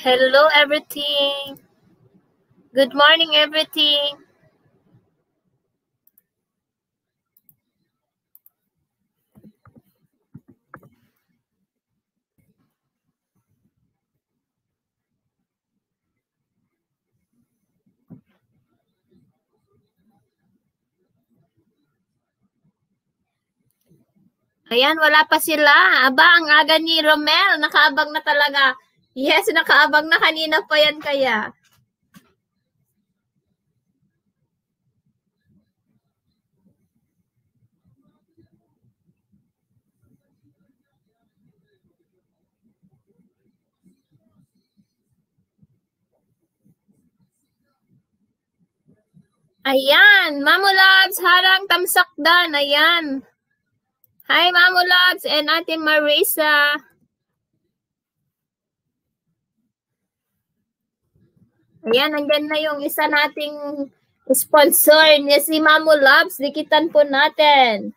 Hello, everything. Good morning, everything. Ayan, wala pa sila. Aba, ang aga ni Romel. Nakaabang na talaga. Yes, nakaabang na kanina pa yan kaya. Ayan, Mamo Loves, harang tamsakdan. Ayan. Hi, Mamo Loves and Ate Marisa. Ayan, nandyan na yung isa nating sponsor niya si Mamo Loves. Dikitan po natin.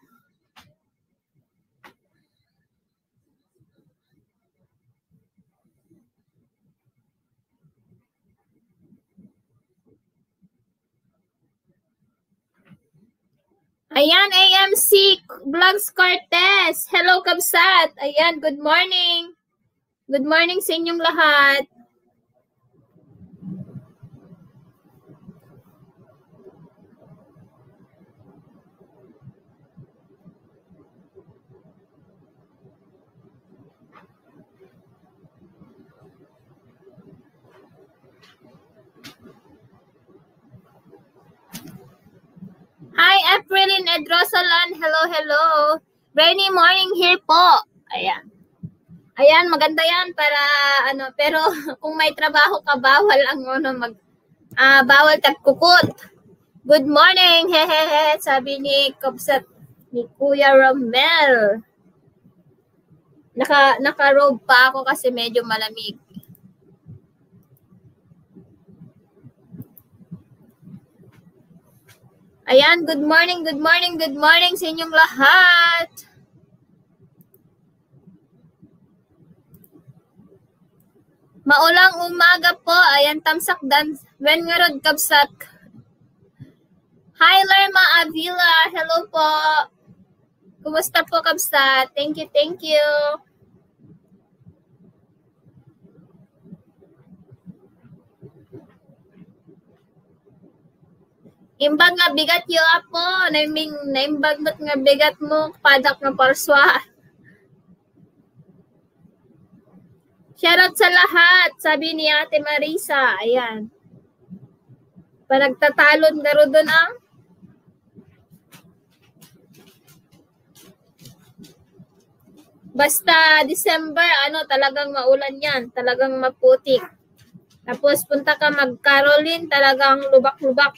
Ayan, AMC Vlogs Cortez. Hello, Kabsat. Ayan, good morning. Good morning sa inyong lahat. Hi, Aprilin Edrosalan. Hello, hello. Rainy morning here po. Ayan. Ayan, maganda yan para ano, pero kung may trabaho ka, bawal ang bawal tagkukot. Good morning, hehehe, sabi ni Kabsat ni Kuya Romel. Naka-robe pa ako kasi medyo malamig. Ayan, good morning, good morning, good morning sa inyong lahat. Maulang umaga po. Ayan, tamsakdan. When nga rod Kabsat. Hi, Lerma Avila. Hello po. Kumusta po, Kabsat? Thank you, thank you. Imbag nga bigat yo apo. Naimbag mo't nga bigat mo. Padak nga parswa. Shoutout sa lahat. Sabi ni Ate Marisa. Ayan. Panagtatalon na ro doon ang. Basta December, talagang maulan yan. Talagang maputik. Tapos punta ka mag-Caroline, talagang lubak-lubak.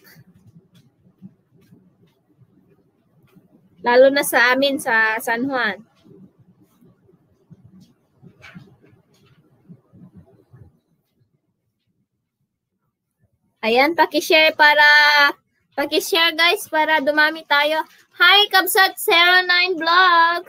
Lalo na sa amin sa San Juan. Ayan, paki-share guys para dumami tayo. Hi, Kabsat 09 Vlog.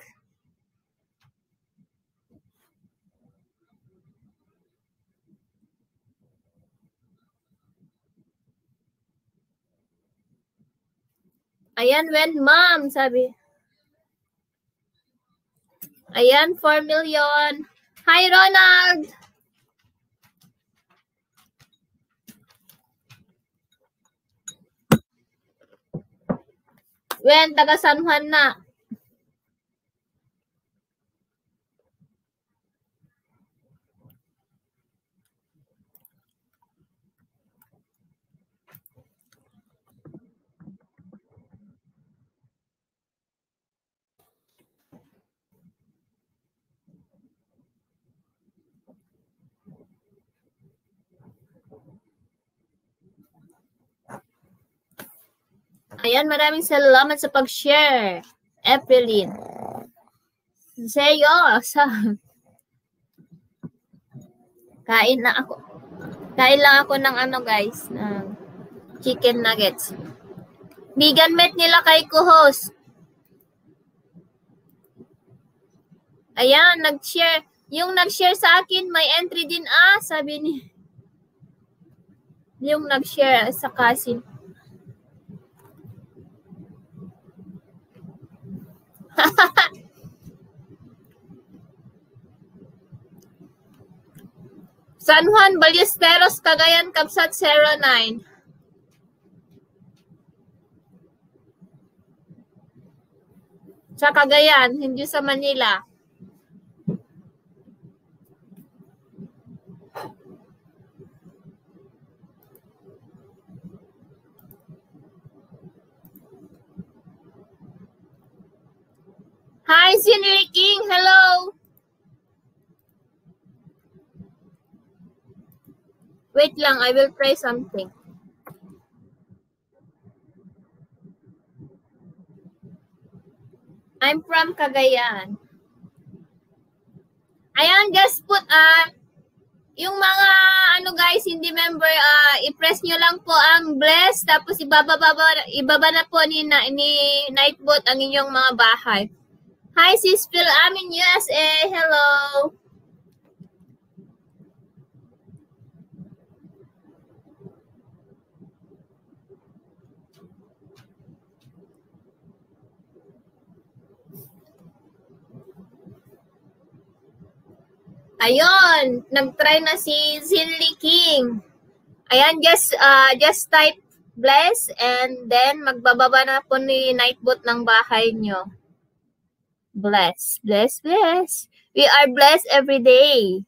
Ayan, when mom, sabi. Ayan, 4 million. Hi, Ronald. When, taga San Juan na. Ayan, maraming salamat sa pag-share. Evelyn. Seyo, kain lang ako ng guys, ng chicken nuggets. Vegan meat nila kay co-host. Ayan, nag-share. Yung nag-share sa akin, may entry din sabi ni Yung nag-share sa cousin. San Juan, Ballesteros, Cagayan, Kapsat, 09. Sa Cagayan, hindi sa Manila. Hi, Sinri King. Hello. Wait lang, I will try something. I'm from Cagayan. Ayan, just put, yung mga, guys, hindi member, i-press nyo lang po ang bless, tapos ibaba na po ni Nightbot ang inyong mga bahay. Hi, sis Phil Amin, USA. Hello. Ayun, nag-try na si Zinli King. Ayan, just type bless and then magbababa na po ni Nightbot ng bahay nyo. Bless, bless, bless. We are blessed every day.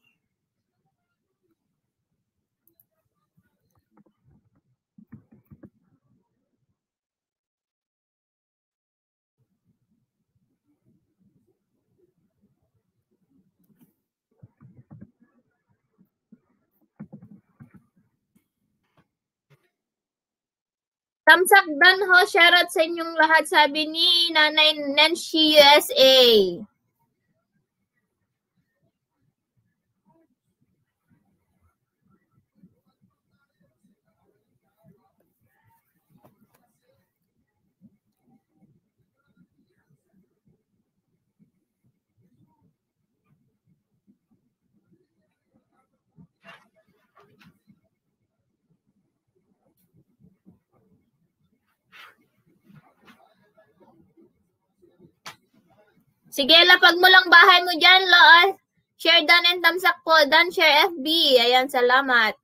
Tamsak dan ho, shoutout sa inyong lahat, sabi ni Nanay Nancy USA. Sige, lapag mo lang bahay mo dyan, lo. Share dan and tamsak po. Dan, share FB. Ayan, salamat.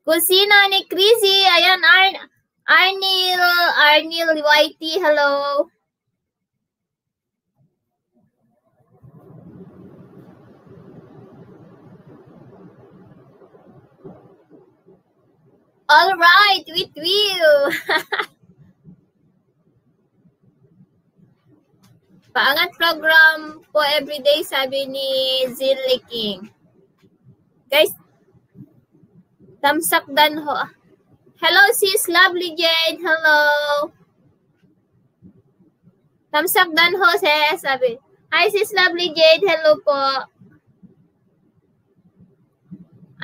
Kusina ni Chrissy. Ayan, Arnil Whitey. Hello. All right, with you. Paangat program po everyday, sabi ni Zilli King. Guys, tamsak dan ho. Hello, sis Lovely Jade. Hello. Tamsak dan ho, sabi. Hi, sis Lovely Jade. Hello po.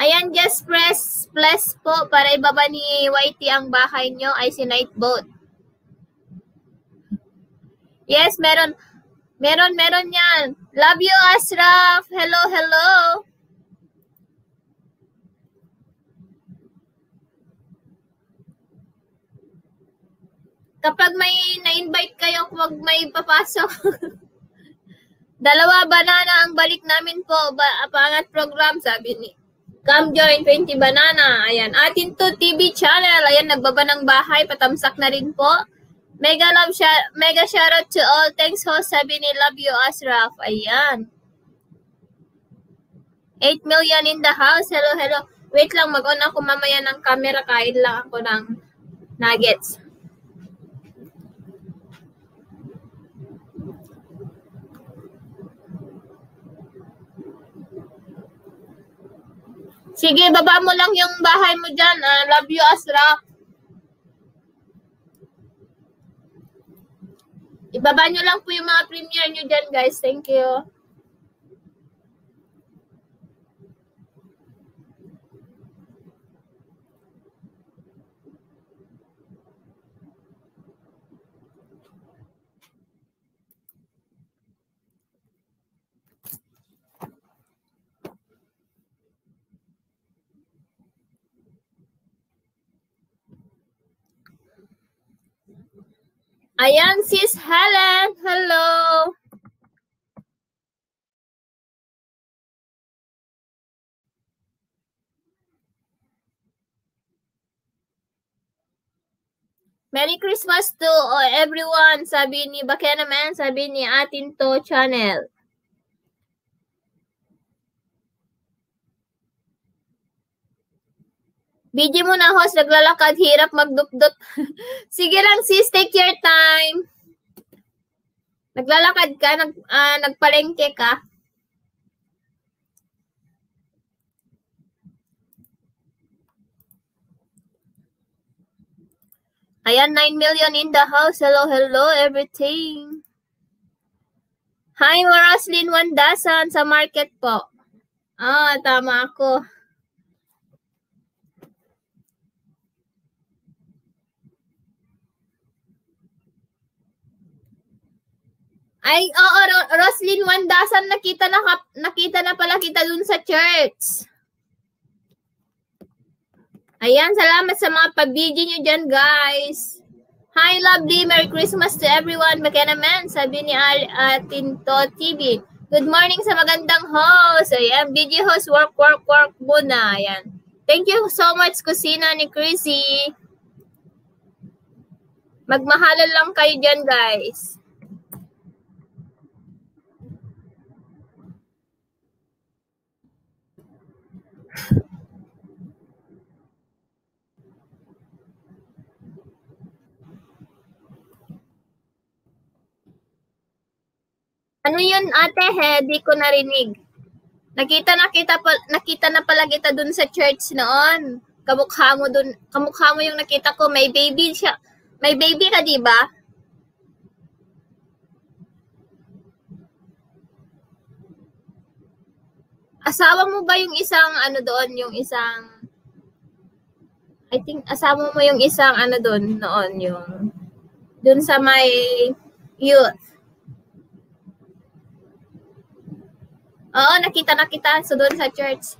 Ayan, just press plus po para ibaba ni Whitey ang bahay nyo ay si Nightbot. Yes, meron yan. Love you, Ashraf. Hello, hello. Kapag may na-invite kayo, huwag may papasok. 2 banana ang balik namin po. Pangat program, sabi ni. Come join 20 banana. Ayan. Atin to TV channel. Ayan, nagbaba ng bahay. Patamsak na rin po. Mega shoutout to all. Thanks ho, sabi ni Love you, Ashraf. Ayan. 8 million in the house. Hello, hello. Wait lang, mag-on ako mamaya ng camera. Kain lang ako ng nuggets. Sige, baba mo lang yung bahay mo dyan. Love you, Ashraf. Ibaba nyo lang po yung mga premiere nyo dyan, guys. Thank you. Ayan, sis Helen. Hello. Merry Christmas to everyone. Sabi ni Bakya naman, sabi ni Atin to channel. BG mo na, host, naglalakad, hirap magdupdot. Sige lang, sis, take your time. Naglalakad ka, nagpalengke ka. Ayan, 9 million in the house. Hello, hello, everything. Hi, Roslyn Wandasan sa market po. Tama ako. Ay, oo, Roslyn Wandasan, nakita na pala kita dun sa church. Ayan, salamat sa mga pabidyo nyo dyan, guys. Hi, lovely. Merry Christmas to everyone. Bakya naman, sabi ni Tinto TV. Good morning sa magandang host. Ayan, BG host, work muna. Ayan. Thank you so much, kusina ni Chrissy. Magmahalan lang kayo dyan, guys. Ano yun, ate? Di ko narinig. Nakita na pala kita dun sa church noon. Kamukha mo yung nakita ko. May baby siya. May baby ka, di ba? Asawa mo ba yung isang doon, yung isang I think asawa mo yung isang doon noon, yung doon sa may youth. Oo, nakita so doon sa church.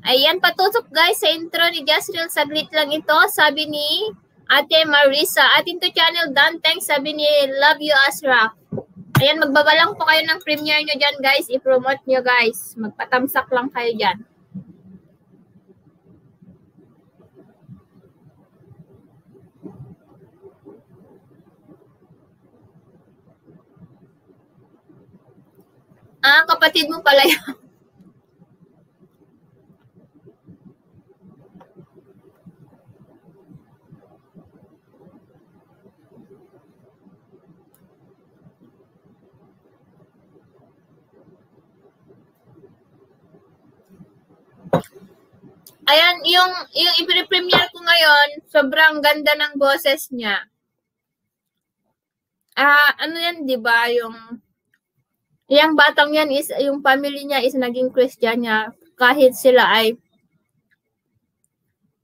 Ayan, patusok guys sa intro ni Jasril. Saglit lang ito. Sabi ni Ate Marisa. Atin to channel, Dan. Thanks. Sabi ni Love You Asra. Ayan, magbabalang po kayo ng premiere nyo dyan guys. I-promote nyo guys. Magpatamsak lang kayo dyan. Kapatid mo pala yun. Ayan, yung i-premiere ko ngayon, sobrang ganda ng boses niya. Ano yan, di ba? Yung batang yan is, yung family niya is naging Christian niya. Kahit sila ay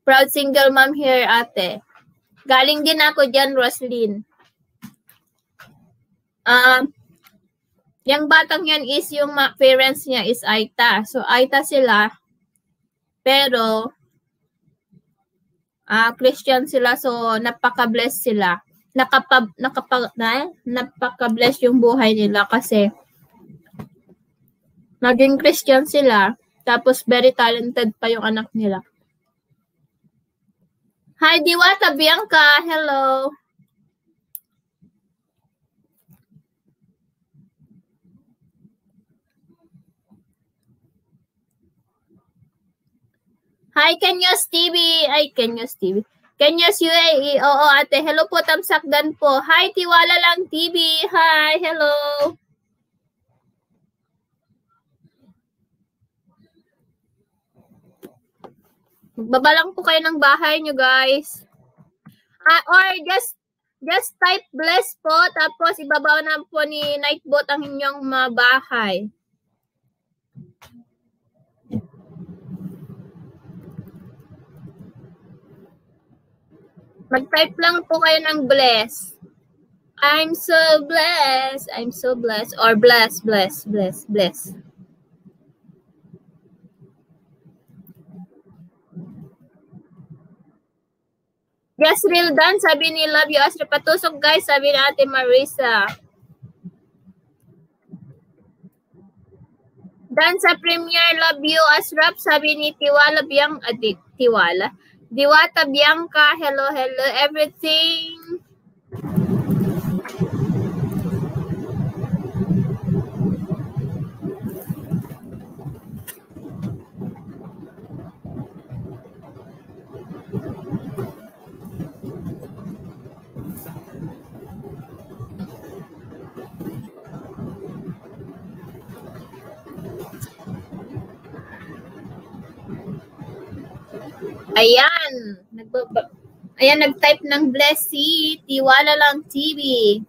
proud single mom here, ate. Galing din ako dyan, Roslyn. Yung batang yan is, yung parents niya is Aita. So, Aita sila. Pero, Christian sila. So, napaka-bless sila. Napaka-bless yung buhay nila kasi naging Christian sila. Tapos, very talented pa yung anak nila. Hi, Diwata Bianca. Hello. Hi, Kenyos TV. Ay, Kenyos TV. Kenyos UAE. Oo, ate. Hello po, Tamsakdan po. Hi, Tiwala Lang TV. Hi, hello. Magbabalang po kayo ng bahay nyo, guys. Or just type bless po, tapos ibabaw na po ni Nightbot ang inyong mga bahay. Mag-type lang po kayo ng bless. I'm so blessed. I'm so blessed. Or bless. Yes, real done, sabi ni Love You Asra. Patusok guys, sabi ni Ate Marisa. Dan sa Premier Love You Asrap, sabi ni Tiwala Tiwala. Diwata Bianca, hello, hello, everything. Ayan. Ayan, nag-type ng Blessy. Tiwala lang TV.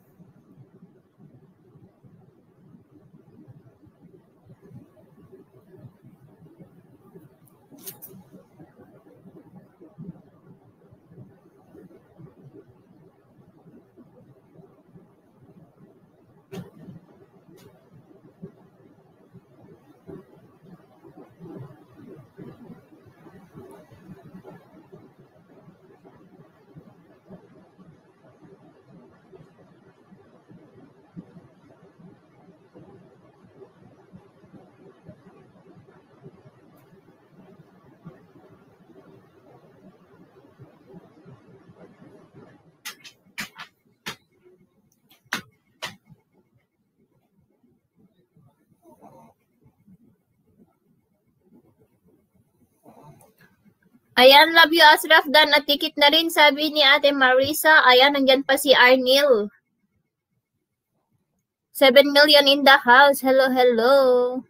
Ayan, Love You Asraf Dan at tikit na rin, sabi ni Ate Marisa. Ayan, nandyan pa si Arnil. 7 million in the house. Hello, hello.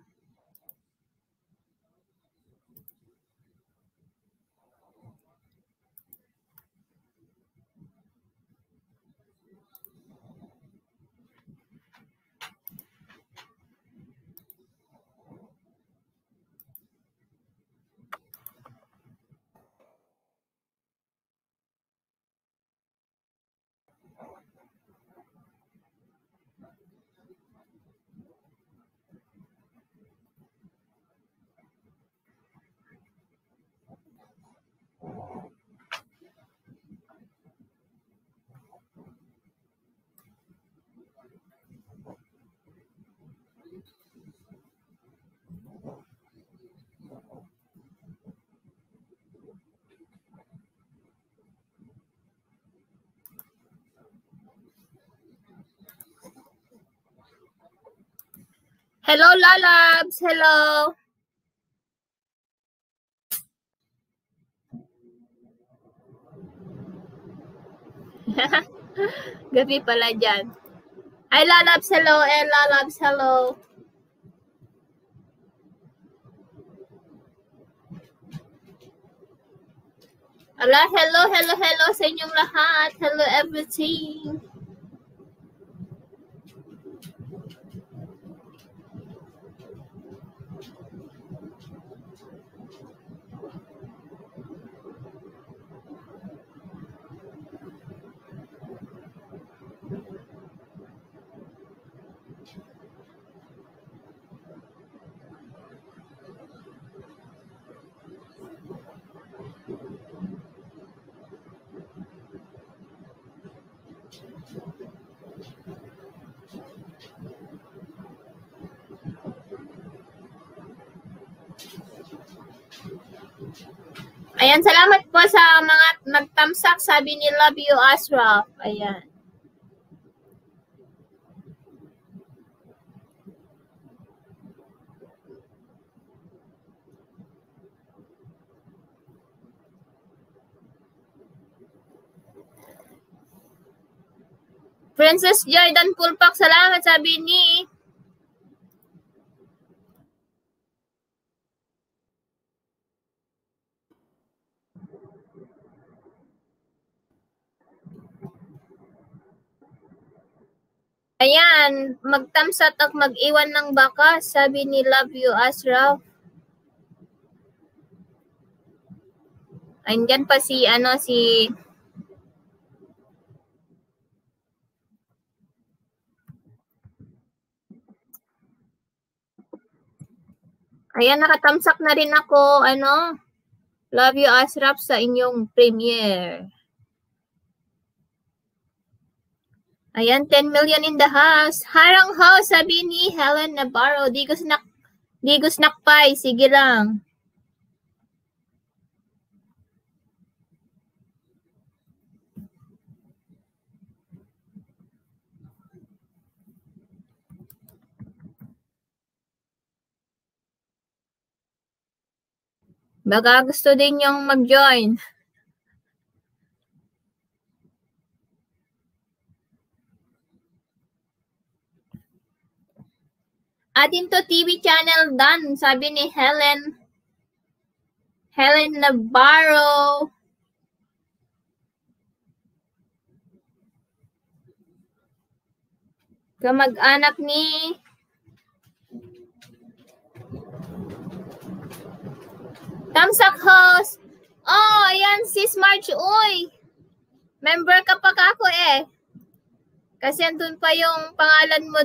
Hello, Lalabs. Hello. Gabi pala dyan. Hi, Lalabs. Hello. Lalabs. Hello. Ala, hello, hello, hello sa inyong lahat. Hello, everything. Ayan, salamat po sa mga nagtamsak, sabi ni Love You Asraf. Ayan. Princess Jordan Pulpak, salamat, sabi ni ayan, magtamsat at mag-iwan ng bakas, sabi ni Love You Asraf. Andyan pa si ayan, nakatamsak na rin ako, Love You Asraf sa inyong premiere. Ayan, 10 million in the house. Harang house, sabi ni Helen Navarro. Di ko snack sige lang. Baka gusto din yung mag-join. Atin to TV channel dan, sabi ni Helen Navarro. Kamag-anak ni Tamsak host. Oh, ayan, sis March. Uy, member ka pa ako eh. Kasi andun pa yung pangalan mo.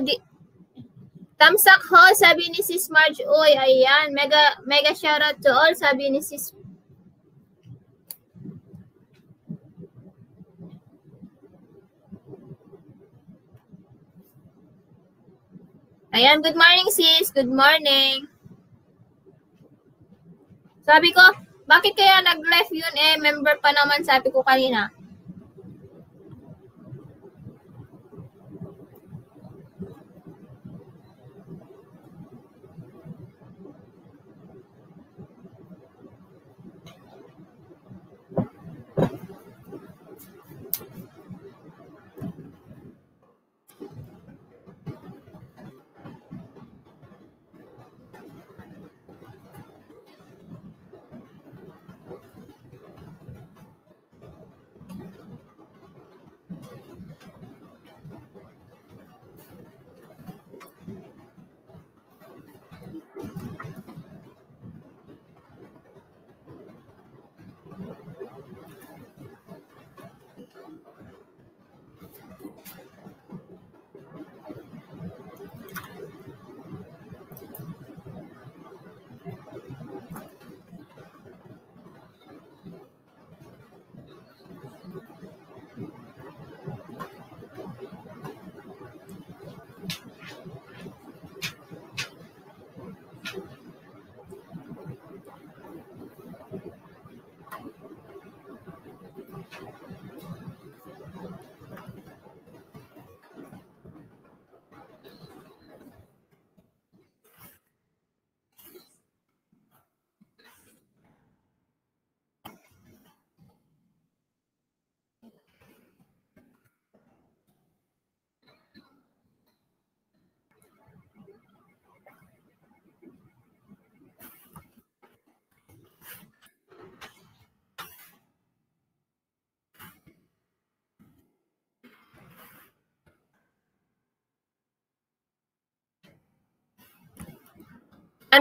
Tamsak host, sabi ni sis March. Uy, ayan, mega shoutout to all, sabi ni sis. Ayan, good morning sis. Good morning. Sabi ko, bakit kaya nag-left yun eh? Member pa naman, sabi ko kanina.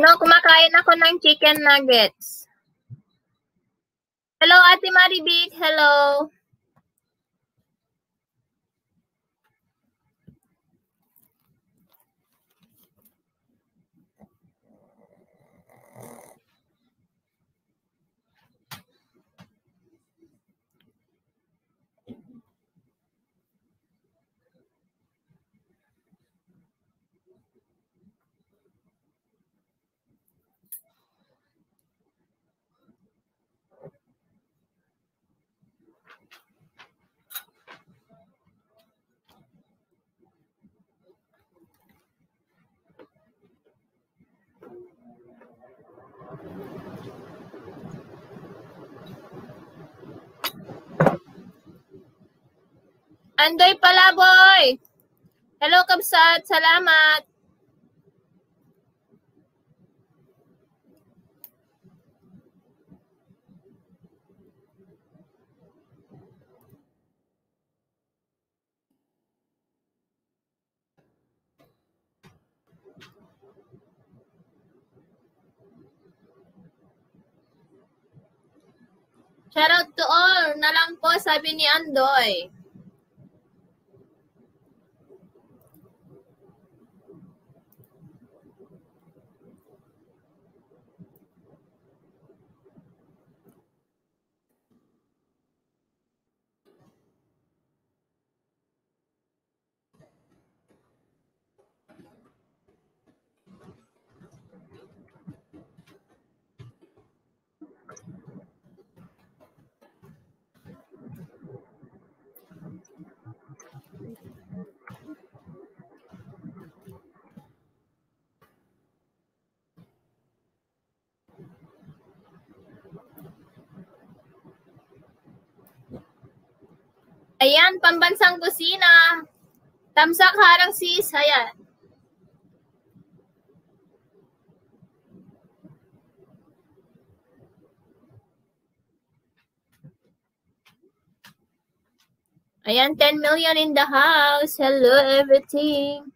Kumakain ako ng chicken nuggets. Hello, Ate Maribik. Hello. Andoy Palaboy. Hello, Kabsat. Salamat. Shout out to all na lang po, sabi ni Andoy. Ayan, pambansang kusina. Tamsak harang sis. Ayan. Ayan, 10 million in the house. Hello, everything.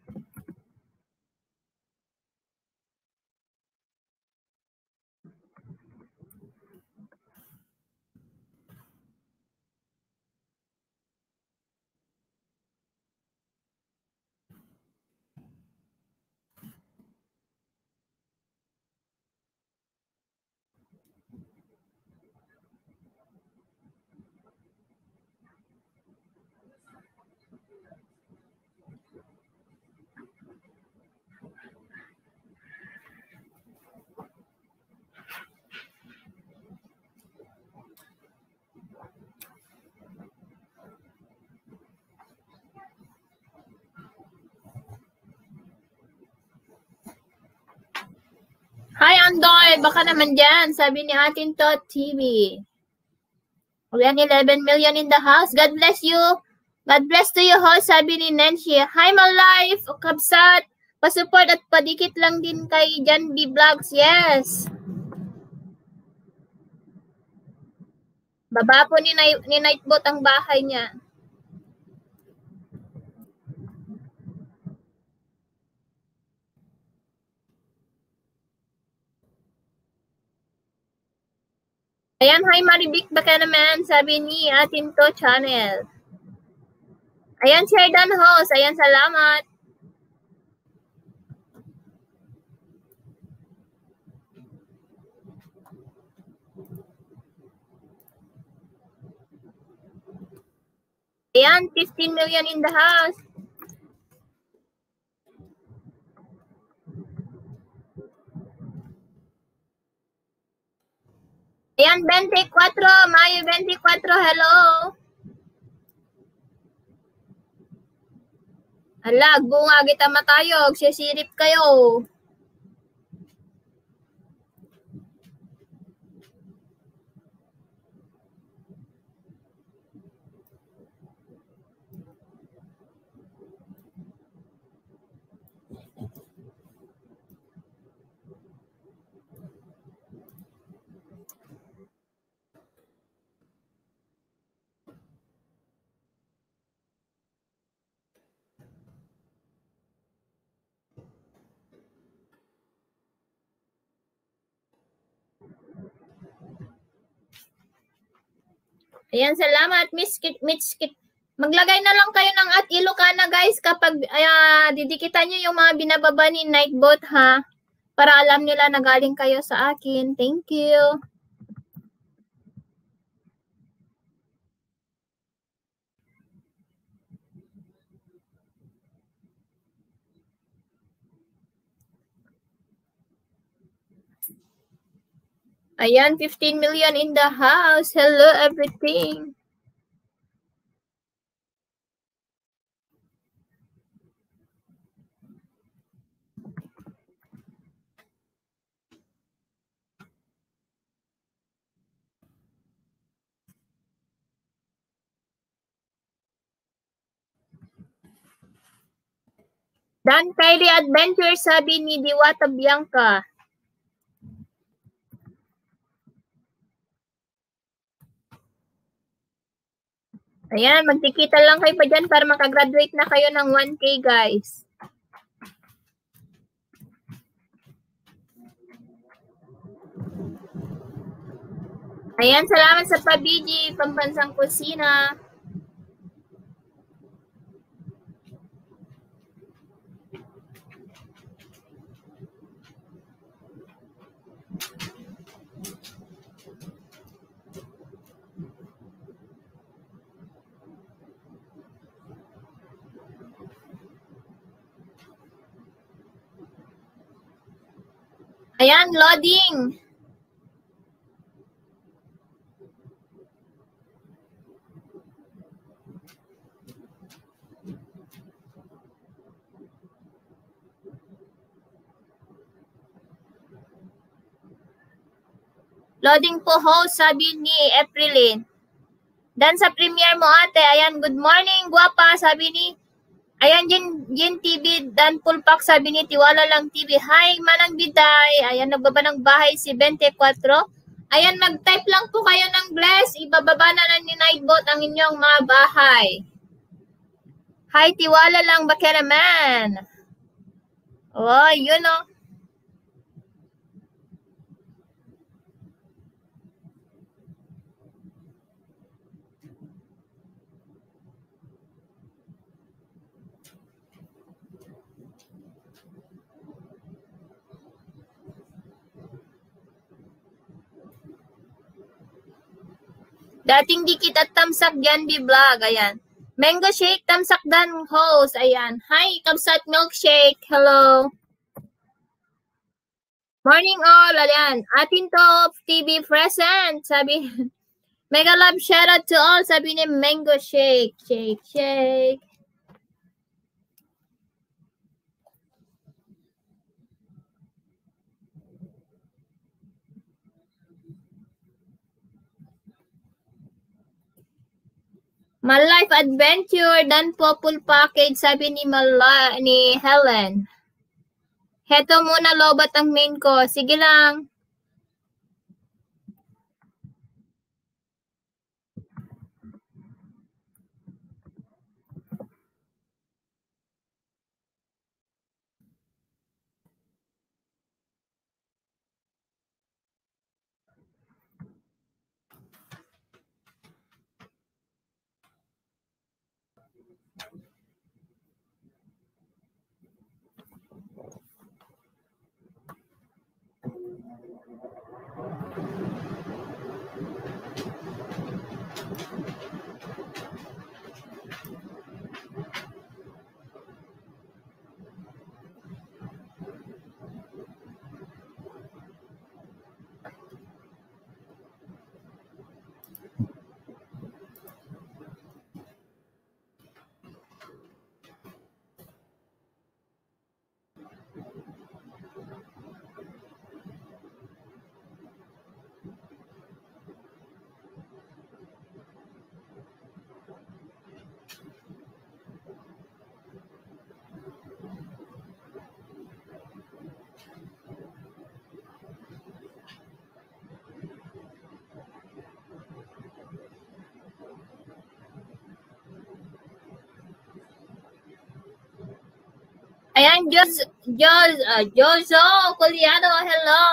Hi, Andoy. Baka naman dyan. Sabi ni Atin Tot TV. Ayan, 11 million in the house. God bless you. God bless to you, host. Sabi ni Nancy. Hi, my life. Kabsat. Pasupport at padikit lang din kay Jan B. Vlogs. Yes. Baba po ni Nightbot ang bahay niya. Ayan, hi Maribik, baka naman, sabi ni Atin To Channel. Ayan, share dan host. Ayan, salamat. Ayan, 15 million in the house. Ayan, 24, Mayo 24, hello. Hala, bunga kita matayog, sisirip kayo. Ayan, salamat, Miss Kit. Maglagay na lang kayo ng at Ilocana, guys, kapag didikitan nyo yung mga binababa ni Nightbot, ha? Para alam nila na galing kayo sa akin. Thank you. Ayan, 15 million in the house. Hello, everything. Dan Kylie Adventure, sabi ni Diwata Bianca. Ayan, magtikita lang kayo pa dyan para makagraduate na kayo ng 1K, guys. Ayan, salamat sa pabiji, pambansang kusina. Ayan, loading. Loading po, host, sabi ni Aprilin. Dan sa premiere mo ate, ayan, good morning, guwapa, sabi ni, ayan, Jin TV, Dan Pulpak, sabi ni Tiwala Lang TV, hi, Manang Biday, ayan, nagbaba ng bahay si 24, ayan, mag-type lang po kayo ng bless, ibababa na ni Nightbot ang inyong mga bahay. Hi, Tiwala Lang, bakit naman? Oh, yun o. Dating dikit at tamsak yan, B-vlog. Ayan. Mango shake, tamsak dan host. Ayan. Hi, Kabsat Milkshake. Hello. Morning all. Ayan. Atin to TV present. Sabi, mega love shout out to all. Sabi ni Mango shake. Shake, shake. My life adventure, dan po full package, sabi ni Helen. Heto muna, lobat ang main ko. Sige lang. Ayan, Jozo Culiado, hello.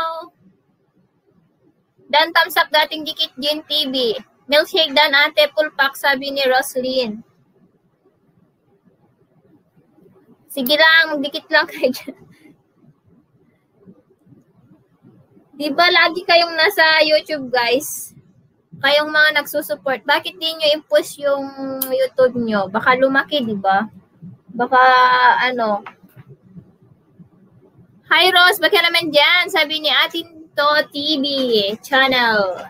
Dan tamsak dating dikit Jin TV. Milkshake dan ate full pack, sabi ni Roslyn. Sige lang, dikit lang kayo dyan. Diba lagi kayong nasa YouTube, guys? Kayong mga nagsusupport. Bakit di nyo i-push yung YouTube nyo? Baka lumaki, diba? Baka, ano. Hi, Rose. Bakit naman dyan? Sabi ni Atin To TV channel.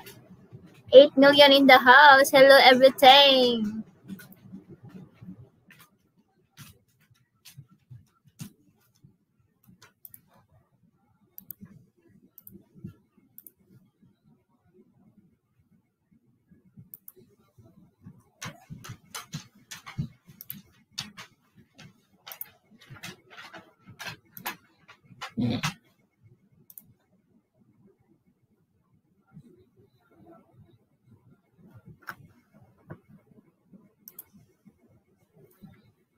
8 million in the house. Hello, everything.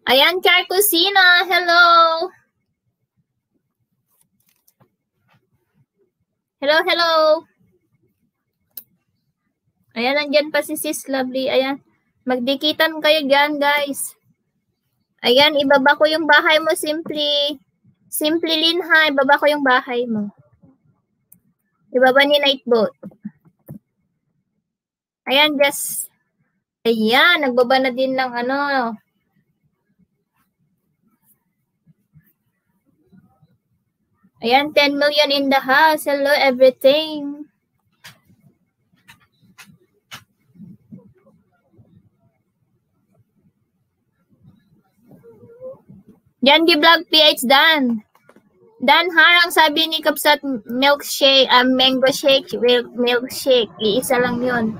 Ayan, Char Kusina. Hello. Hello, hello. Ayan, nandyan pa si Sis Lovely. Ayan. Magdikitan kayo dyan, guys. Ayan, ibaba ko yung bahay mo, Simply Linha. Ibaba ko yung bahay mo. Ibaba ni Nightbot. Ayan, just. Ayan, nagbaba na din ng ano. Ayan, 10 million in the house. Hello, everything. Yan, B-Vlog PH Dan. Dan Harang, sabi ni Kapsat Milkshake, Mango Shake, Milkshake. Iisa lang yun.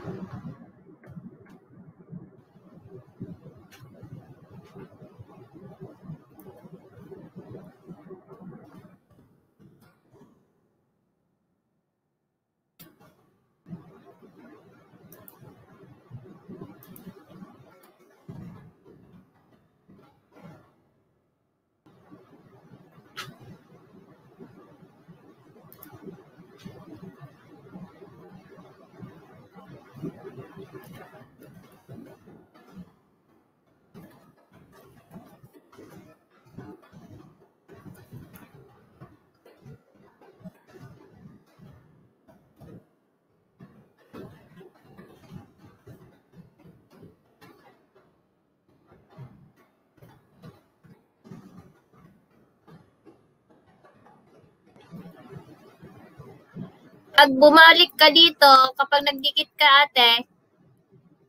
Pag bumalik ka dito, kapag nagdikit ka ate,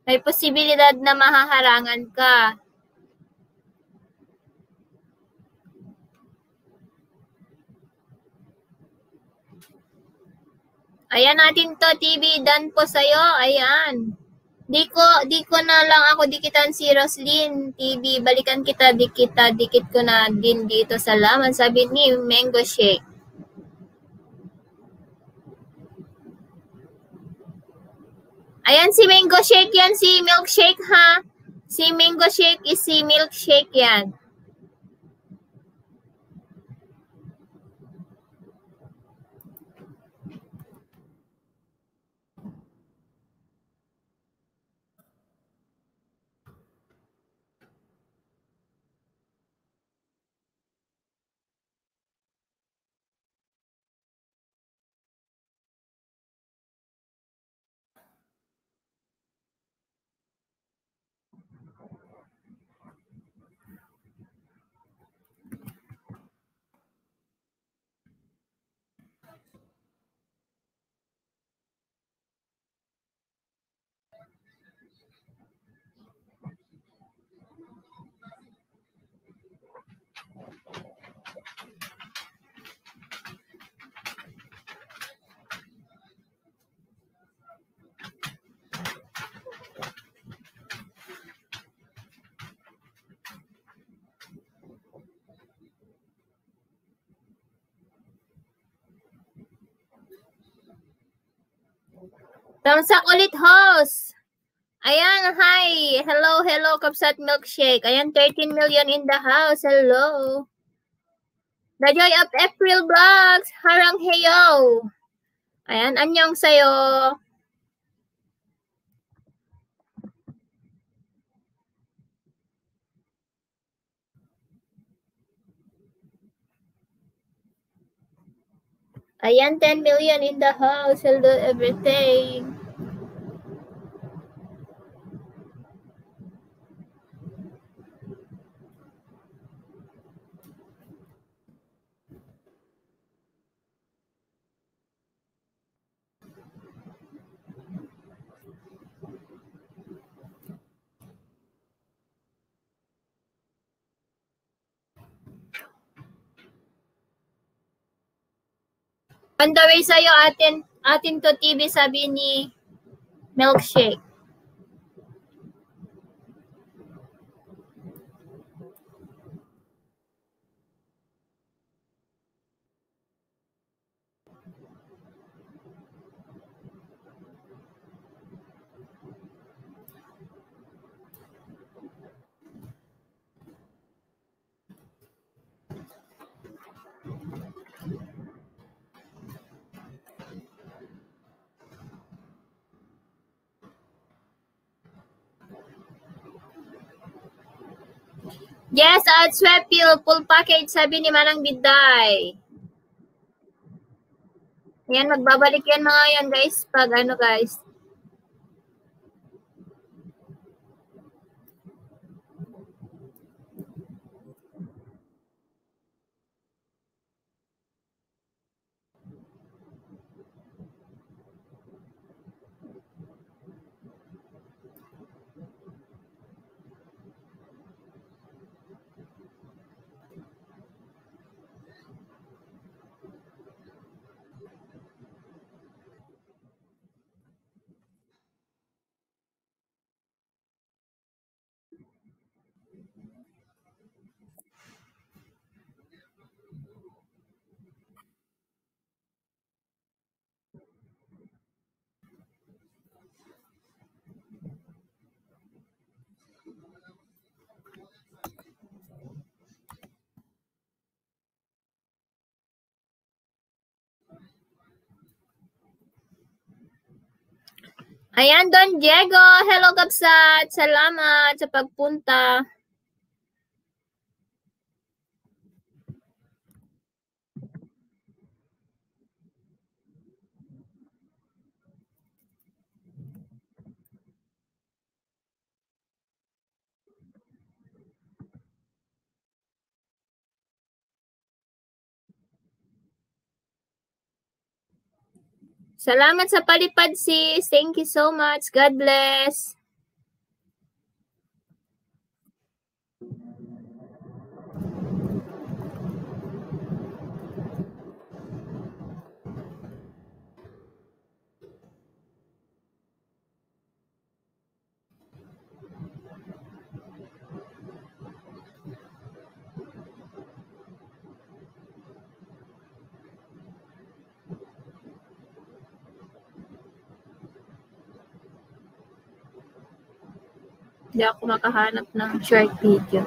may posibilidad na mahaharangan ka. Ayan natin to, TV, done po sa'yo. Ayan. Di ko na lang ako dikitan si Roslyn TV. Balikan kita, dikit ko na din dito. Salamat, sabi ni Mango Shake. Ayan si Mango Shake yan, si Milkshake ha. Si Mango Shake is si Milkshake yan. Tamsak ulit, host. Ayan, hi. Hello, Kapsat Milkshake. Ayan, 13 million in the house. Hello. The Joy of April Vlogs. Harang heyo. Ayan, anyong sa'yo. Ayan, 10 million in the house. Hello, everything. On the way sa'yo, atin to TV, sabi ni Milkshake. Yes, at Swepil, full package, sabi ni Manang Biday. Ayan, magbabalik yan mga yan, guys. Pag ano, guys. Ayan, Don Diego. Hello, Kapsat. Salamat sa pagpunta. Salamat sa palipad, sis. Thank you so much. God bless. Hindi ako makahanap ng short video.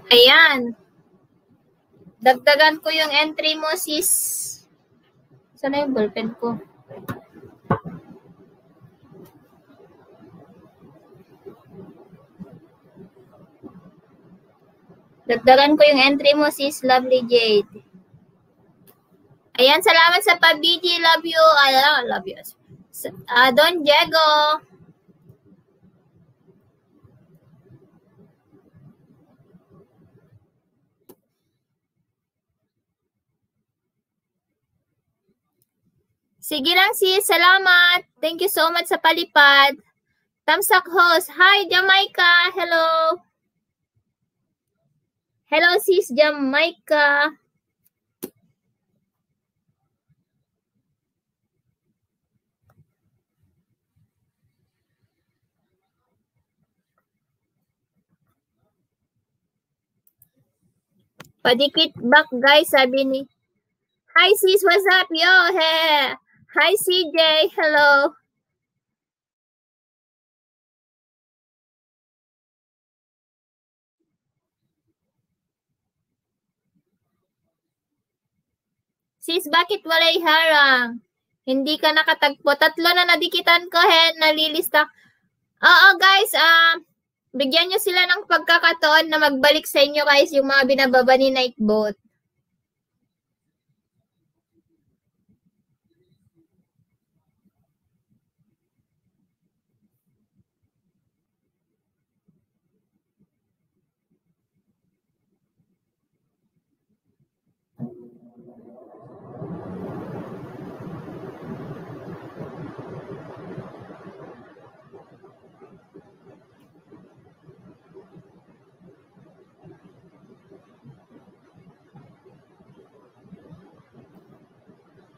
Ayan. Dagdagan ko yung entry mo, sis. Saan na yung ballpen ko? Dagdagan ko yung entry mo, sis Lovely Jade. Ayan, salamat sa pabiji. Love you. Love you. Don Diego. Sige lang, sis. Salamat. Thank you so much sa palipad. Tamsak host. Hi, Jamaica. Hello. Hello, sis Jamaica. Padikit back, guys, sabi ni. Hi, sis. What's up, yo? Hey. Hi, CJ. Hello. Sis, bakit walay harang? Hindi ka nakatagpo. 3 na nadikitan ko, nalilista. Oo, guys, bigyan nyo sila ng pagkakataon na magbalik sa inyo, guys, yung mga binababa ni Nightbot.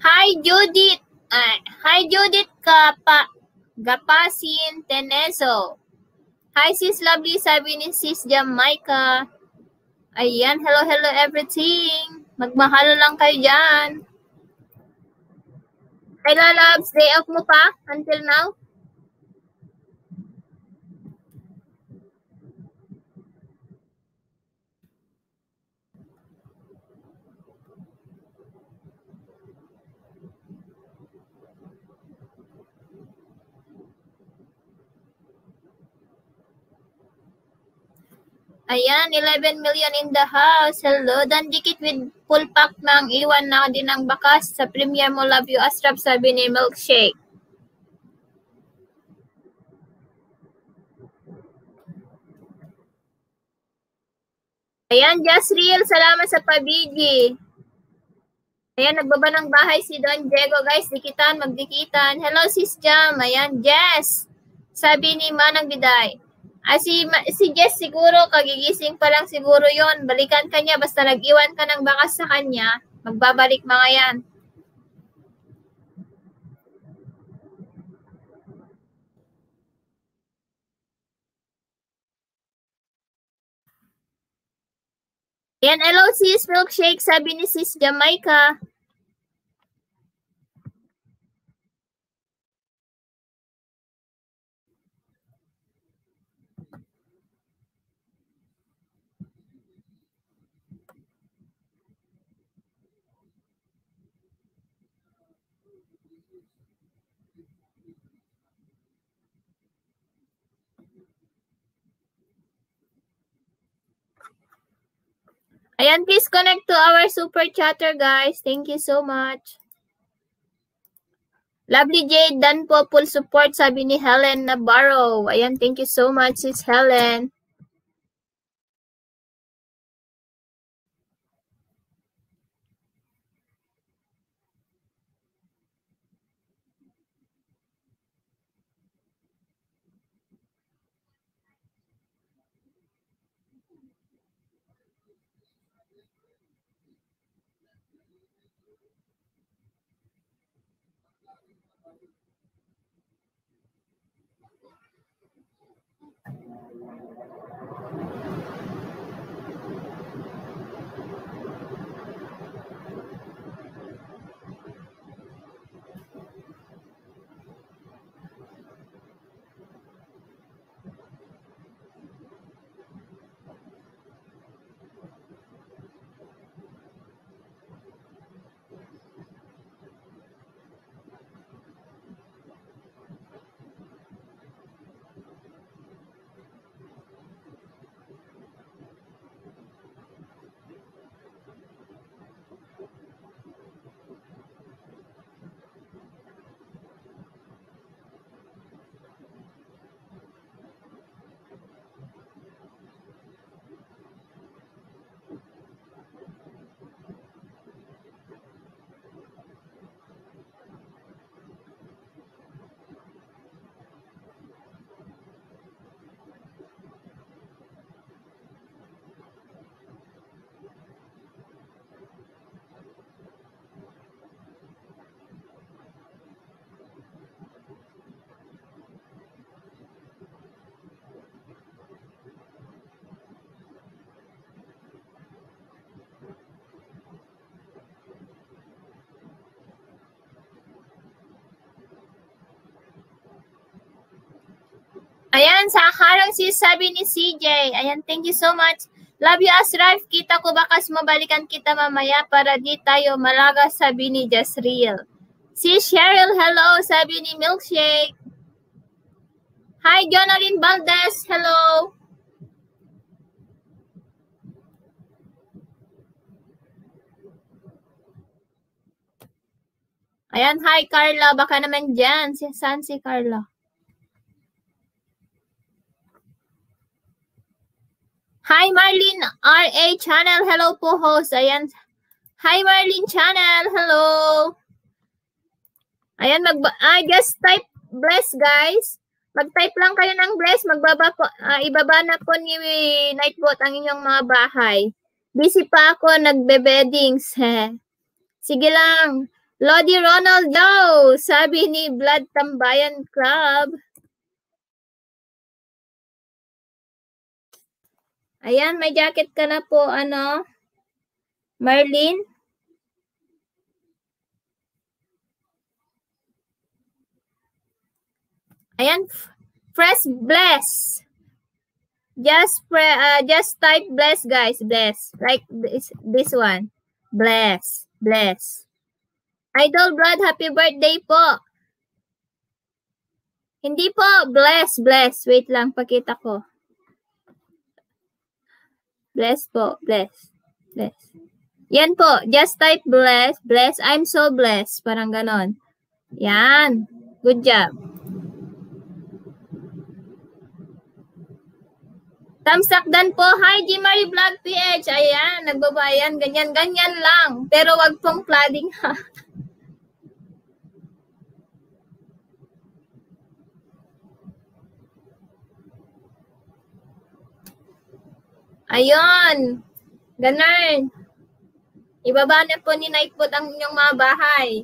Hi, Judith. Hi, Judith Gapasin Teneso. Hi, sis Lovely, sabi ni sis Jamaica. Ayan, hello everything. Magmahalo lang kayo dyan. Hi, lalabs. Day off mo pa until now? Ayan, 11 million in the house. Hello. Dandikit with full pack ng iwan na din ang bakas. Sa premiere mo, love you, Astrap, sabi ni Milkshake. Ayan, Just Real. Salamat sa pabigi. Ayan, nagbaba ng bahay si Don Diego. Guys, dikitan, magdikitan. Hello, sis Jam. Ayan, Jess. Sabi ni Manang Biday. Si Jess siguro, kagigising pa lang siguro yon. Balikan ka niya, basta nag-iwan ka ng bakas sa kanya, magbabalik mga yan. Yan, hello sis Milkshake, sabi ni sis Jamaica. Ayan, please connect to our super chatter, guys. Thank you so much. Lovely Jade, dan po, full support, sabi ni Helen Navarro. Ayan, thank you so much, sis Helen. Ayan, sa harang sis, sabi ni CJ. Ayan, thank you so much. Love you, Asraf. Kita ko bakas mabalikan kita mamaya para di tayo malaga, sabi ni Jasriel. Si Cheryl, hello, sabi ni Milkshake. Hi, Jonalyn Valdez, hello. Ayan, hi Carla, baka naman dyan. Saan si Carla? Hi Marlene RA Channel, hello po host. Ayan. Hi Marlene Channel, hello. Ayan, just type bless guys. Mag-type lang kayo ng bless, ibaba na po ni Nightbot ang inyong mga bahay. Busy pa ako, nagbe-beddings. Sige lang. Lodi Ronald daw, sabi ni Blood Tambayan Club. Ayan, may jacket ka na po, Marlene. Ayan, press bless. Just type bless, guys. Bless. Like this one. Bless. Bless. Idol Blood, happy birthday po. Hindi po, bless, bless. Wait lang, pakita ko. Bless po, bless. Bless. Yan po, just type bless, bless. I'm so blessed. Parang ganon. Yan. Good job. Tamsakdan po. Hi, G. Marie Vlog PH. Ayan, nagbabayan. Ganyan lang. Pero wag pong flooding ha. Ayun. Ganun. Ibaba na po ni Nightbot ang inyong mga bahay.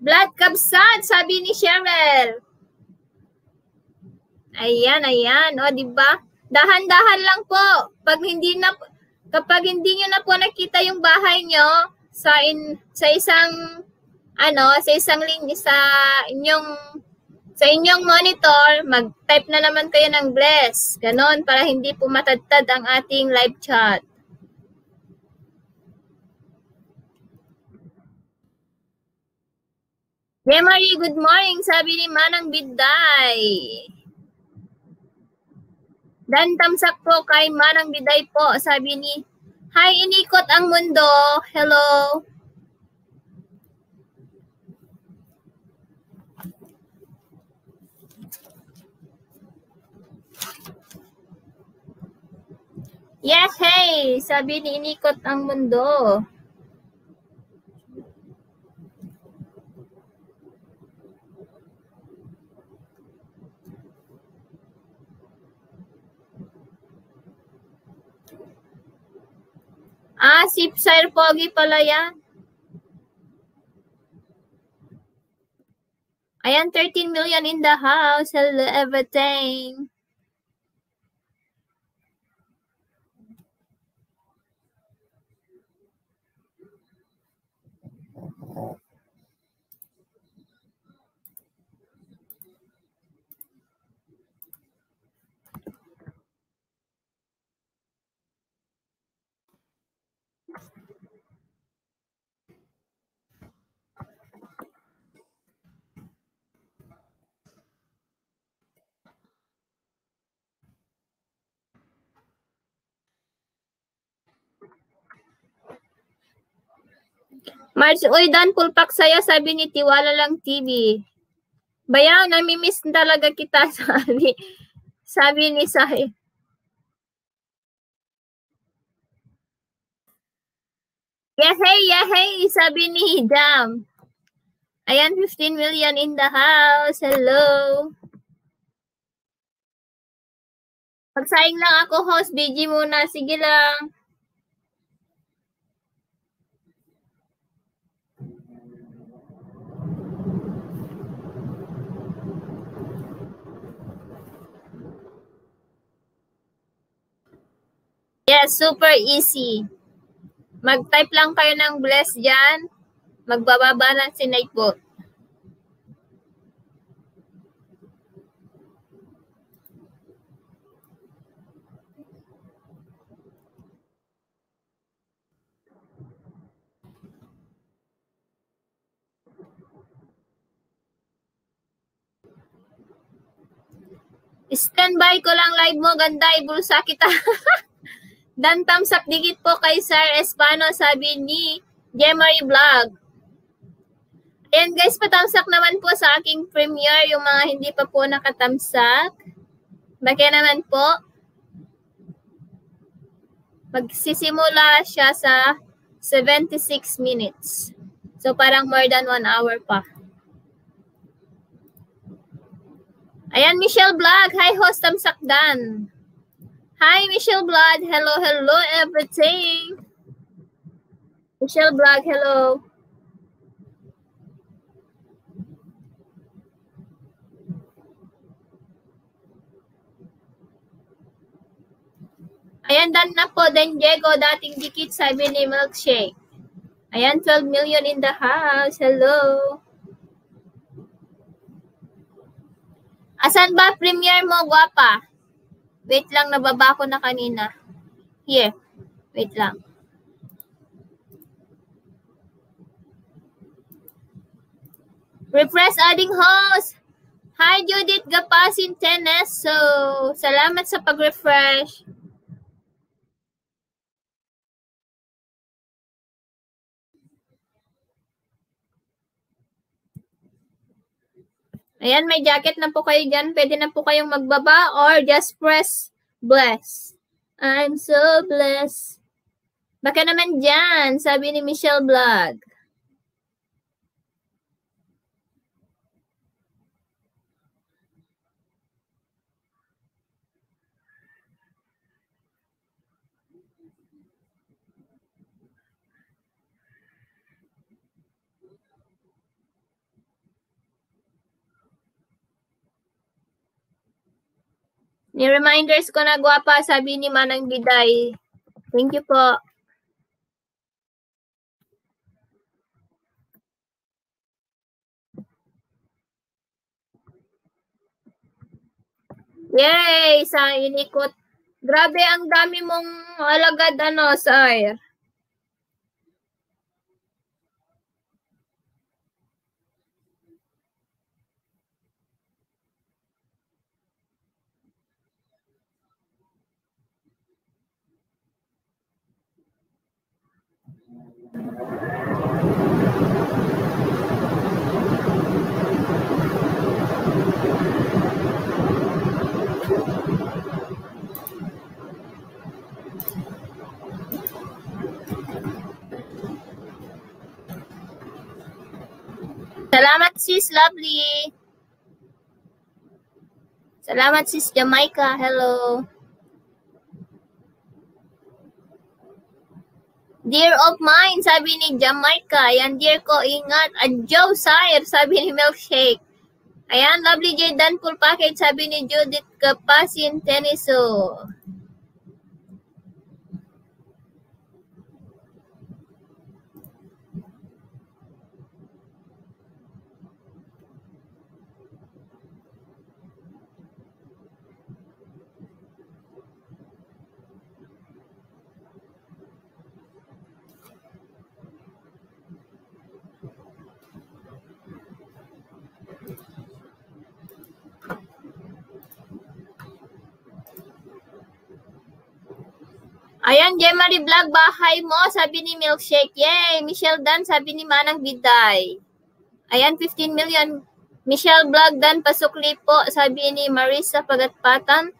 Blood Kabsat, sabi ni Cheryl. Ayan, ayan. O, diba? Dahan-dahan lang po. Kapag hindi nyo na po nakita yung bahay nyo sa isang inyong monitor, mag-type na naman kayo ng bless. Ganon, para hindi po matadtad ang ating live chat. Marie, good morning, sabi ni Manang Biday. Dan tamsak po kay Manang Biday po, sabi ni Hi, inikot ang mundo. Hello. Yeah, hey! Sabi ni inikot ang mundo. Si Sir Pogi pala yan. Ayan, 13 million in the house. Hello, everything. March, uy, Dan, pulpak saya, sabi ni Tiwala lang TV. Bayaw, namimiss talaga kita, sabi ni Sai. Yahey, sabi ni Dam. Ayan, 15 million in the house. Hello. Pagsaing lang ako, host. BG muna. Sige lang. Yes, super easy. Mag-type lang kayo ng bless dyan. Magbababa ng sinay po. Standby ko lang live mo. Ganda, ibulsa kita. Dan thumbs up digit po kay Sir Espano, sabi ni Jemery Vlog. Ayan guys, patamsak naman po sa aking premiere yung mga hindi pa po nakatamsak. Bakit naman po? Magsisimula siya sa 76 minutes. So parang more than 1 hour pa. Ayan, Michelle Vlog. Hi, host tamsak Dan. Hi, Michelle Vlog. Hello, everything. Michelle Vlog, hello. Ayan, Dan na po. Dan Diego, dating dikit, sabi ni Milkshake. Ayan, 12 million in the house. Hello. Asan ba premiere mo, guwapa? Wait lang, nababa ko na kanina. Here. Wait lang. Refresh adding host. Hi, Judith Gapasin Tenes. So, salamat sa pag-refresh. Ayan, may jacket na po kayo dyan. Pwede na po kayong magbaba or just press bless. I'm so blessed. Baka naman dyan, sabi ni Michelle Vlog. Ni-reminders ko na guwapa, sabi ni Manang Biday. Thank you po. Yay! Sa inikot. Grabe, ang dami mong alagad, sir. Salamat sis Lovely. Salamat sis Jamaica. Hello. Dear of mine, sabi ni Jamaica. Ayan, dear ko, ingat. Adjo, sire, sabi ni Milkshake. Ayan, Lovely Jaydan full package, sabi ni Judith Kapasin Teniso. Ayan, Jemary Vlog, bahay mo, sabi ni Milkshake. Yay! Michelle Dan, sabi ni Manang Biday. Ayan, 15 million. Michelle Vlog Dan, pasukli po, sabi ni Marisa Pagatpatan.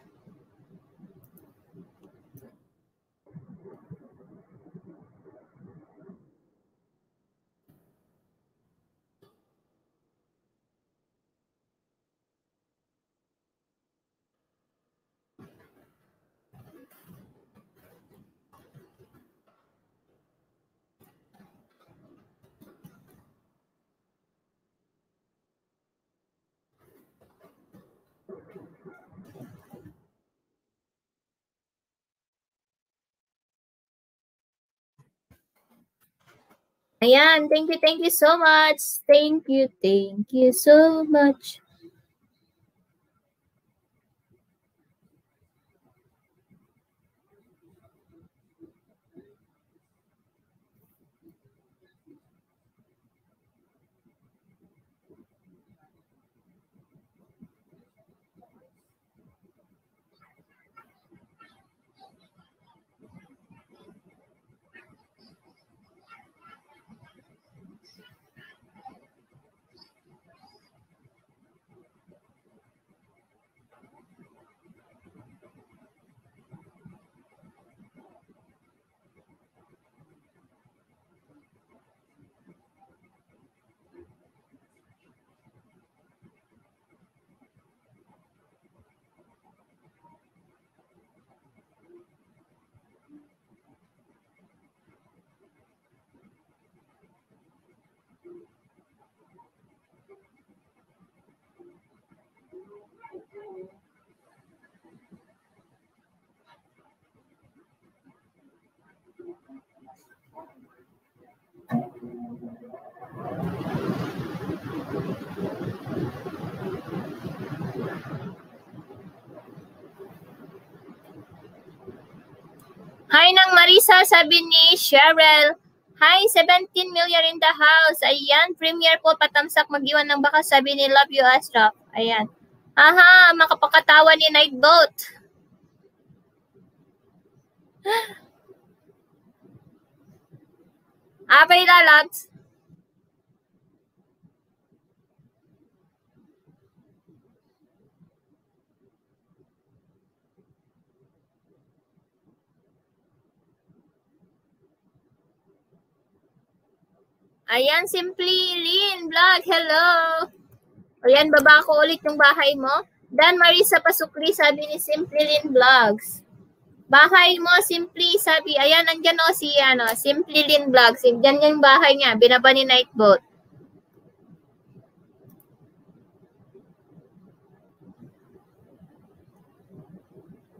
Ayan, thank you so much. Thank you so much. Hi nang Marisa, sabi ni Cheryl. Hi, 17 million in the house. Ayan, premiere po, patamsak, mag-iwan ng baka, sabi ni Love You Astra. Ayan. Aha, makapakatawa ni Nightboat. Abay lalabs. Ayan, Simply Lynn Vlog, hello. Ayan, baba ko ulit yung bahay mo. Dan Marisa Pasukli, sabi ni Simply Lynn Vlogs. Bahay mo, Simply, sabi, ayan, andyan o si, Simply Lynn Vlogs. Diyan yung bahay niya, binaba ni Nightboat.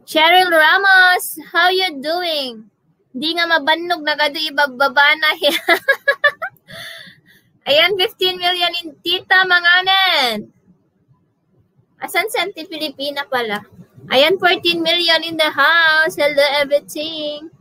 Cheryl Ramos, how you doing? Di nga mabannog, nagado ibababa na. Ayan, 15 million in Tita Manganen. Asan Senti Pilipina pala? Ayan, 14 million in the house. Hello, everything.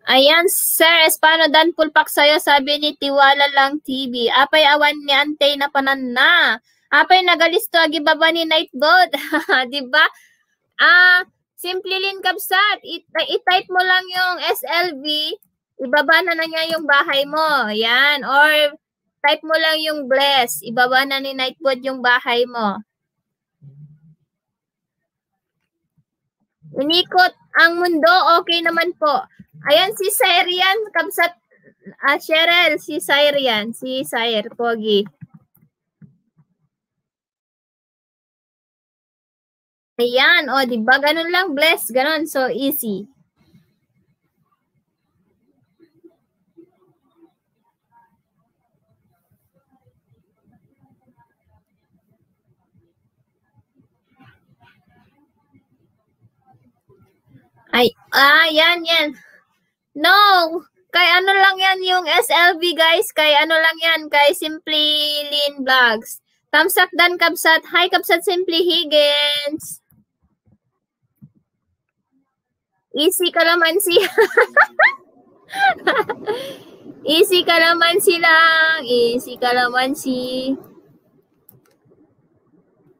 Ayan, sir, paano dan pulpak sa'yo, sabi ni Tiwala lang TV. Apay awan ni Antay na panan na. Apay nagalisto agibaba ni Nightbot. Diba? Simple lin kabsat. I-type mo lang yung SLV. Ibaba na niya yung bahay mo. Yan. Or type mo lang yung Bless. Ibaba na ni Nightbot yung bahay mo. Inikot ang mundo, okay naman po. Ayan si Syrian, kabsat, Cheryl, si Syrian, si Syr, Pogi. Ayan, o, diba? Ganun lang, Bless, ganun, so easy. Ay, yan. No, kay ano lang yan yung SLV, guys. Kay ano lang yan, kay Simply Lean Vlogs. Tamsak dan kabsat. Hi, kabsat Simply Higgins. Easy kalamansi. Easy kalamansi lang. Easy kalamansi.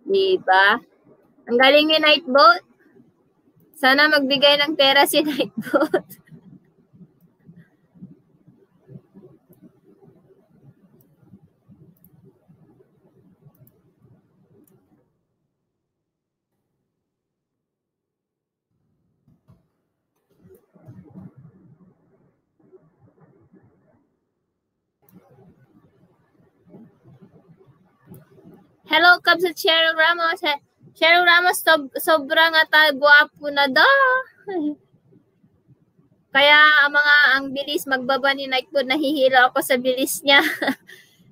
Diba? Ang galing ni Nightbot. Sana magbigay ng pera si Nightbot. Hello, Cubs at Cheryl Ramos. Cheryl Ramos, sobrang gwapo na da. Kaya ang bilis magbaba ni Nightbot, nahihila ako sa bilis niya.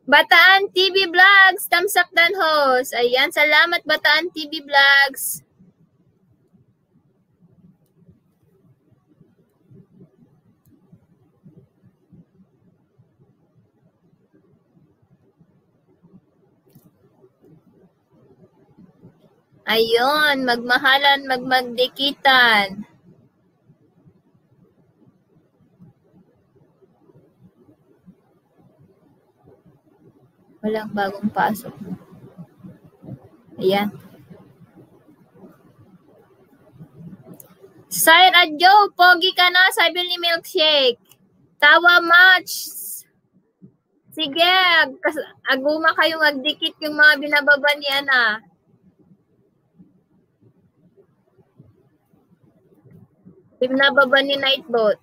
Bataan TV Vlogs, tamsak dan host. Ayan, salamat Bataan TV Vlogs. Ayun, magmahalan, magdikitan. Walang bagong pasok. Ayan. Sir Adjo, pogi ka na, sabi ni Milkshake. Tawa match. Sige, aguma kayong agdikit yung mga binababa ni Ana. Binababa ni Nightbot.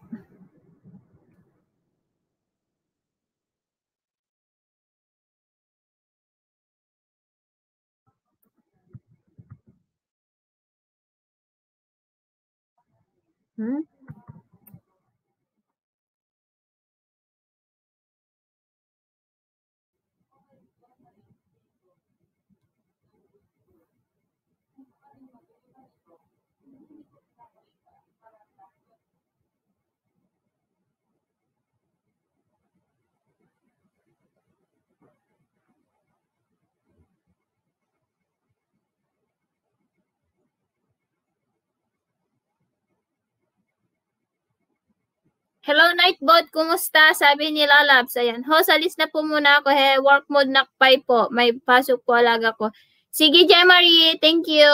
Hello, Nightbot. Kumusta? Sabi ni Lalabs. Ayan. Host, alis na po muna ako. Work mode nakpay po. May pasok po alaga ko. Sige, Jemarie. Thank you.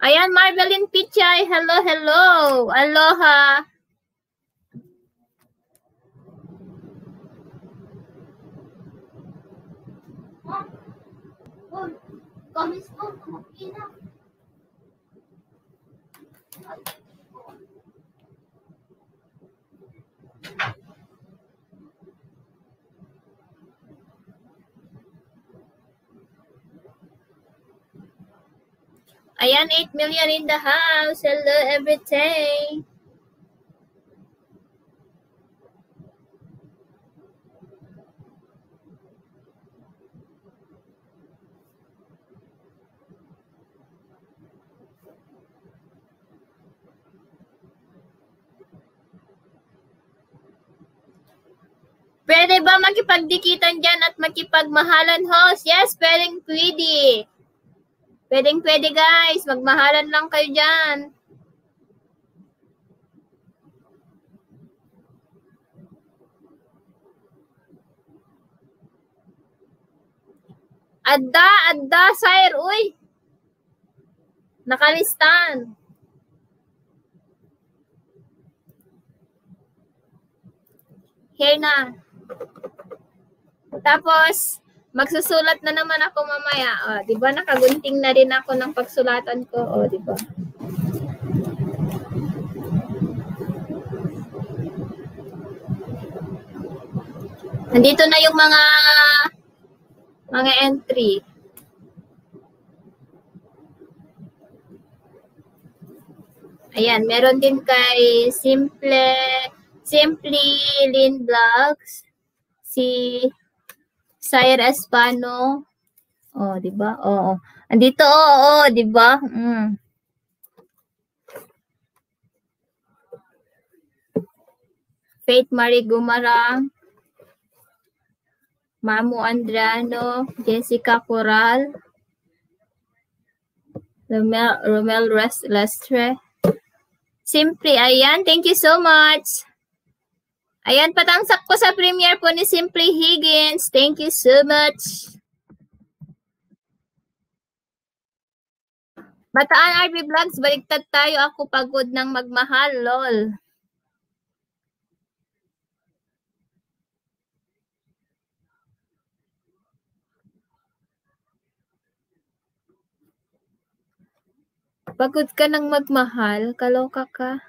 Ayan, Marvelyn Pichay. Hello. Aloha. Ayan, 8 million in the house. Hello, everything. Pwede ba makipagdikitan dyan at makipagmahalan, host? Yes, pwede. Pwede guys. Magmahalan lang kayo dyan. Adda, sire, uy. Nakalistan. Here na. Tapos, magsusulat na naman ako mamaya. O, di ba? Nakagunting na rin ako ng pagsulatan ko. O, di ba? Nandito na yung mga entry. Ayan, meron din kay Simply Lynn Vlogs, si Sire Espano. Oh, di ba? Oo. Andito, oo, di ba? Faith Marie Gumarang, Mamu Andrano, Jessica Coral, Romel Lestre. Simply, ayan. Thank you so much. Ayan, patangsak ko sa premiere po ni Simply Higgins. Thank you so much. Bataan RB Vlogs, baliktad tayo. Ako pagod ng magmahal, lol. Pagod ka ng magmahal? Kaloka ka?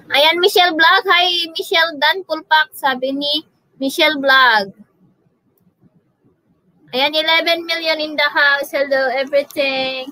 Ayan, Michelle Vlog. Hi, Michelle Dan Pulpak. Sabi ni Michelle Vlog. Ayan, 11 million in the house. Hello, everything.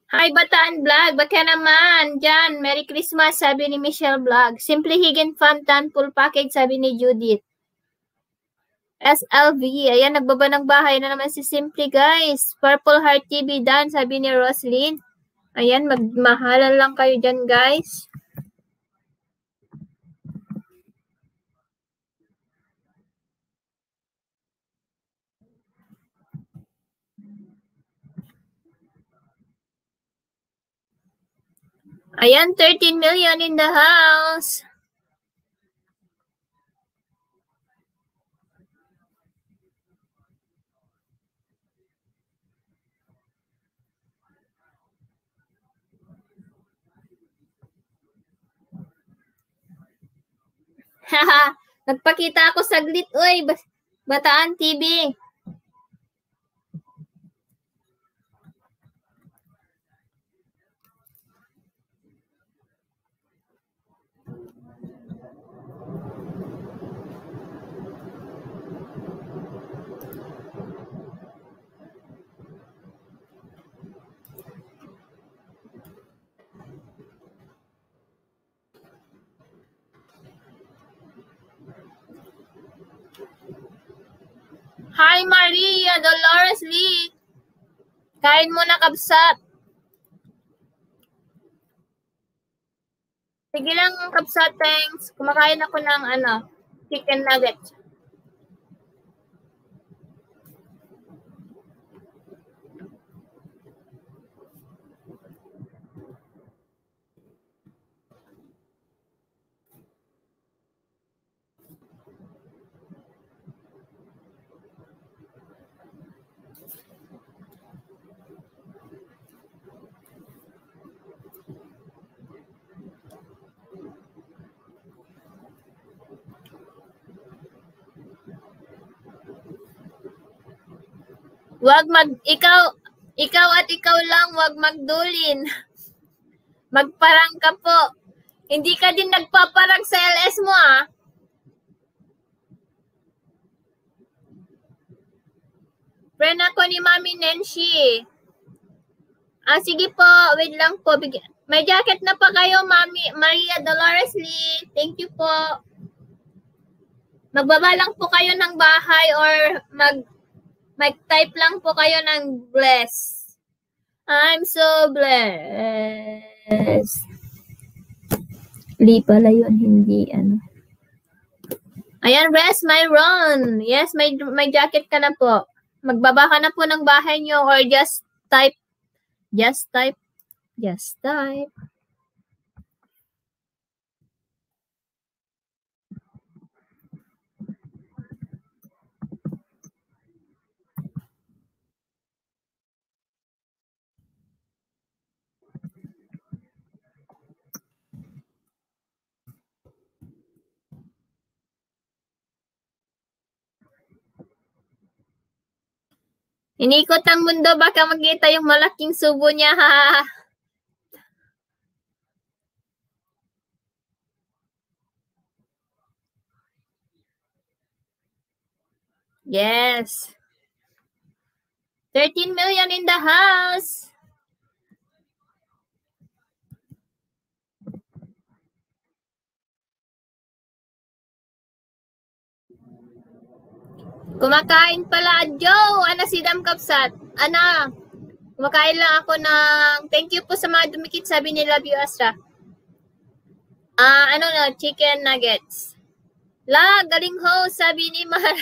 Hi, Bataan Vlog. Baka naman. Diyan, Merry Christmas, sabi ni Michelle Vlog. Simply Higgin Fantan Full Package, sabi ni Judith. SLV. Ayan, nagbaba ng bahay na naman si Simply, guys. Purple Heart TV Dan, sabi ni Roslyn. Ayan, magmahalan lang kayo dyan, guys. Ayan, 13 million in the house. Haha, nagpakita ako saglit. Uy, Bataan TV. Hi, Maria Dolores Lee. Kain mo na, kabsat. Sige lang, kabsat, thanks. Kumakain ako ng chicken nuggets. Ikaw at ikaw lang, wag magdulin. Magparang ka po. Hindi ka din nagpaparang sa LS mo, ah. Friend ako ni Mami Nenshi. Sige po, wait lang po. May jacket na pa kayo, Mami Maria Dolores Lee. Thank you po. Magbaba lang po kayo ng bahay or mag-type lang po kayo ng bless. I'm so blessed. Lee pala yun, hindi Ayan, rest my run. Yes, may jacket ka na po. Magbaba ka na po ng bahay nyo or just type. Just type. Just type. Inikot ang mundo, baka makita yung malaking subo niya, ha? Yes. 13 million in the house. Kumakain pala, Joe. Si Dam Kapsat. Kumakain lang ako ng, thank you po sa mga dumikit, sabi ni Love You Astra. Chicken nuggets. La, galing ho, sabi ni Mar.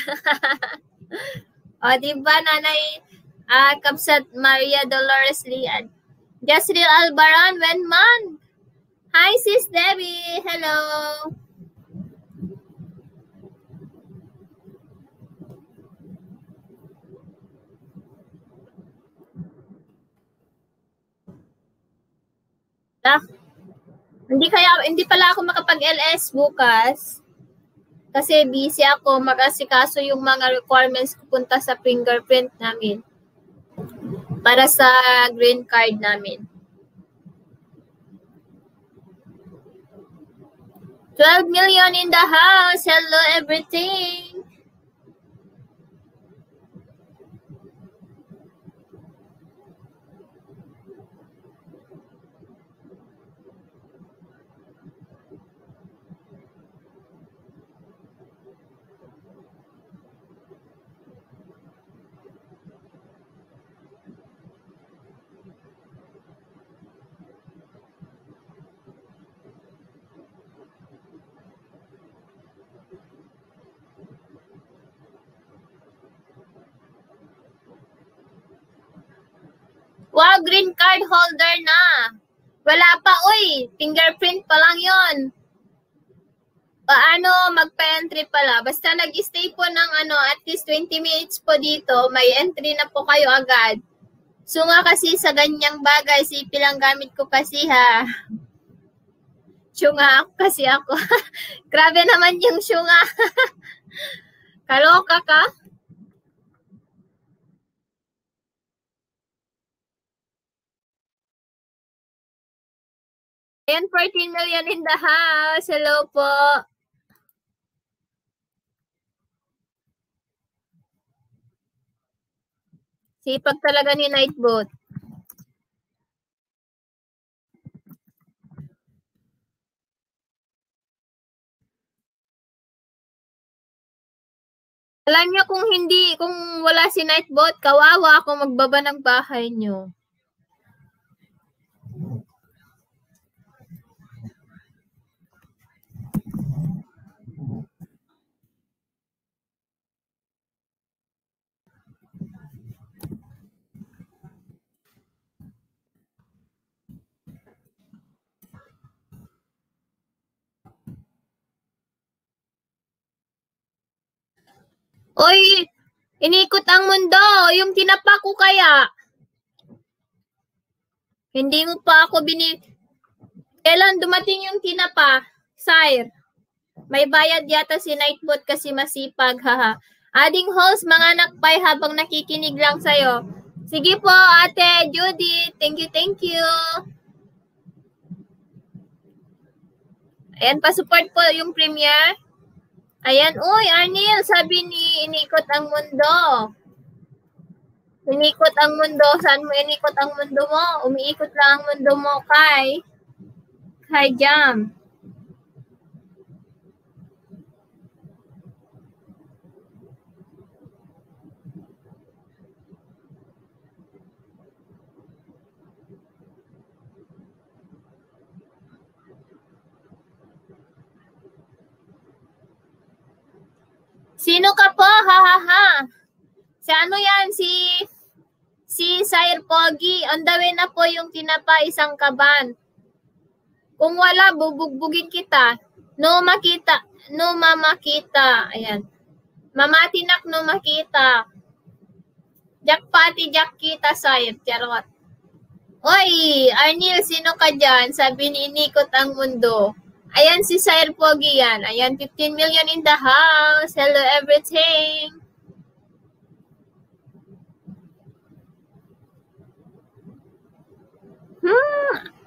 Diba, Nanay Kapsat Maria Dolores Lian. Jasril Albaran, Wenman. Hi, Sis Debbie. Hello. Hindi pala ako makapag-LS bukas. Kasi busy ako, mag-asikaso yung mga requirements pupunta sa fingerprint namin. Para sa green card namin. 12 million in the house. Hello, everything. Wow, green card holder na. Wala pa, uy. Fingerprint pa lang yon. Paano magpa-entry pala? Basta nag-stay po ng at least 20 minutes po dito, may entry na po kayo agad. So nga kasi sa ganyang bagay, sipi lang gamit ko kasi, ha. Syunga kasi ako. Grabe naman yung syunga. Kaloka ka? Ayan, 14 million in the house. Hello po. Sipag talaga ni Nightbot. Alam niyo kung wala si Nightbot, kawawa ako magbaba ng bahay niyo. Oy, inikot ang mundo. Yung tinapa ko kaya. Hindi mo pa ako Kailan dumating yung tinapa? Sire. May bayad yata si Nightbot kasi masipag, haha. Adding host, mga nakpay habang nakikinig lang sa'yo. Sige po, Ate Judy. Thank you, thank you. Ayan, pa-support po yung premiere. Ayan, uy, Arnil, sabi ni inikot ang mundo. Inikot ang mundo. Saan mo inikot ang mundo mo? Umiikot lang ang mundo mo kay Jam. Sino ka po? Ha ha ha. Si ano yan? Si Sire Pogi. On the way na po yung tinapa isang kaban. Kung wala, bubugbugin kita. No makita. No mamakita. Ayan. Mamatinak no makita. Jakpati jak kita, Sire. Charot. Oy, Arnil, sino ka dyan? Sabi ni inikot ang mundo. Ayan si Sire Pogi yan. Ayan, 15 million in the house. Hello, everything.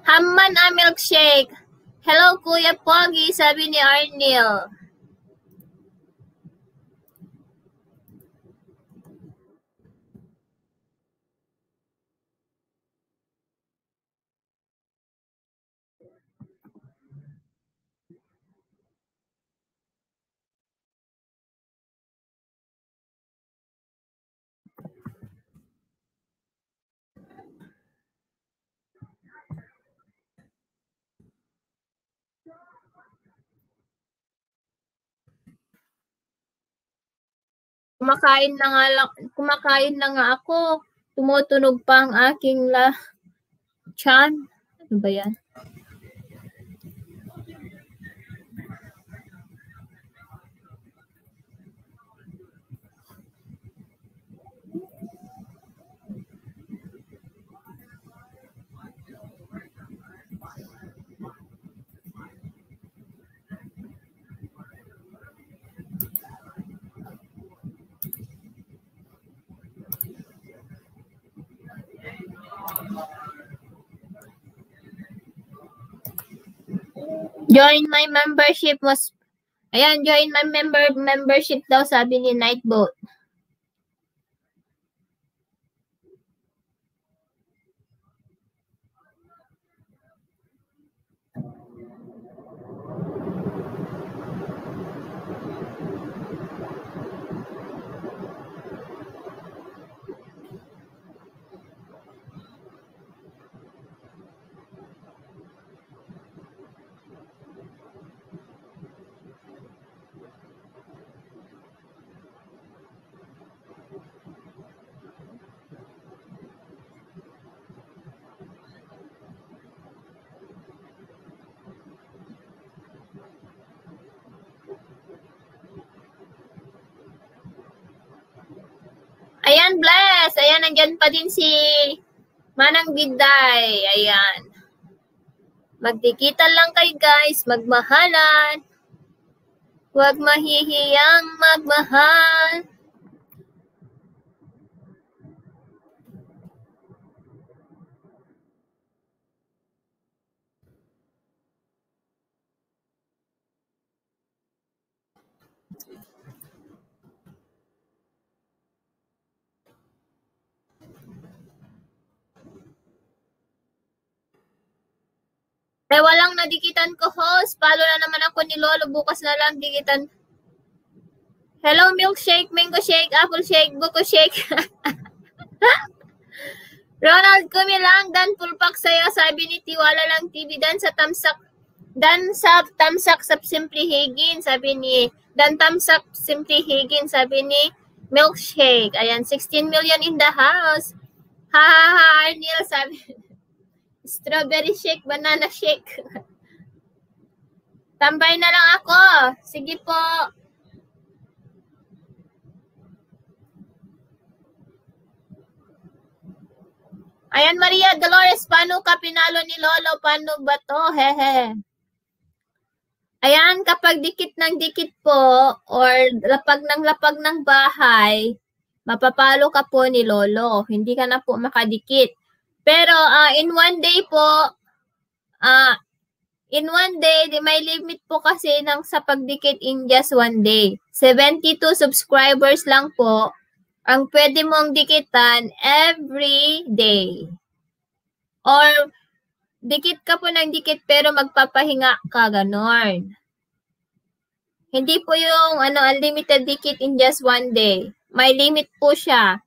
Hamman a milkshake. Hello, Kuya Pogi, sabi ni Arnil. Kumakain na nga ako. Tumutunog pa ang aking chan. Ano ba yan? Join my membership was... Ayan, join my membership daw, sabi ni Nightbot. Ayan, bless. Ayan, nandyan pa din si Manang Biday. Ayan. Magdikita lang kayo, guys. Magmahalan. Huwag mahihiyang magmahal. Walang nadikitan ko, host. Palo na naman ako ni Lolo. Bukas na lang dikitan. Hello, milkshake, mango shake, apple shake, buko shake. Ronald Kumilang, dan pulpak saya, sabi ni Tiwala lang TV, dan sa tamsak sa Simply Higin, sabi ni Dan Tamsak Simply Higin, sabi ni Milkshake. Ayan, 16 million in the house. Ha ha ha, Arnil, sabi strawberry shake, banana shake. Tambay na lang ako. Sige po. Ayan, Maria Dolores, paano ka pinalo ni Lolo? Paano ba to? Hehe. Ayan, kapag dikit ng dikit po or lapag ng bahay, mapapalo ka po ni Lolo. Hindi ka na po makadikit. Pero in one day po, may limit po kasi ng sa pagdikit in just one day. 72 subscribers lang po ang pwede mong dikitan every day. Or dikit ka po ng dikit pero magpapahinga ka, ganon. Hindi po yung unlimited dikit in just one day. May limit po siya.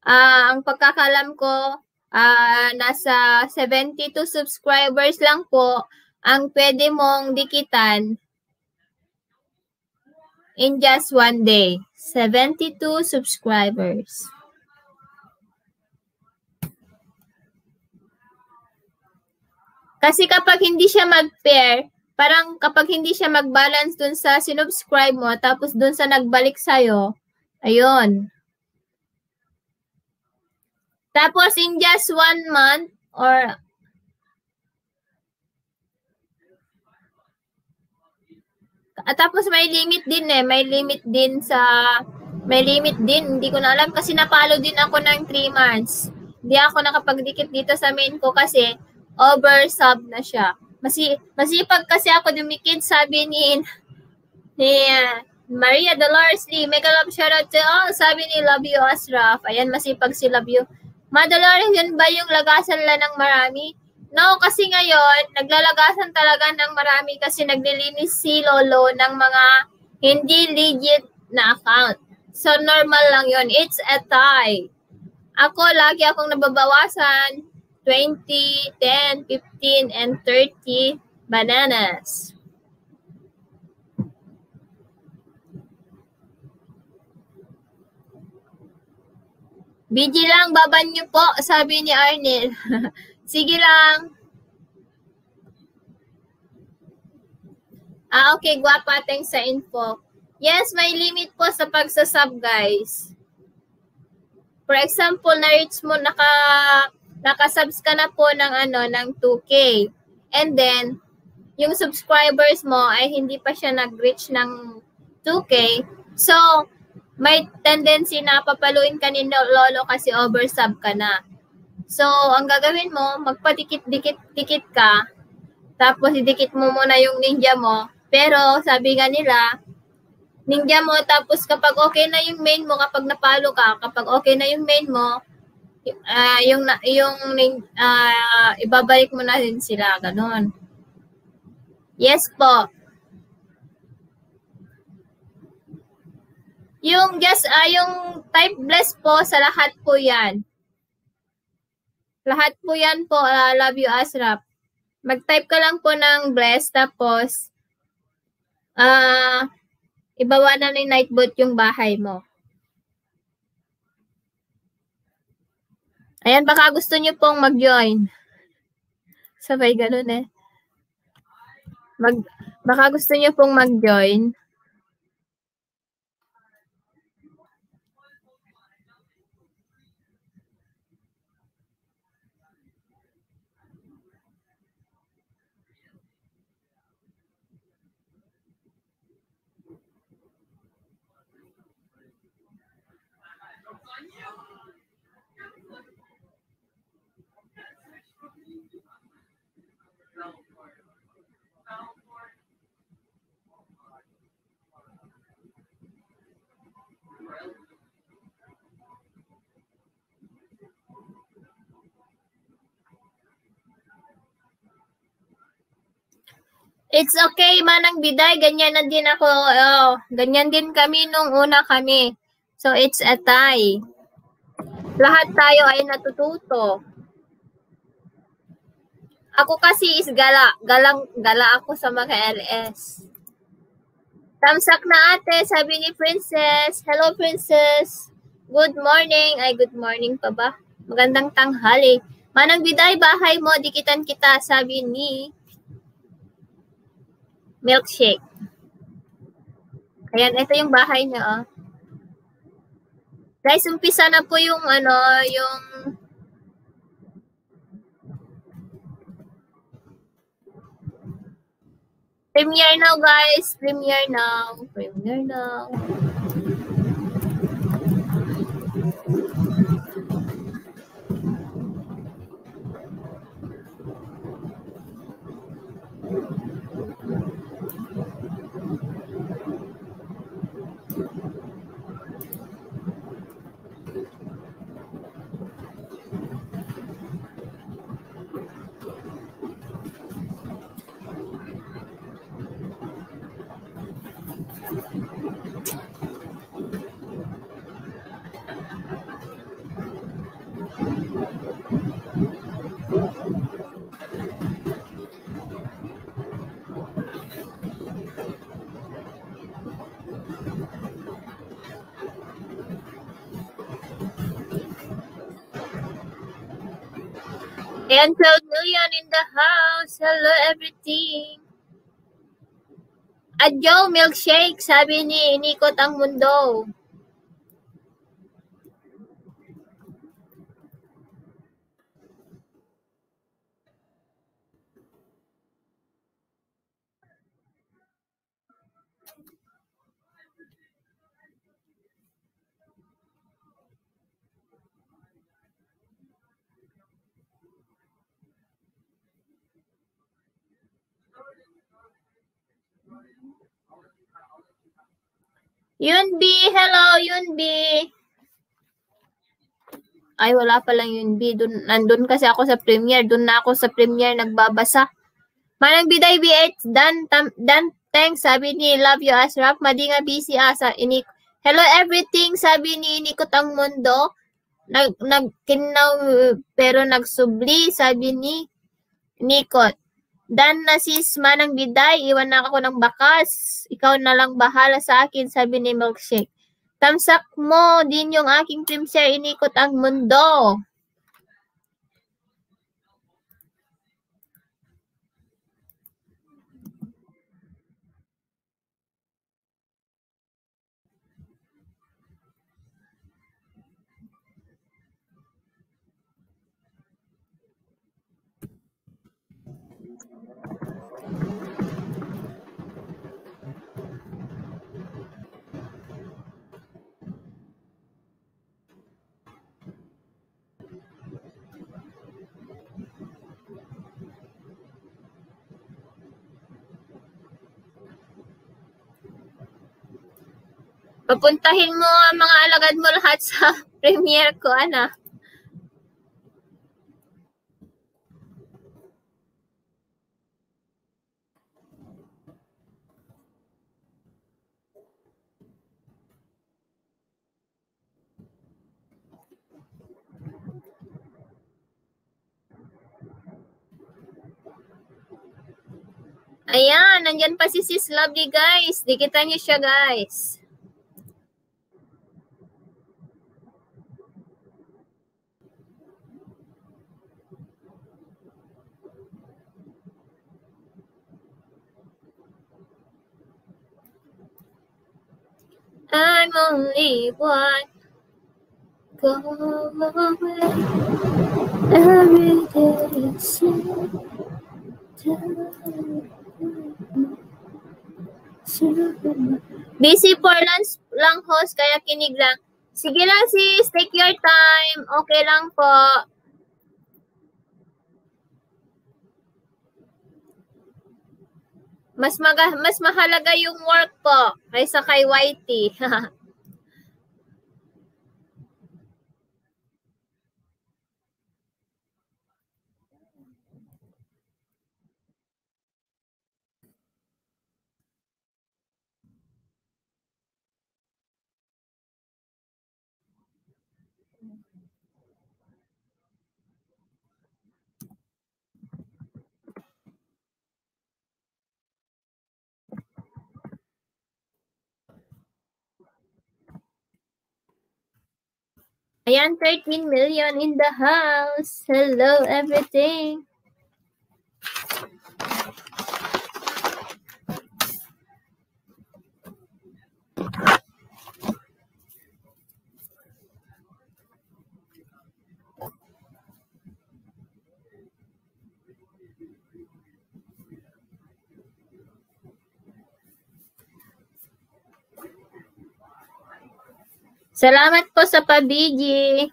Ang pagkakalam ko, nasa 72 subscribers lang po ang pwede mong dikitan in just one day. 72 subscribers. Kasi kapag hindi siya mag-pair, parang kapag hindi siya mag-balance dun sa sinubscribe mo, tapos dun sa nagbalik sa'yo, ayun. Tapos in just 1 month, or tapos may limit din may limit din, hindi ko na alam kasi napalo din ako ng 3 months. Hindi ako nakapagdikit dito sa main ko kasi over sub na siya. Masipag kasi ako dumikit, sabi ni Maria Dolores Lee. Mega love shoutout to all. Sabi ni Love You Asraf. Ayan, masipag si Love You. Ma Dolores, yun ba yung lagasan lang ng marami? No, kasi ngayon, naglalagasan talaga ng marami kasi naglilinis si Lolo ng mga hindi legit na account. So, normal lang yon. It's a tie. Ako, lagi akong nababawasan. 20, 10, 15, and 30 bananas. BG lang, baban niyo po, sabi ni Arnel. Sige lang. Okay, guwapa, thanks sa info. Yes, may limit po sa pagsasub, guys. For example, na-reach mo, nakasubs ka na po ng 2K. And then, yung subscribers mo ay hindi pa siya nag-reach ng 2K. So, may tendency na papaluin ka ni Lolo kasi oversub ka na. So, ang gagawin mo, magpadikit-dikit ka. Tapos, idikit mo muna yung ninja mo. Pero, sabi nga nila, ninja mo, tapos kapag okay na yung main mo, kapag napalo ka, kapag okay na yung main mo, ibabalik mo na din sila. Ganon. Yes po. Yung type bless po, sa lahat po yan. Lahat po yan po, Love You Asrap. Mag-type ka lang po ng bless, tapos, ibawa na ni Nightbot yung bahay mo. Ayan, baka gusto nyo pong mag-join. Sabay ganun eh. Baka gusto nyo pong mag-join. It's okay, Manang Biday. Ganyan na din ako. Oh, ganyan din kami nung una kami. So, it's a tie. Lahat tayo ay natututo. Ako kasi is gala. Gala ako sa mga LS. Tamsak na ate, sabi ni Princess. Hello, Princess. Good morning. Ay, good morning pa ba? Magandang tanghali. Manang Biday, bahay mo, dikitan kita, sabi ni Milkshake. Ayan, ito yung bahay niya, oh. Guys, umpisa na po yung yung premiere now, guys. Premiere now. Premiere now. And 12 million in the house. Hello, everything. Adyo, Milkshake, sabi ni Inikot ang mundo. Yunbi, hello, Yunbi. Ay, wala pa lang Yunbi. Nandun kasi ako sa premiere. Doon na ako sa premiere nagbabasa. Manang Biday BH, Dan, thanks, sabi ni Love You Ashraf. Madi nga busy asa. Hello everything, sabi ni Inikot ang mundo. Nagkinaw, pero nagsubli, sabi ni Nikot. Dan na sis Manang Biday, iwan na ako ng bakas. Ikaw na lang bahala sa akin, sabi ni Milkshake. Tamsak mo din yung aking premiere, Inikot ang mundo. Papuntahin mo ang mga alagad mo lahat sa premiere ko, ana. Ayan, nandyan pa si Sis Lovely, guys. Dikitan niyo siya, guys. I'm only one. Go away. Every day is busy for lunch lang, host, kaya kinig lang. Sige lang sis, take your time. Okay lang po. Mas mahalaga yung work po kaysa kay Whitey. Ayan, 13 million in the house. Hello, everything. Salamat po sa pabiji.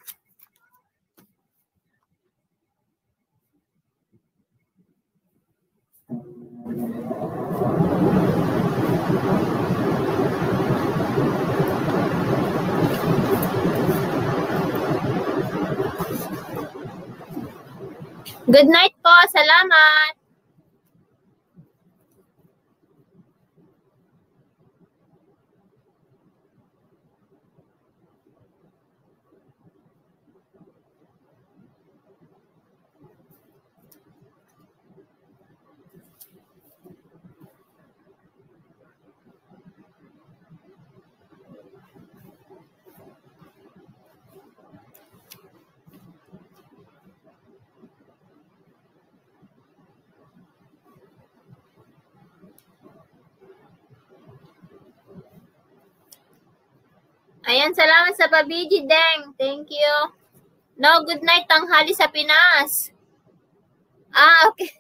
Good night po. Salamat. Ayan, salamat sa pabiji, Deng. Thank you. No, good night, tanghali sa Pinas. Ah, okay.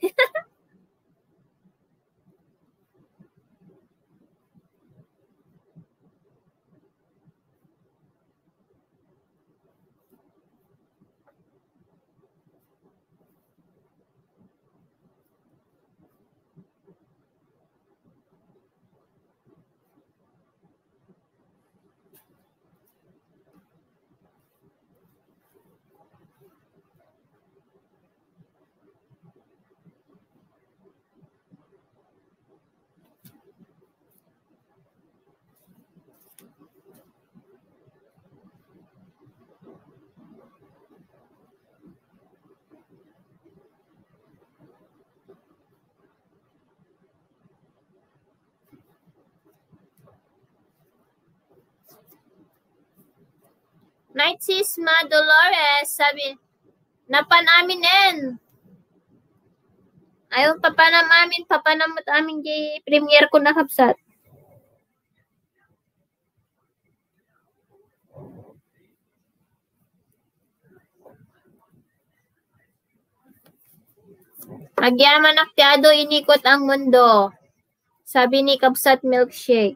Night sis, Ma Dolores, sabi, napanaminin. Ayaw papanamot amin di premiere ko na kapsat. Agyaman aktiado inikot ang mundo. Sabi ni Kapsat Milkshake.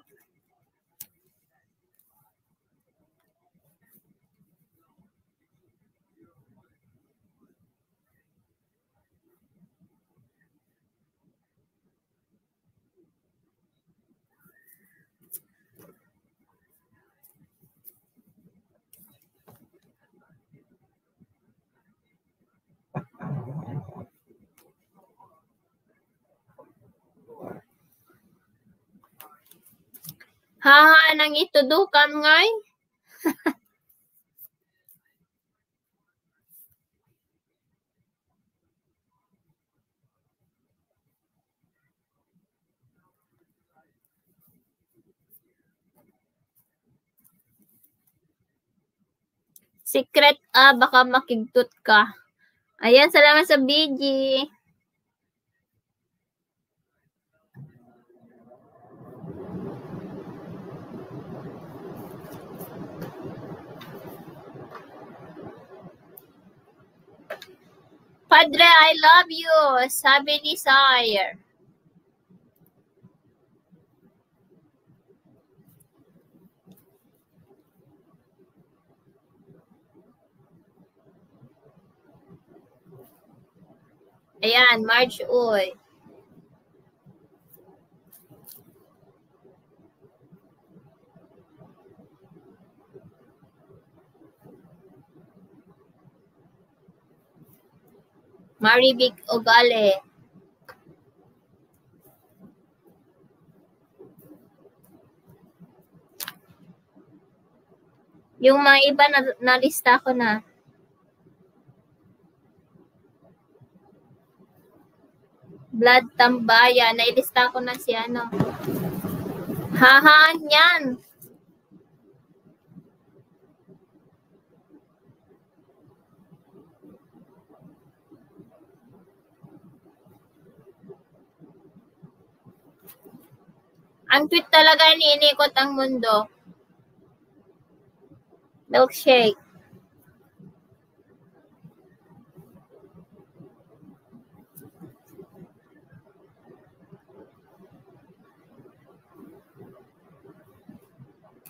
Ha, nang itudukam ngay. Secret, baka makigtut ka. Ayan, salamat sa BG. Padre, I love you, sabi ni Sire. Ayan, March Uy. Maribik Ogale. Yung mga iba na lista ko na. Blood Tambaya, nailista ko na si ano. Hahaan yan. Ang tweet talaga ni inikot ang mundo. Milkshake.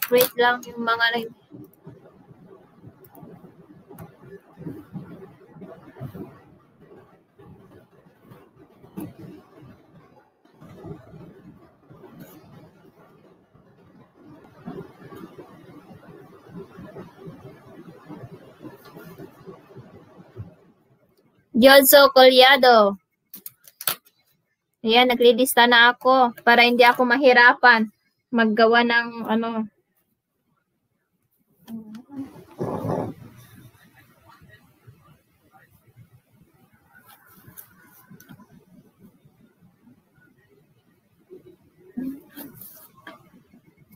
Wait lang yung mga Jodzo Collado. Ayan, naglilista na ako para hindi ako mahirapan maggawa ng ano.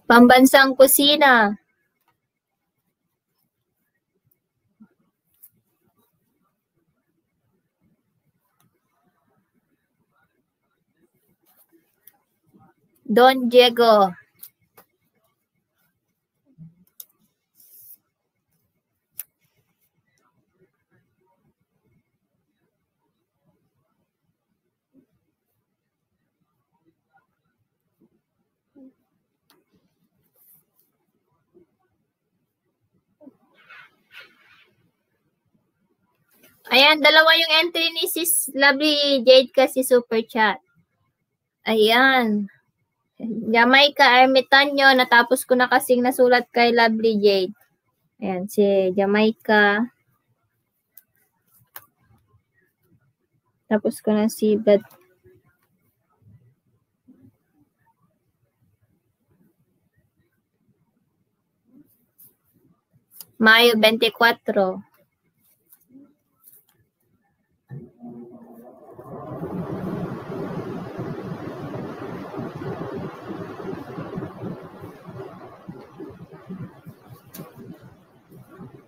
Pambansang kusina. Don Diego. Ayan, dalawa yung entry ni Sis Lovely Jade kasi super chat. Ayan. Jamaica Ermitanyo, natapos ko na kasing nasulat kay Lovely Jade. Ayan, si Jamaica. Tapos ko na si Blood. Mayo 24.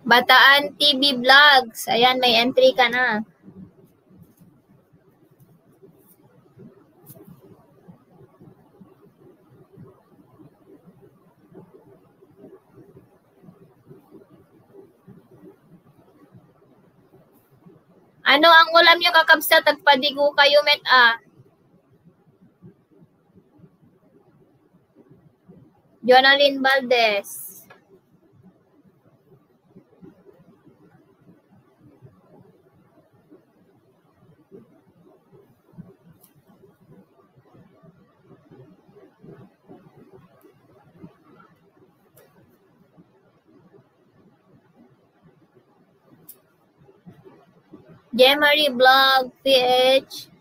Bataan TV Vlogs. Ayan, may entry ka na. Ano ang ulam nyo kakabsa? Tagpadigo kayo met Jonalyn Valdez. Jemery Vlog PH.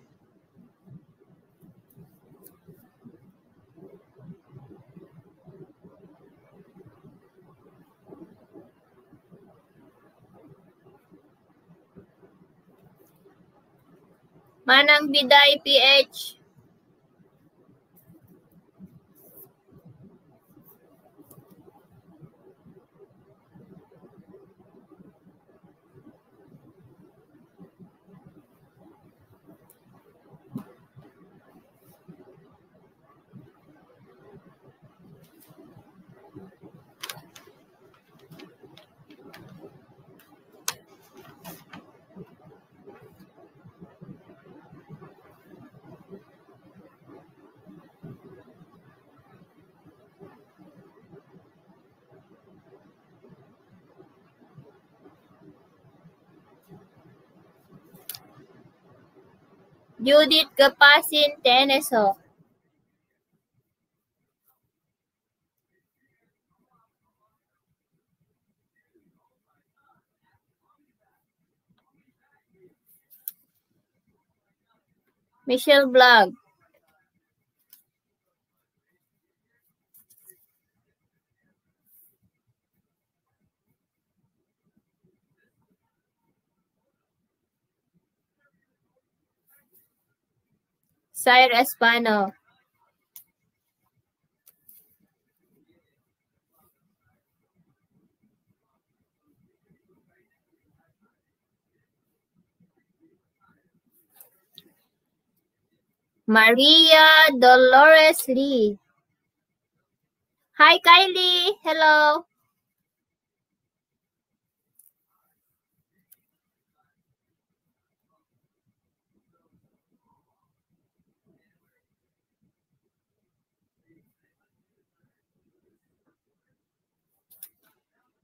Manang Biday PH. Judith Gapasin Teneso. Michelle Vlog. Sire Espano. Maria Dolores Lee. Hi, Kylie. Hello.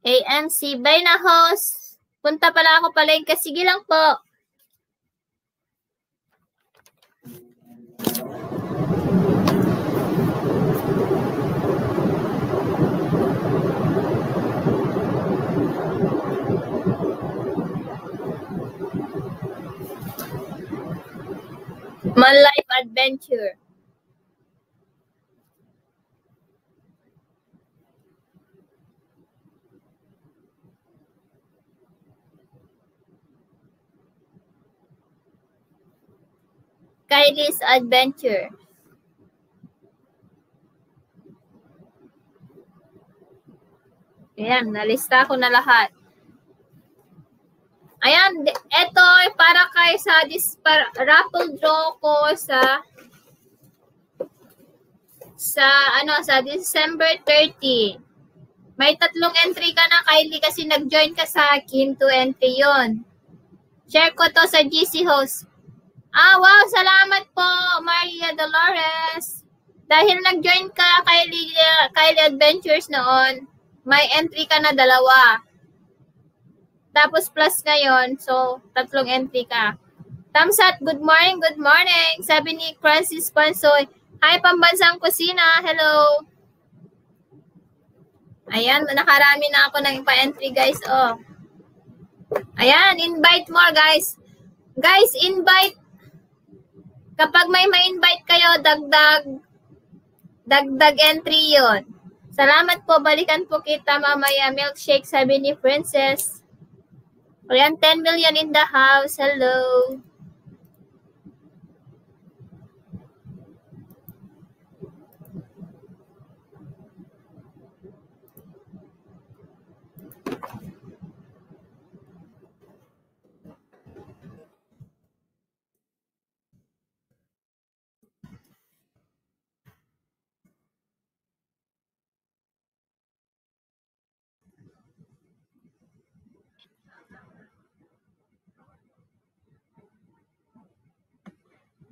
AMC. Bye na, host. Punta pala ako palengke. Sige lang po. My life adventure. Kylie's adventure. Ayan, nalista ko na lahat. Ayan, ito para kay sa raffle draw ko sa December 30. May 3 entry ka na, Kylie, kasi nag-join ka sa akin. 2 entry yon. Share ko to sa GC host. Wow, salamat po, Maria Dolores. Dahil nag-join ka, Kylie Adventures noon, may entry ka na 2. Tapos plus ngayon, so 3 entry ka. Thumbs up, good morning, good morning. Sabi ni Francis Pansoy, hi, Pambansang Kusina, hello. Ayan, nakarami na ako ng pa-entry, guys. Oh. Ayan, invite more, guys. Guys, invite. Kapag may ma-invite kayo, dagdag entry yon. Salamat po, balikan po kita mamaya. Milkshake, sabi ni Princess. Ayan, 10 million in the house. Hello.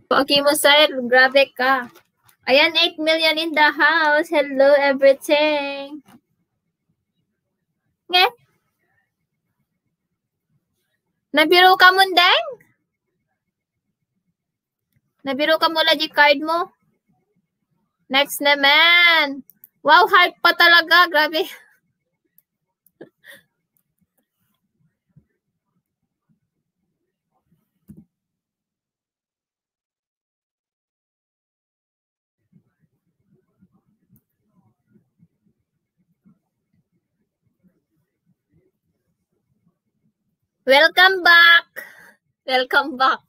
Okay mo, sir. Grabe ka. Ayan, 8 million in the house. Hello, everything. Nge? Nabiro ka mo, Deng? Nabiro ka mo lagi card mo? Next naman. Wow, hype pa talaga. Grabe. Welcome back. Welcome back.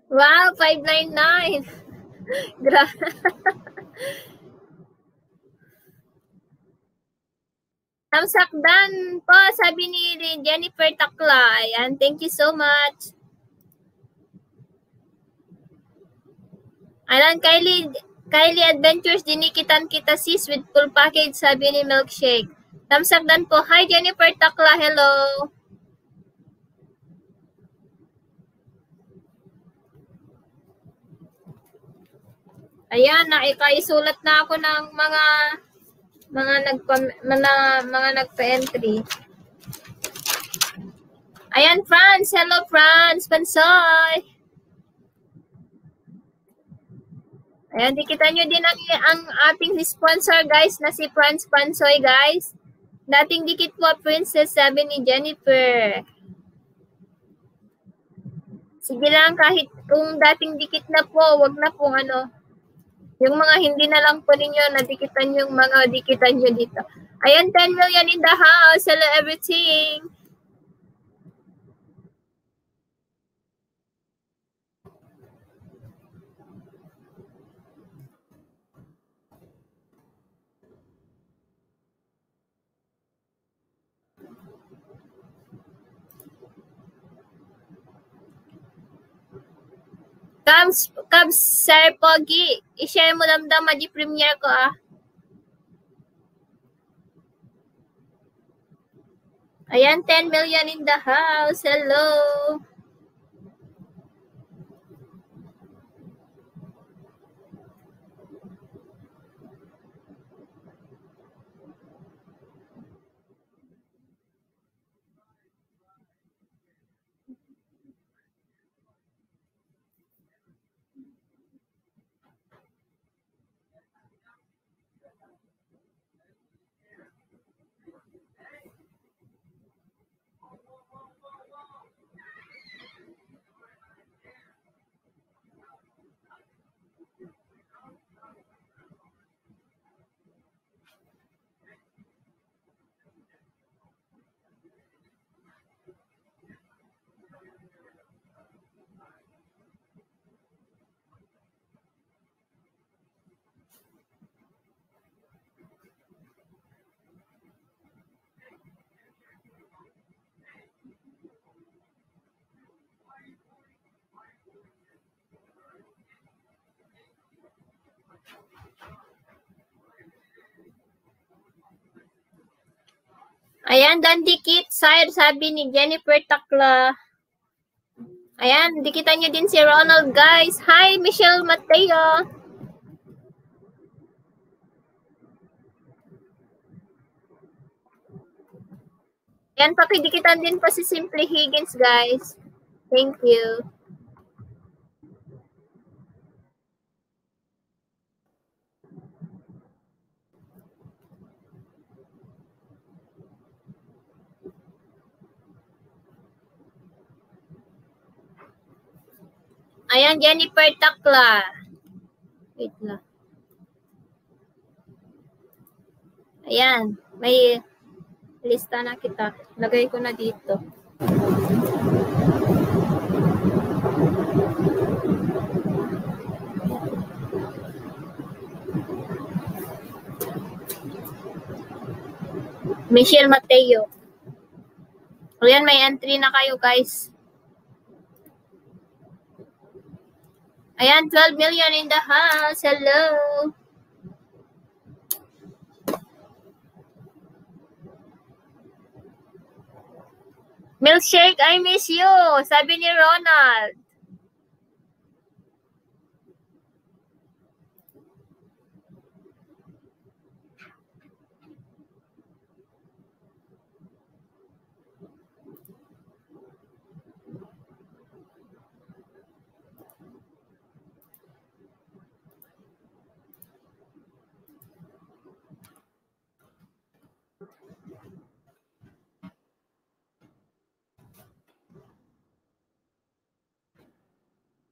Wow, 599. Tamsakdan po, sabi ni Jennifer Takla. Ayan, thank you so much. Ayan, Kylie Adventures, dinikitan kita sis with full package, sabi ni Milkshake. Tamsakdan po, hi Jennifer Takla, hello. Ayan, naikaisulat na ako ng mga nagpa-entry. Ayan, Franz. Hello, Franz. Pansoy. Ayan, dikitan nyo din ang ating sponsor, guys, na si Franz Pansoy, guys. Dating dikit po, Princess, sabi ni Jennifer. Sige lang, kahit kung dating dikit na po, wag na pong yung mga hindi na lang po ninyo, nadikitan yung mga dikitan nyo dito. Ayan, 10 million in the house. Hello, everything. Cubs, Sir Pogi. I-share mo damdama di premiere ko ah. Ayan, 10 million in the house. Hello. Ayan, dan dikit, sire, sabi ni Jennifer Takla. Ayan, dikitan nyo din si Ronald, guys. Hi, Michelle Mateo. Ayan, pakidikitan din pa si Simply Higgins, guys. Thank you. Ayan, Jennifer Takla. Wait lang. Ayan, may lista na kita. Lagay ko na dito. Michelle Mateo. Ayan, may entry na kayo, guys. Ayan, 12 million in the house. Hello. Milkshake, I miss you. Sabi ni Ronald.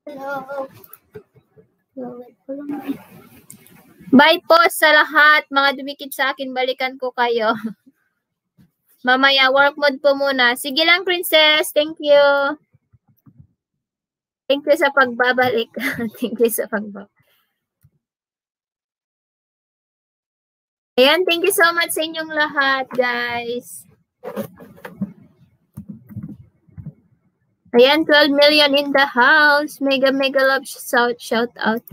Hello. Bye po sa lahat. Mga dumikit sa akin, balikan ko kayo. Mamaya, work mode po muna. Sige lang, princess. Thank you. Thank you sa pagbabalik. Thank you sa pagbabalik. Ayan, thank you so much sa inyong lahat, guys. Ayan, 12 million in the house. Mega love shout out.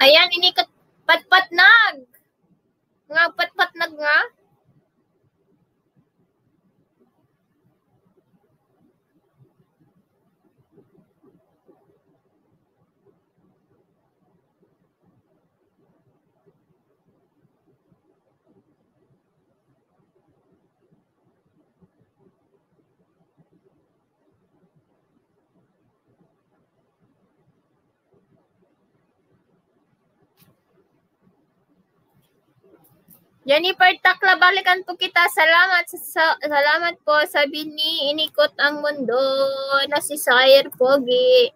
Ayan, inikot patpatnag. Nga patpatnag nga. Jennifer Takla, balikan po kita. Salamat po. Sabi ni inikot ang mundo na si Sire Pogi.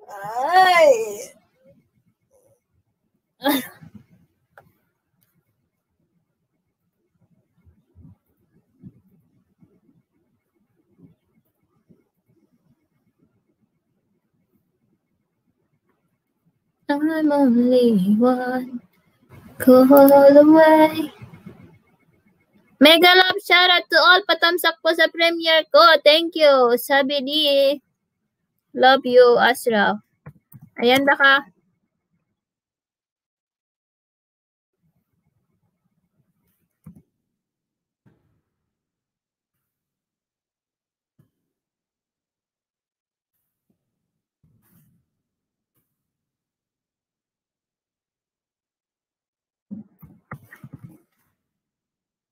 Ay! I'm only one call away. Mega love shoutout to all. Patamsak po sa premiere ko. Thank you. Sabi ni love you, Ashraf. Ayan baka.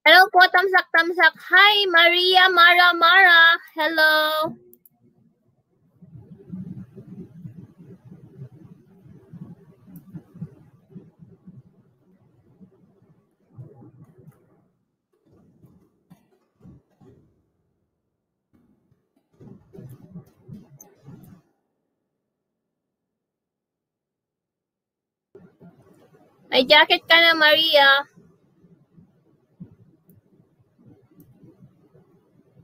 Hello po, tamsak-tamsak. Hi, Maria Mara. Hello. May jacket ka na, Maria.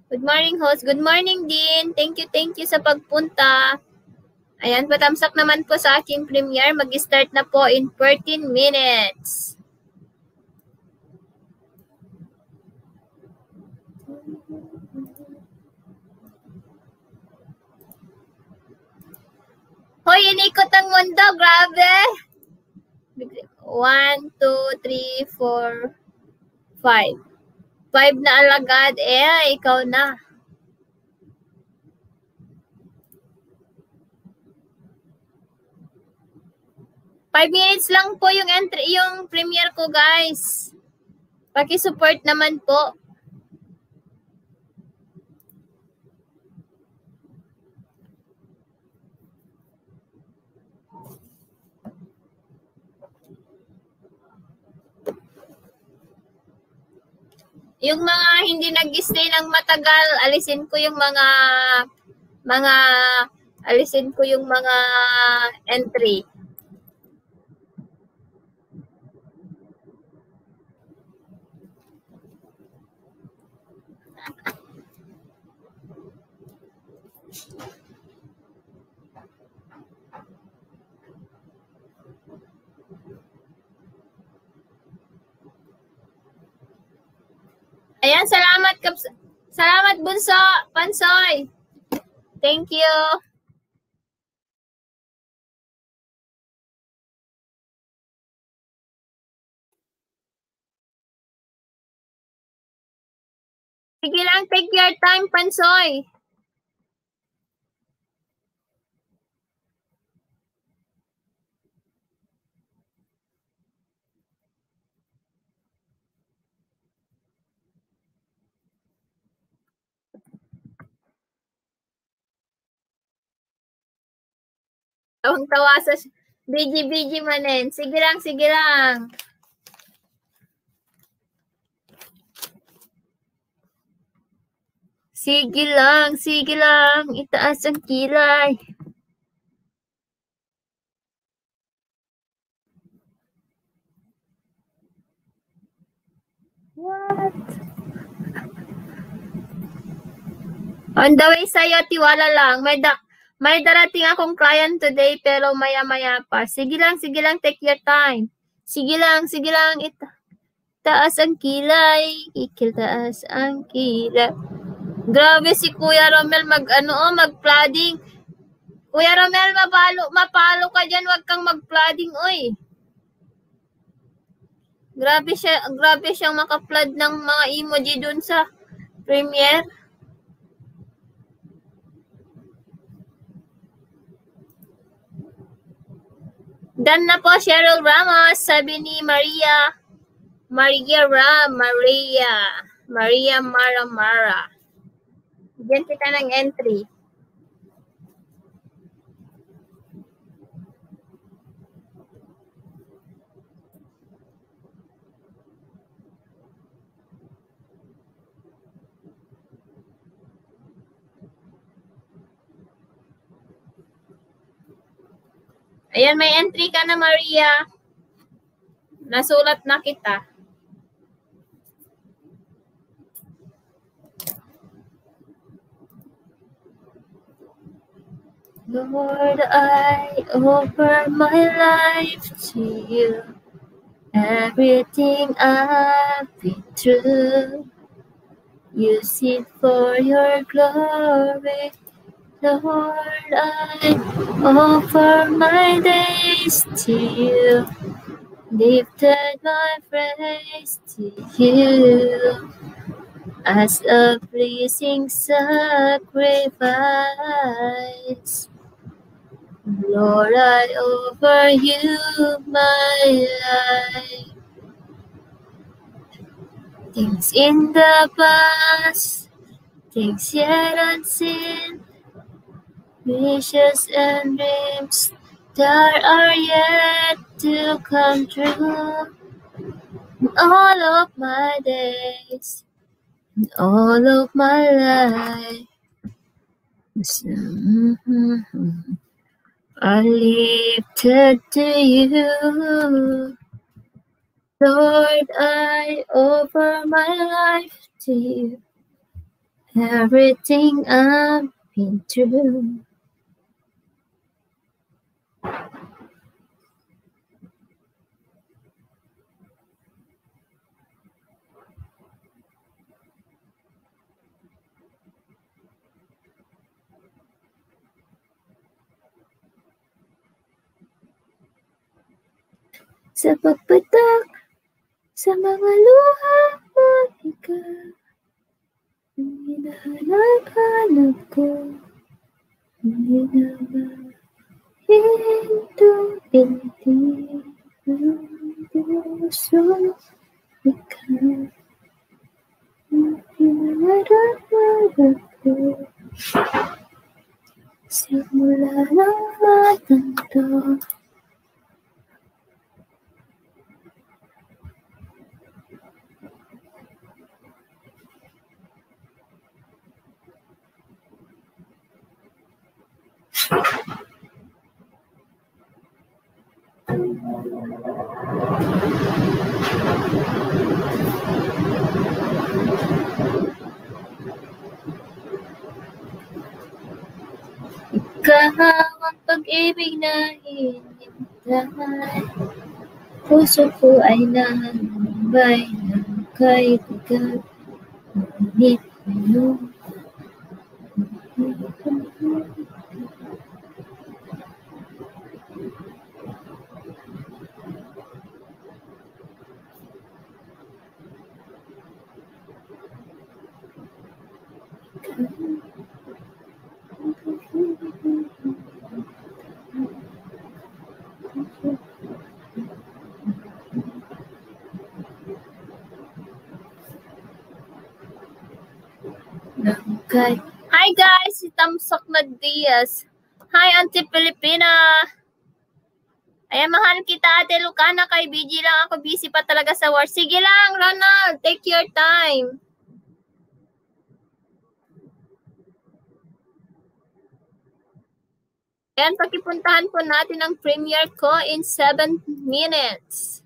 Good morning, host. Good morning din. Thank you sa pagpunta. Ayan, patamsak naman po sa aking premiere. Mag-start na po in 14 minutes. Hoy, inikot ang mundo. Grabe. 1, 2, 3, 4, 5. 5 na alagad. Ikaw na. 5 minutes lang po yung premiere ko, guys. Paki-support naman po. Yung mga hindi nag-stay ng matagal, alisin ko yung mga entry. Ayan, salamat Bunso, Pansoy. Thank you. Sige lang, take your time, Pansoy. Tawang-tawa sa BG manen. Sige lang. Sige lang, sige lang. Itaas ang kilay. What? On the way sa'yo, tiwala lang. May darating akong client today, pero maya-maya pa. Sige lang, take your time. Sige lang, taas ang kilay. Ikitaas ang kilay. Grabe si Kuya Romel mag-flooding. Kuya Romel, mapalo ka dyan, wag kang mag-flooding, oy. Grabe siyang maka-flood ng mga emoji dun sa Premiere. Done na po, Cheryl Ramos, sabi ni Maria Mara. Bigyan kita ng entry. Ayan, may entry ka na, Maria. Nasulat na kita. Lord, I offer my life to you. Everything I've been through, use it for your glory. Lord, I offer my days to you. Lifted my praise to you as a pleasing sacrifice. Lord, I offer you my life. Things in the past, things yet unseen, wishes and dreams that are yet to come true. In all of my days, in all of my life, I lifted to you. Lord, I offer my life to you. Everything I've been through. Sa pagpatak sa mga luha mo, ikaw ang hinahanap-hanap ko. Hindi na mahinto-hinti ang puso, ikaw ang hinahanap-hanap ko. Simula ng matanto. Ikaw ang pag-ibig na hinintay. Puso ko ay nanambay ng kaibigan. Ngunit ngayon, Hi guys, si Tamsok na Diaz. Hi Auntie Filipina. Ayan, mahal kita Ate Lucana, kay BG lang ako, busy pa talaga sa work. Sige lang Ronald, take your time. Ayan, pakipuntahan po natin ang premiere ko in 7 minutes.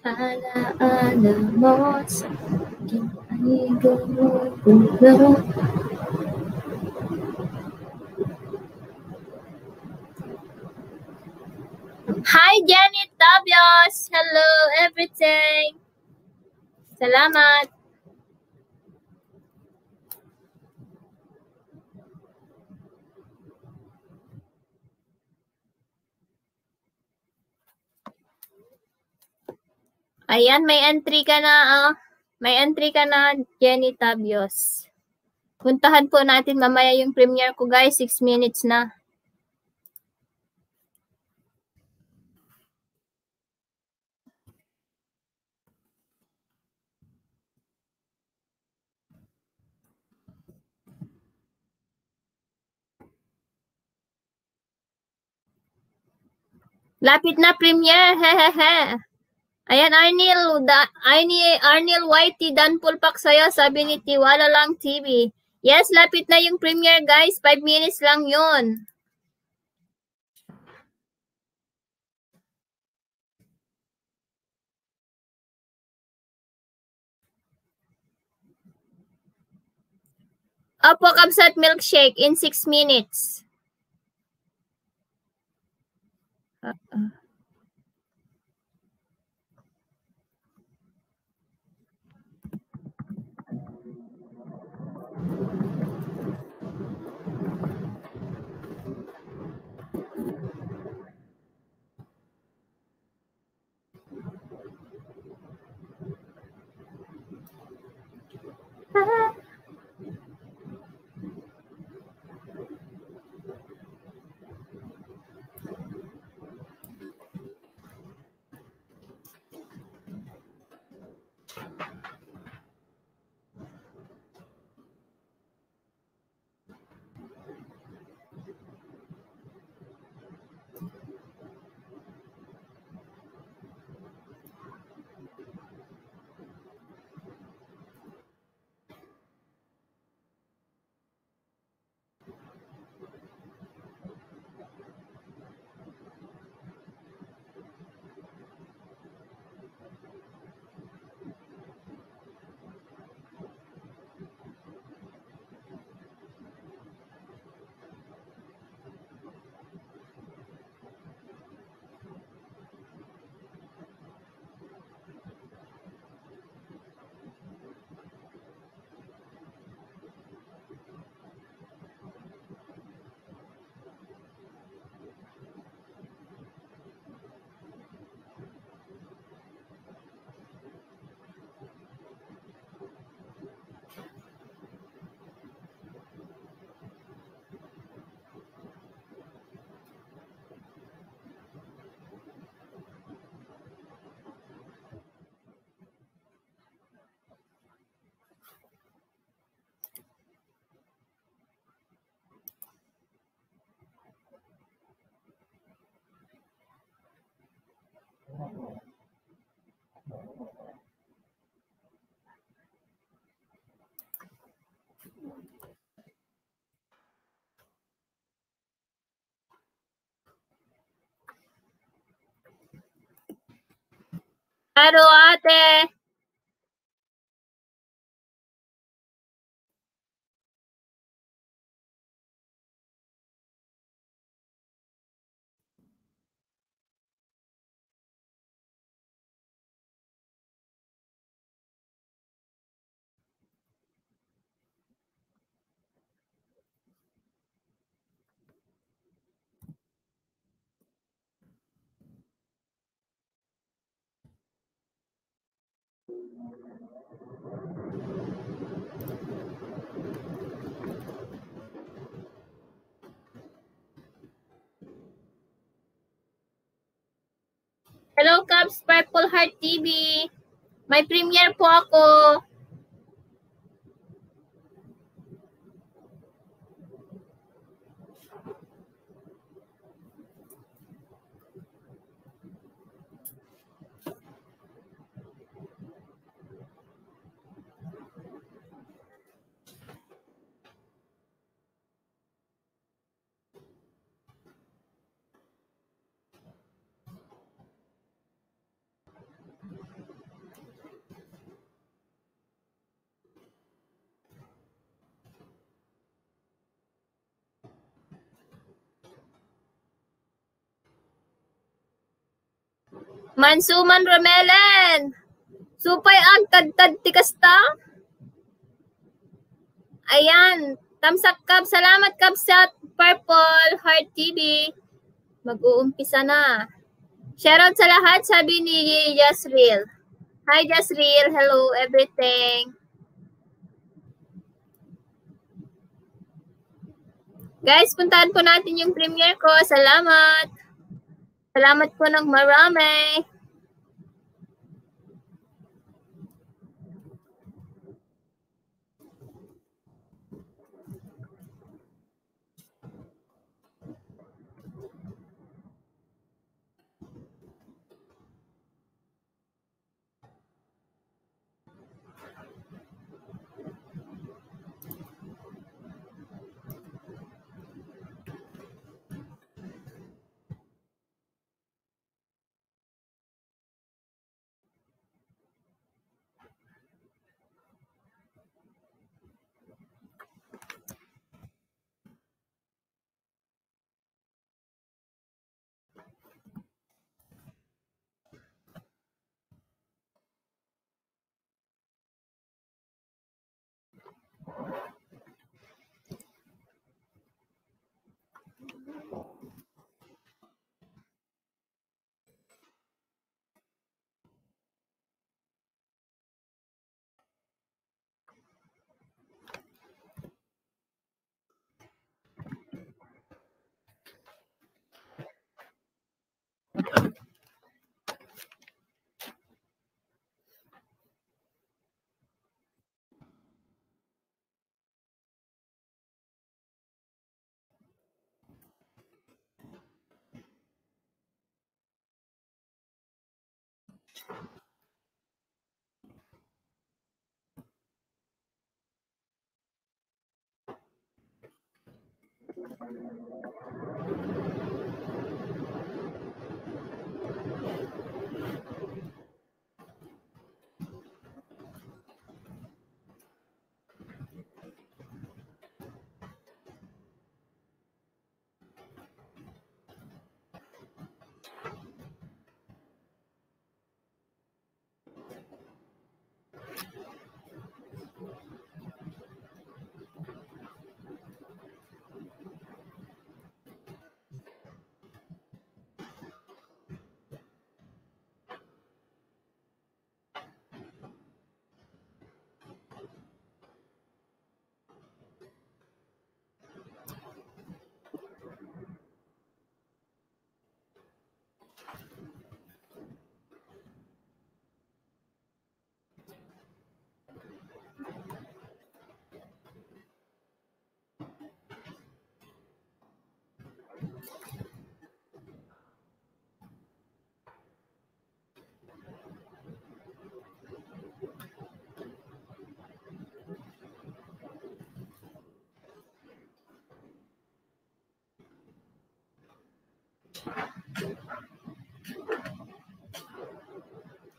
Alaala mo sa aking ay gumugulo. Hi, Janet Tabios! Hello, everything! Salamat! Ayan, may entry ka na, may entry ka na, Jenny Tabios. Puntahan po natin mamaya yung premiere ko, guys. 6 minutes na. Lapit na premiere, hehehe. Ayan, Arnil Whitey, dan pulpak sa'yo, sabi ni Tiwala Lang TV. Yes, lapit na yung premiere, guys. 5 minutes lang yun. Opo, Kamsat Milkshake in 6 minutes. Claro, ate. Hello, Cubs Purple Heart TV. May premiere po ako. Mansuman Romelen. Supay agtad-tad tikasta. Ayan. Tamsak Cub. Salamat Cub sa Purple Heart TV. Mag-uumpisa na. Shoutout sa lahat, sabi ni Jasril. Hi Jasril. Hello everything. Guys, puntahan po natin yung premiere ko. Salamat. Salamat po ng marami.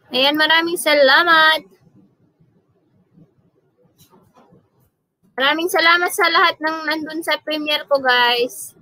Ayan, maraming salamat. Maraming salamat sa lahat ng nandun sa premiere ko, guys.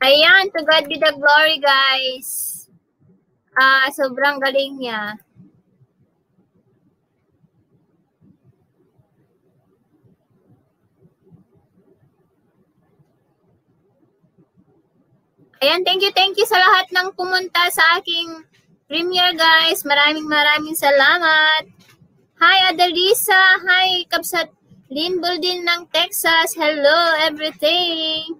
Ayan, to God be the glory, guys. Sobrang galing niya. Ayan, thank you sa lahat ng pumunta sa aking premiere, guys. Maraming salamat. Hi, Adelisa. Hi, Kabsat Linbol din ng Texas. Hello, everything.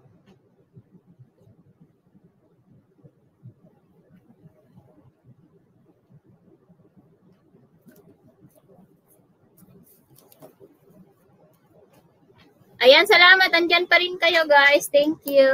Ayan, salamat. Andyan pa rin kayo, guys. Thank you.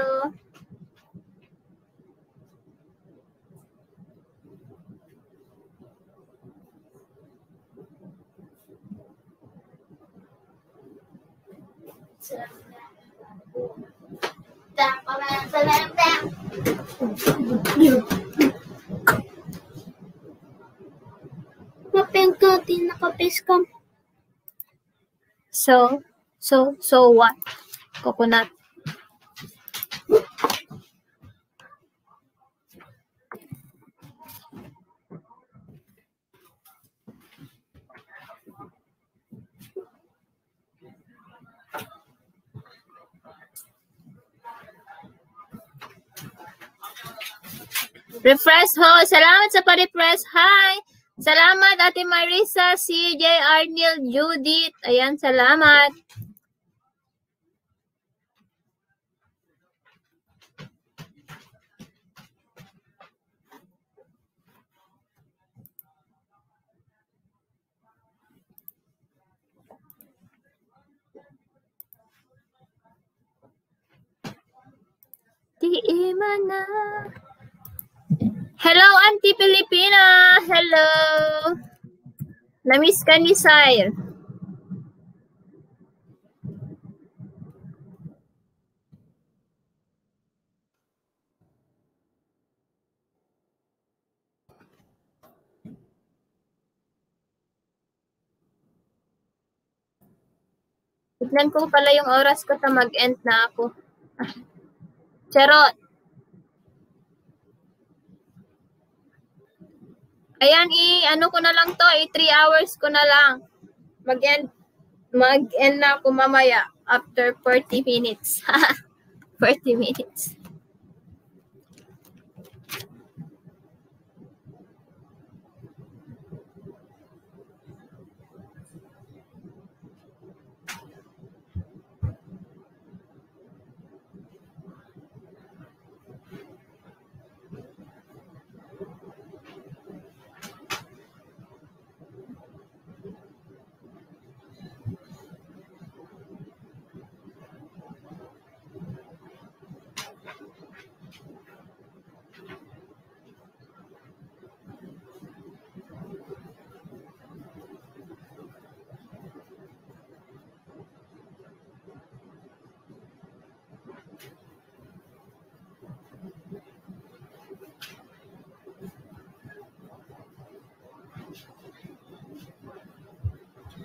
So what? Coconut. Refresh ho. Salamat sa pa-refresh. Hi. Salamat Ate Marisa, CJ, Arnil, Judith. Ayan, salamat. Di-imana. Hello, Auntie Pilipina. Hello. Namiss ka ni Sire. Tignan ko pala yung oras ko ta mag-end na ako. Charot. Ayan, ano ko na lang to, 3 hours ko na lang. Mag-end na ako mamaya after 40 minutes. 40 minutes.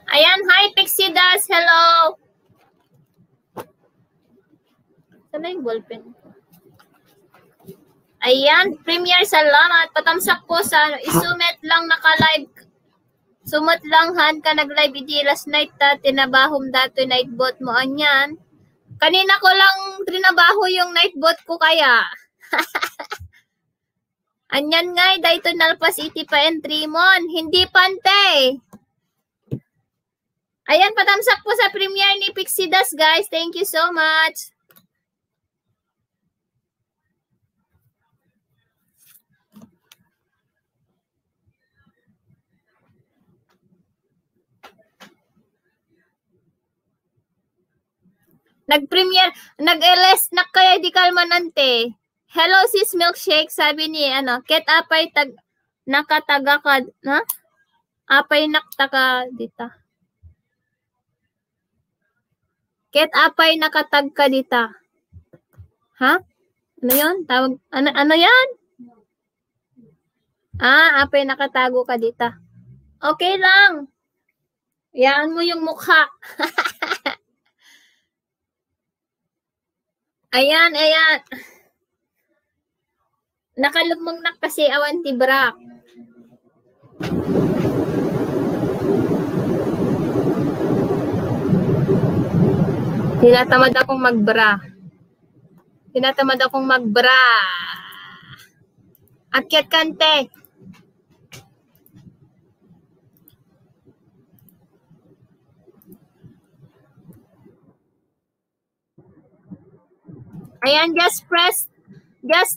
Ayan, hi Pixie Das, hello. Saan na yung ballpen? Ayan, premiere, salamat. Patamsak po sa isumet lang naka-live. Sumot lang han ka nag-live idi last night ta tinabahom dato night bot mo anyan. Kanina ko lang trinabaho yung night bot ko kaya. Anyan ngay dayto nalpas iti pa entrimon, hindi pante. Ayan, patamsak po sa premiere ni Pixie Das, guys. Thank you so much. Nag-premiere, nag-LS na kaya di kalmanante. Hello sis milkshake, sabi ni ket apay nakataga ka, na? Apay naktaga dita. Ket apay nakatag ka dita. Ha? Ano 'yon? Tawag ano 'yan? Apay nakatago ka dita. Okay lang. Yaan mo yung mukha. Ayan. Nakalugmong na kasi awan ti bra. Tinatamad akong magbra. Akyat kante. Ayan, just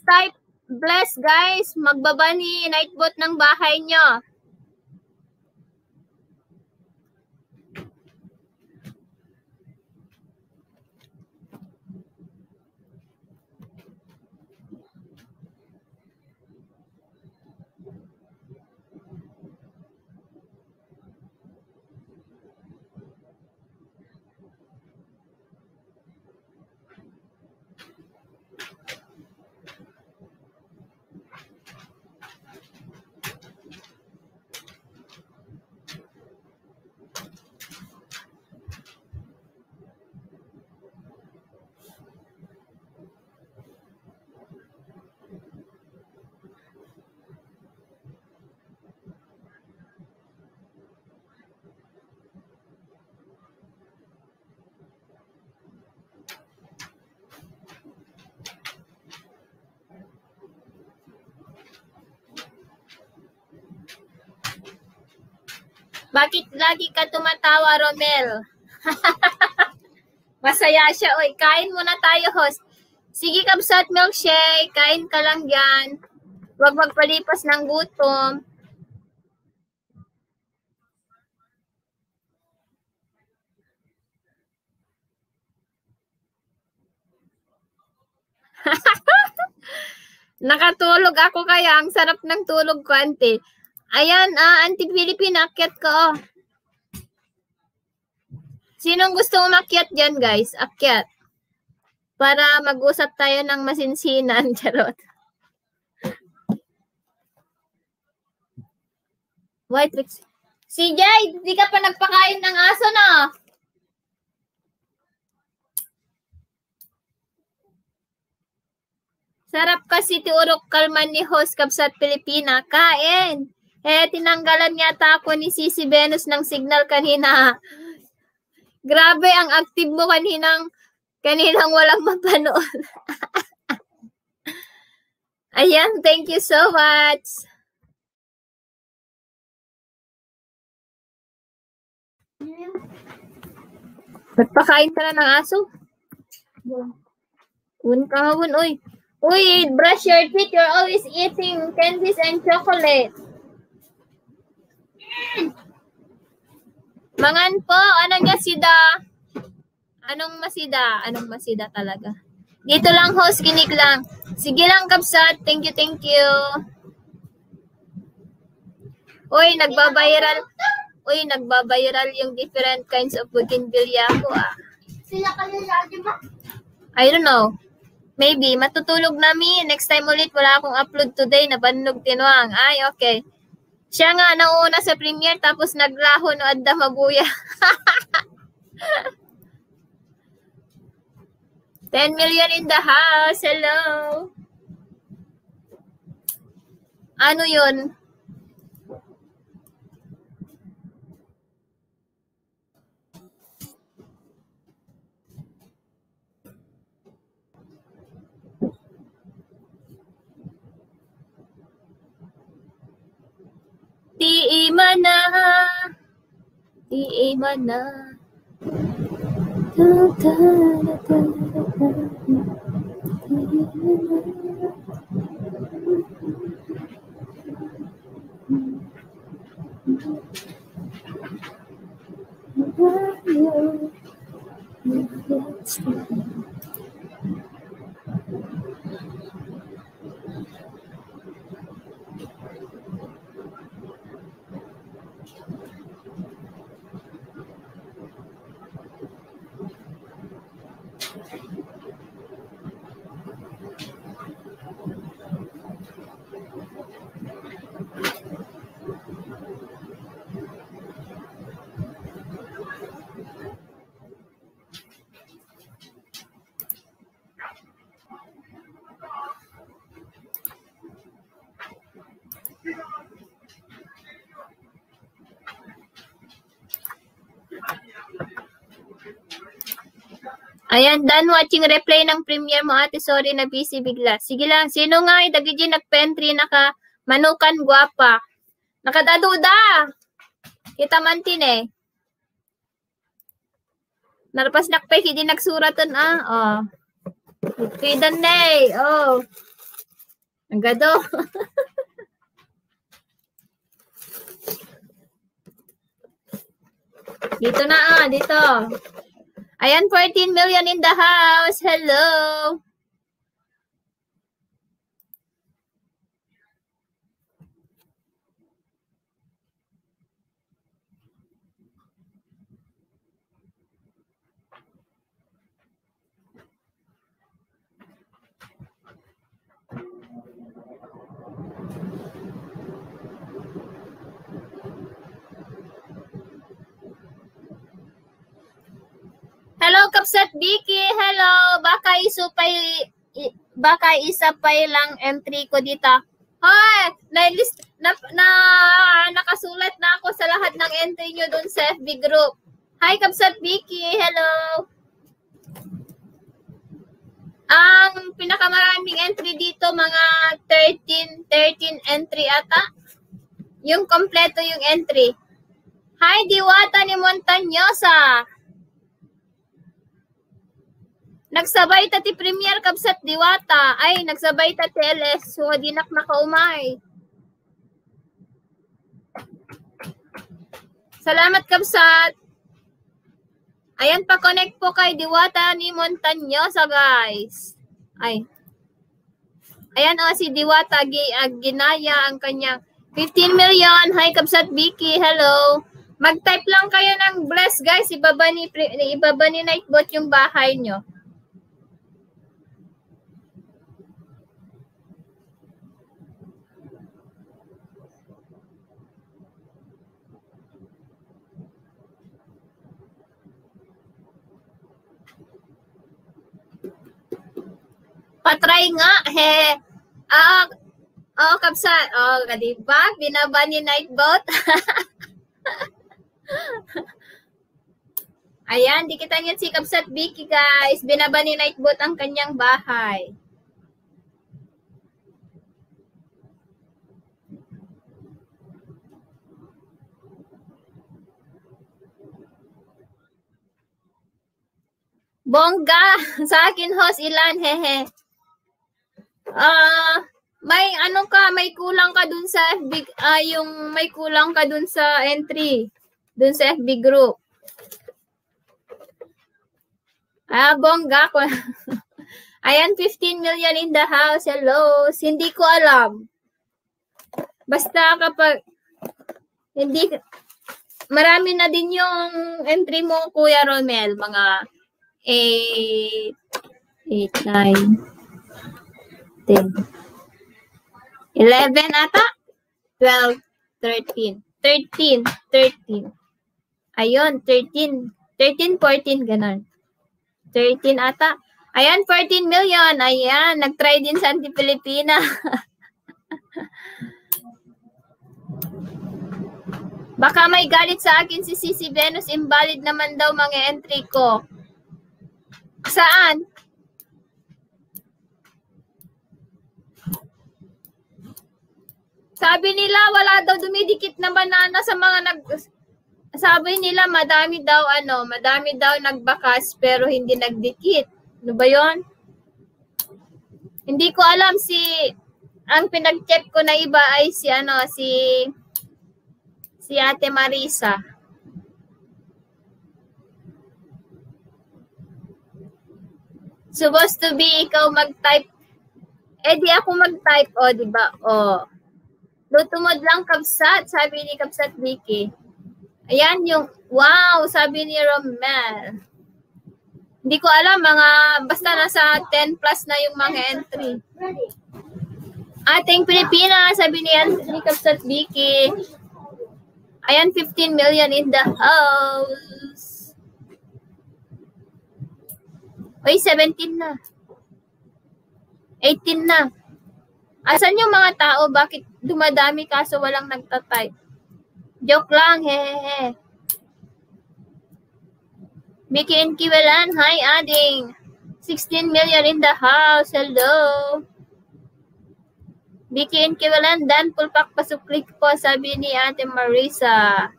type bless guys. Magbaba ni Nightbot ng bahay nyo. Bakit lagi ka tumatawa, Romel? Masaya siya. Oy, kain muna tayo, host. Sige, Kabsat Milkshake. Kain ka lang yan. Huwag magpalipas ng gutom. Nakatulog ako kaya. Ang sarap ng tulog ko, auntie. Ayan, Auntie Philippine, akyat ko. Sinong gusto umakyat dyan, guys? Akyat. Para mag-usap tayo ng masinsinan. Charot. White Rix. Si Jay, di ka pa nagpakain ng aso, no? Sarap kasi tiurok kalman ni host Kabsat Pilipina. Kain. Tinanggalan yata ako ni Sisi Venus ng signal kanina. Grabe, ang active mo kaninang walang mapanood. Ayan, thank you so much. Nagpakain ka na ng aso? Un kahawon, oy. Uy, brush your teeth. You're always eating candies and chocolate. Mangan po, anong masida? Anong masida talaga? Dito lang, host, kinig lang. Sige lang, Kabsat. Thank you. Uy, nagbabiral yung different kinds of bougainvillea ko, Sila kanila, di ba? I don't know. Maybe. Matutulog namin. Next time ulit, wala akong upload today. Nabannog tinuang. Ay, okay. Siya nga nauna sa premiere tapos naglaho no adda mabuya. 10 million in the house. Hello. Ano yun? Di mana. Ayan, done watching replay ng premiere mo, ate. Sorry, na busy bigla. Sige lang, sino nga dagiti nagpentry naka manukan guwapa. Nakadaduda. Kita man tin eh. Narpas nakpay, hindi nagsuratan oh. Kidan na eh. Oh. Ang gado. Dito na dito. Ayan, 14 million in the house. Hello. Hello, Kapsat Vicky. Hello. Baka isa pa lang entry ko dito. Hoy, nakasulat na ako sa lahat ng entry nyo dun sa FB group. Hi, Kapsat Vicky. Hello. Ang pinakamaraming entry dito, mga 13 entry ata. Yung kompleto yung entry. Hi, Diwata ni Montañosa. Nagsabay ta ti Premier Kapsat Diwata. Ay, nagsabay ta ti LS. So, di nakaumay. Salamat, Kapsat. Ayan, pa-connect po kay Diwata ni Montañosa, guys. Ay. Ayan si Diwata. Ginaya ang kanyang 15 million. Hi, Kapsat Vicky. Hello. Mag-type lang kayo ng bless, guys. Ibaba ni Nightbot yung bahay nyo. Patry nga, he. Kapsat. Diba? Binaba ni Nightbot. Ayan, di kita niyan si Kapsat Vicky, guys. Binaba ni Nightbot ang kanyang bahay. Bongga. Sa akin, host, ilan, hehe. May kulang ka dun sa FB, may kulang ka dun sa entry, dun sa FB group. Bongga ko. Ayan, 15 million in the house. Hello. Hindi ko alam. Basta kapag, marami na din yung entry mo, Kuya Romel. Mga 8, 9, 10, 11 ata? 12, 13. Ayun, 13, 14, ganun. 13 ata. Ayan, 14 million. Ayan, nag-try din sa Anti-Pilipina. Baka may galit sa akin si Sisi Venus. Invalid naman daw mga entry ko. Saan? Sabi nila, wala daw dumidikit na banana sa mga sabi nila, madami daw nagbakas pero hindi nagdikit. Ano ba yun? Hindi ko alam ang pinag-check ko na iba ay si Ate Marisa. Supposed to be ikaw mag-type. Eh di ako mag-type, o, di ba? O. Lutumod lang Kabsat, sabi ni Kabsat Vicky. Ayan yung, wow, sabi ni Romel. Hindi ko alam, basta nasa 10 plus na yung mga entry. Ating Pilipinas, sabi ni Kabsat Vicky. Ayan, 15 million in the house. Uy, 17 na. 18 na. Asan yung mga tao? Bakit dumadami kaso walang nagtatype? Joke lang, hehehe. Mickey and Kiwalan, hi Ading. 16 million in the house, hello. Mickey and Kiwalan, Dan Pulpak pasuklik po, sabi ni Ate Marisa.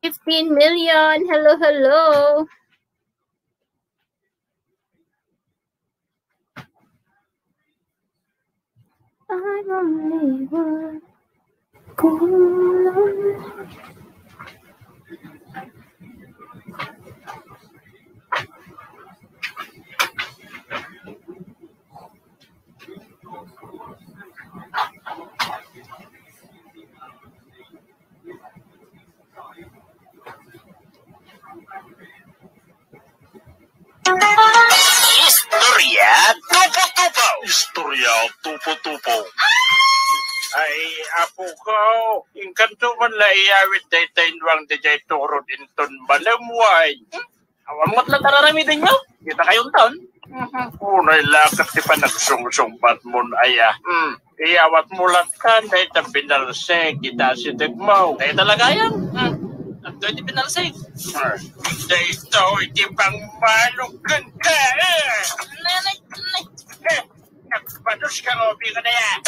$15 million. Hello, hello. I only want Istorya tupo-tupo. Ay, apo ko, inkanto man la iyawit daytay nuwang daytay turod inton balamuay. Awamot lang tararamitin nyo. Kita kayong taon. Unay lakat ti pa nagsungsungpat mo aya. Iyawat mo lang kan daytay binalse kita si Degmaw. Kaya talaga yan. Ang doon di pinalsig. Dayto, iti pang malukan ka. Nanay. Panos ka obi ka na yan.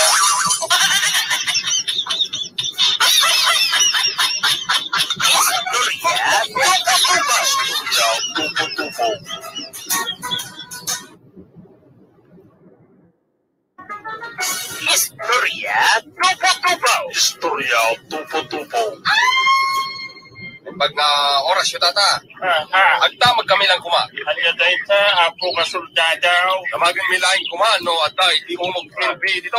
Istorya tupo-tupo. Istorya tupo-tupo. Pag na oras yun tata, agdamag kami lang kuma. Ano dayta, apo ka soldadaw. Namagang milahin kuma, no, at hindi mo mag-filbi dito.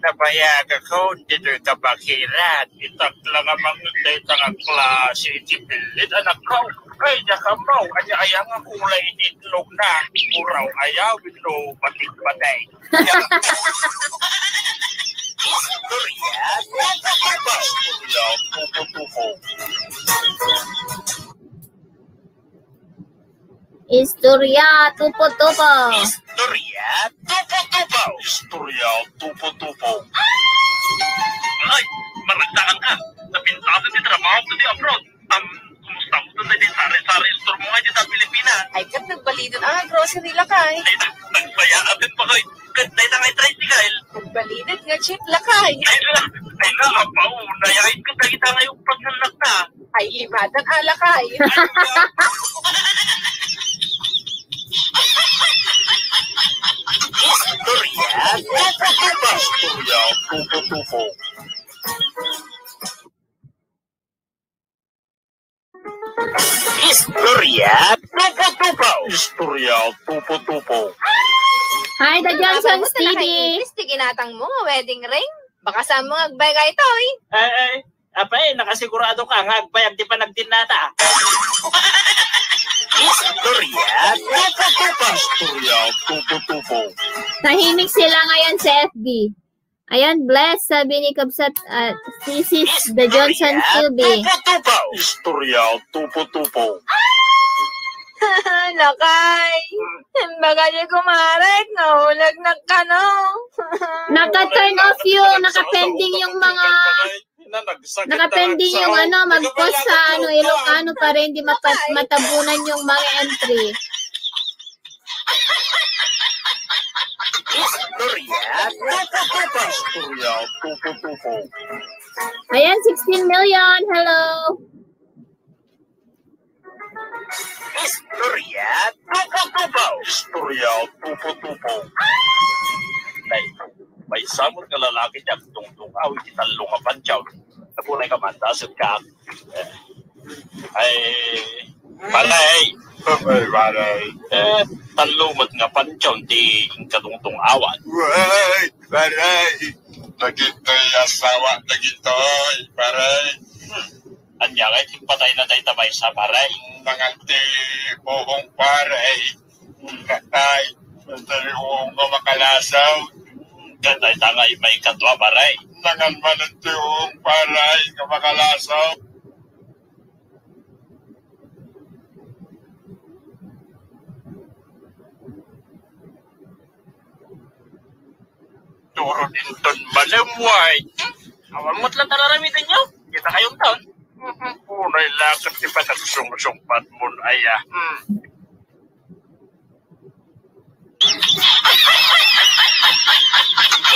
Nabayag ako, dito ka bakiran. Itak lang amang dayta nga klase, itipilit anak ko. Ay, nakamaw, anya nga kulay ititlog na. Uraw ayaw, ito patik-patay. Istorya tupo-tupo. Istorya tupo-tupo. Istorya tupo-tupo. Ay, maragdakan ka. Napintasan di trabaho ko di abroad. Kumusta mo doon na sari-sari store mo nga di sa Pilipinas? Ay, kat nagbalidon grocery lakay. Ay, nagbayaan din pa kayo. Kanday na kayo tricycle. Nagbalidon nga chip lakay. Ay na, apaw. Nayahin ko tayo kita ngayong pagnanak na. Ay, limatan alakay. Istorya tupo-tupo. Istorya tupo-tupo. Istorya tupo-tupo. Istorya tupo-tupo. Hi, The Johnson's TV. Gusto ginatang mo, wedding ring. Baka sa mga agbay ka ito, eh. Ay, apay, nakasigurado ka nga, agbayag di pa nagdinata. Istorya tupo-tupo. Istorya tupo-tupo. Tahimik sila ngayon sa FB. Ayan, bless, sabi ni Kabsat, this is The Johnson's TV. Tupo-tupo. Istorya tupo-tupo. Lakay. Baka niya kumarek, nahulag na ka, no? Naka-turn off yung, naka-pending yung mga, naka-pending yung mag-post sa Ilocano para hindi matabunan yung mga entry. Istorya tupo-tupo. Istorya tupo-tupo. Ayan, 16 million. Hello. Istorya tupo-tupo. Istorya tupo-tupo. Nay, may samot nga lalaki niya tungtungaw, italong nga pansyaw. Napunay ka man, dasot ka. Ay, paray. Paray. Talumot nga pansyaw, di katungtung awan. Paray. Nagitoy asawa, nagitoy. Paray. Anya kay patay na tayo tabay sa paray. Nanganti buhong paray. Ay, matali buhong nga makalasaw. Katay tangay may katwa paray. Nangan mananti buhong paray nga makalasaw. Turo din ton malamway. Awamot lang tararamitin nyo. Kita kayong taon. Punay lakat di pa nagsungsungpat mo aya.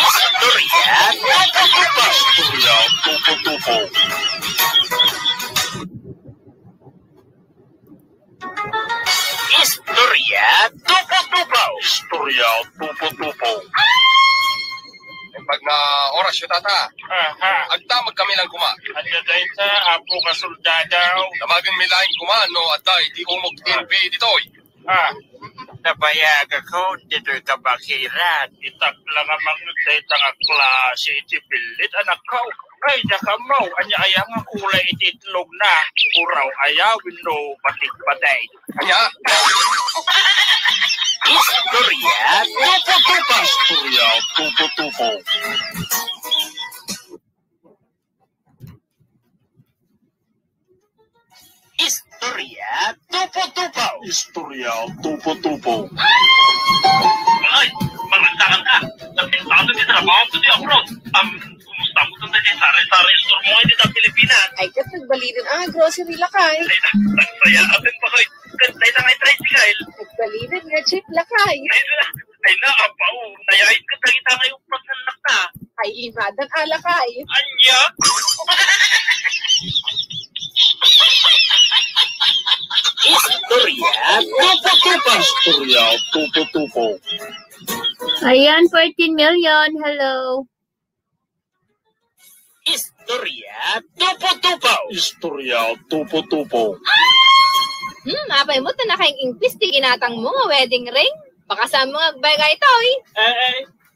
Istorya tupo-tupo. Istorya tupo-tupo. Istorya tupo-tupo. Istorya tupo-tupo. Pag na oras yun tata, agta magkami lang kuma. Anya dahil sa apo ka soldadaw. Namagin milahin kuma, no, at di umog TV ditoy. Nabayag ako dito kabakiran. Itak lang amang dito nga klase iti pilit anak ko. Ay, nakamaw. Anya ayang ang kulay ititlog na. Uraw ayawin no batik-batay. Kanya? Istorya tupo-tupo. Istorya tupo-tupo. Istorya tupo-tupo. Istorya tupo-tupo. Ay, marantakan ka. Napintado di trabaho ko di abroad. Kumusta mo doon tayo sari-sari store mo dito sa Pilipinas? Ay, kat nagbalidan ang grocery lakay. Ay, nagsaya atin pa kayo. Kantay na ngay tricycle. Nagbalidan nga chip lakay. Ay na, apaw. Nayain ka na kita ngayong pagnanak na. Ay, imadan alakay. Anya? Istorya tupo-tupo. Istorya tupo-tupo. Ayan, 14 million. Hello. Istorya tupo-tupo. Istorya tupo-tupo. Apay mo, tanakay English, di kinatang mo nga wedding ring. Baka sa mga bagay ito, eh.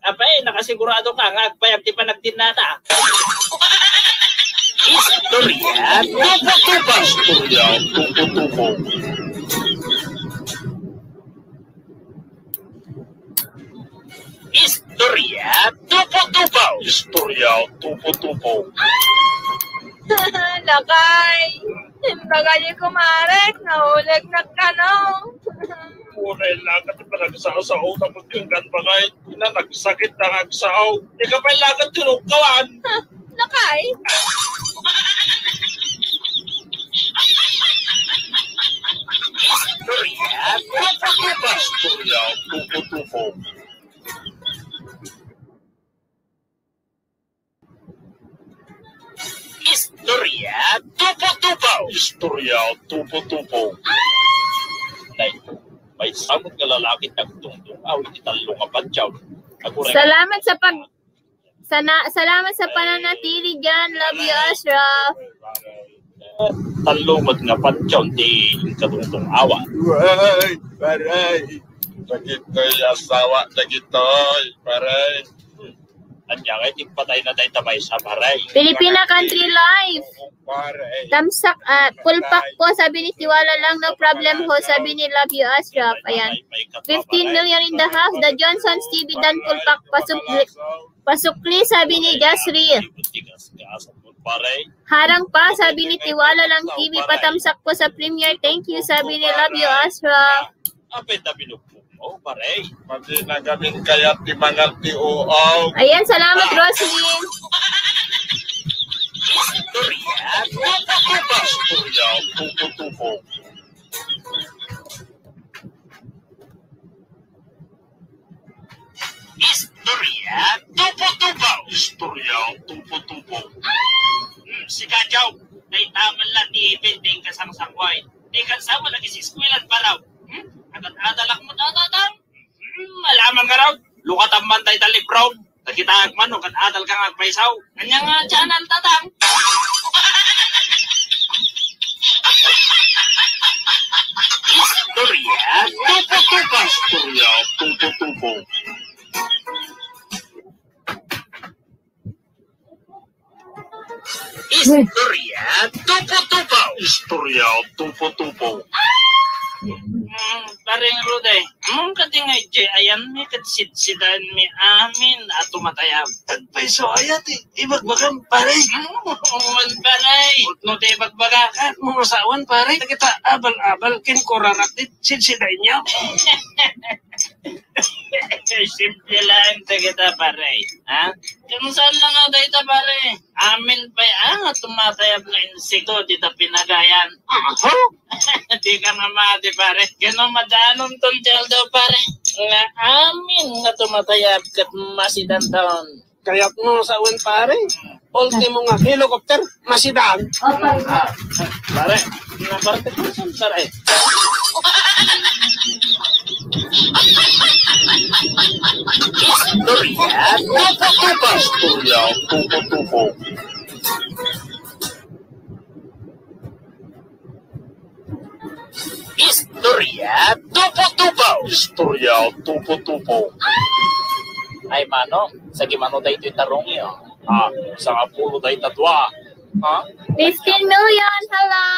Apay, nakasigurado ka nga. Agpayag di pa nagdinata. Istorya tupo-tupo. Istorya tupo-tupo. Istorya tupo-tupo. Istorya tupo-tupo. Lakay. Baka di kumarek, nahulag na ka, no? Punay lakat pa nagsasaw na magkanggan ba kahit na nagsakit na nagsaw. Di ka pa lakat tinukawan. Lakay. Istorya tupo-tupo. Istorya tupo-tupo. Istorya tupo-tupo. Istorya tupo-tupo. Nay, may samot nga lalaki nagtungtungaw, italong nga pansyaw. Salamat sa salamat sa pananatili dyan. Love you, Ashraf. Talumot nga pansyaw, di katungtung awa. Paray. Nagitoy asawa, nagitoy. Paray. Anya kay patay na tayo tabay sa paray. Pilipina Country Life. Paray. Tamsak, pulpak po. Sabi ni Tiwala lang, no problem ho. Sabi ni Love you, Ashraf. Ayan. 15 million in the house. The Johnson's TV dan pulpak pasukli. Sabi ni Jasri. Harang pa. Sabi ni Tiwala lang TV. Patamsak po sa premiere. Thank you. Sabi ni Love you, Ashraf. Apay na binukbuk mo, paray. Pati na gamin kaya ti mga tiuaw. Ayan, salamat, Roslyn. Istorya tupo-tupo. Istorya tupo-tupo. Istorya tupo-tupo. Istorya tupo-tupo. Si Kajaw, ay taman lang di bending kasangsangway. Ikan sama lagi si Squilan pa raw. Adat-adalak mo tatang. Malaman ka raw. Lukat ang mantay talik brown. Nagkitaag man, adal ka nga paisaw. Kanya nga dyan ang tatang. Istorya, tupo-tupo. Istorya, tupo-tupo. Istorya, tupo-tupo. Istorya, tupo-tupo. Paring Ruday, kating nga ayan mi katsidsidan mi amin at tumatayab. Pagpaiso ayat, ibagbagan pare. Uwan pare. No te ibagbagan, mumusawan pare. Kita abal-abal kin korarakit sidsiday niyo. Simple lang kita pare. Ha? Kung saan lang ako dito pare? Amin pa at tumatayab na insekto dito pinagayan. Di ka nga mati pare. Gano'ng madanon ton daw pare. Nga amin na tumatayab kat masidan taon. Kaya't mo sa uwan pare. Ultimo nga helicopter masidan. Pare, naparte ko saan pare. Istorya, tupo-tupo. Istorya, tupo-tupo. Istorya, tupo-tupo. Istorya, tupo-tupo. Ay mano, sa gimano tayo ito'y tarong yun. Sa kapulo tayo tatwa. 15 million, hello!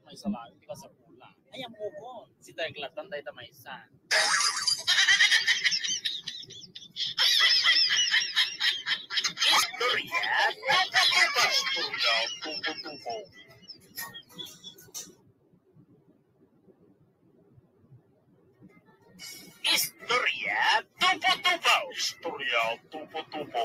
May salang, hindi ka sa pula. Ay, ang mukon. Si tayo glatan tayo may isa. Istorya, tupo-tupo. Istorya, tupo-tupo. Istorya, tupo-tupo. Istorya, tupo-tupo.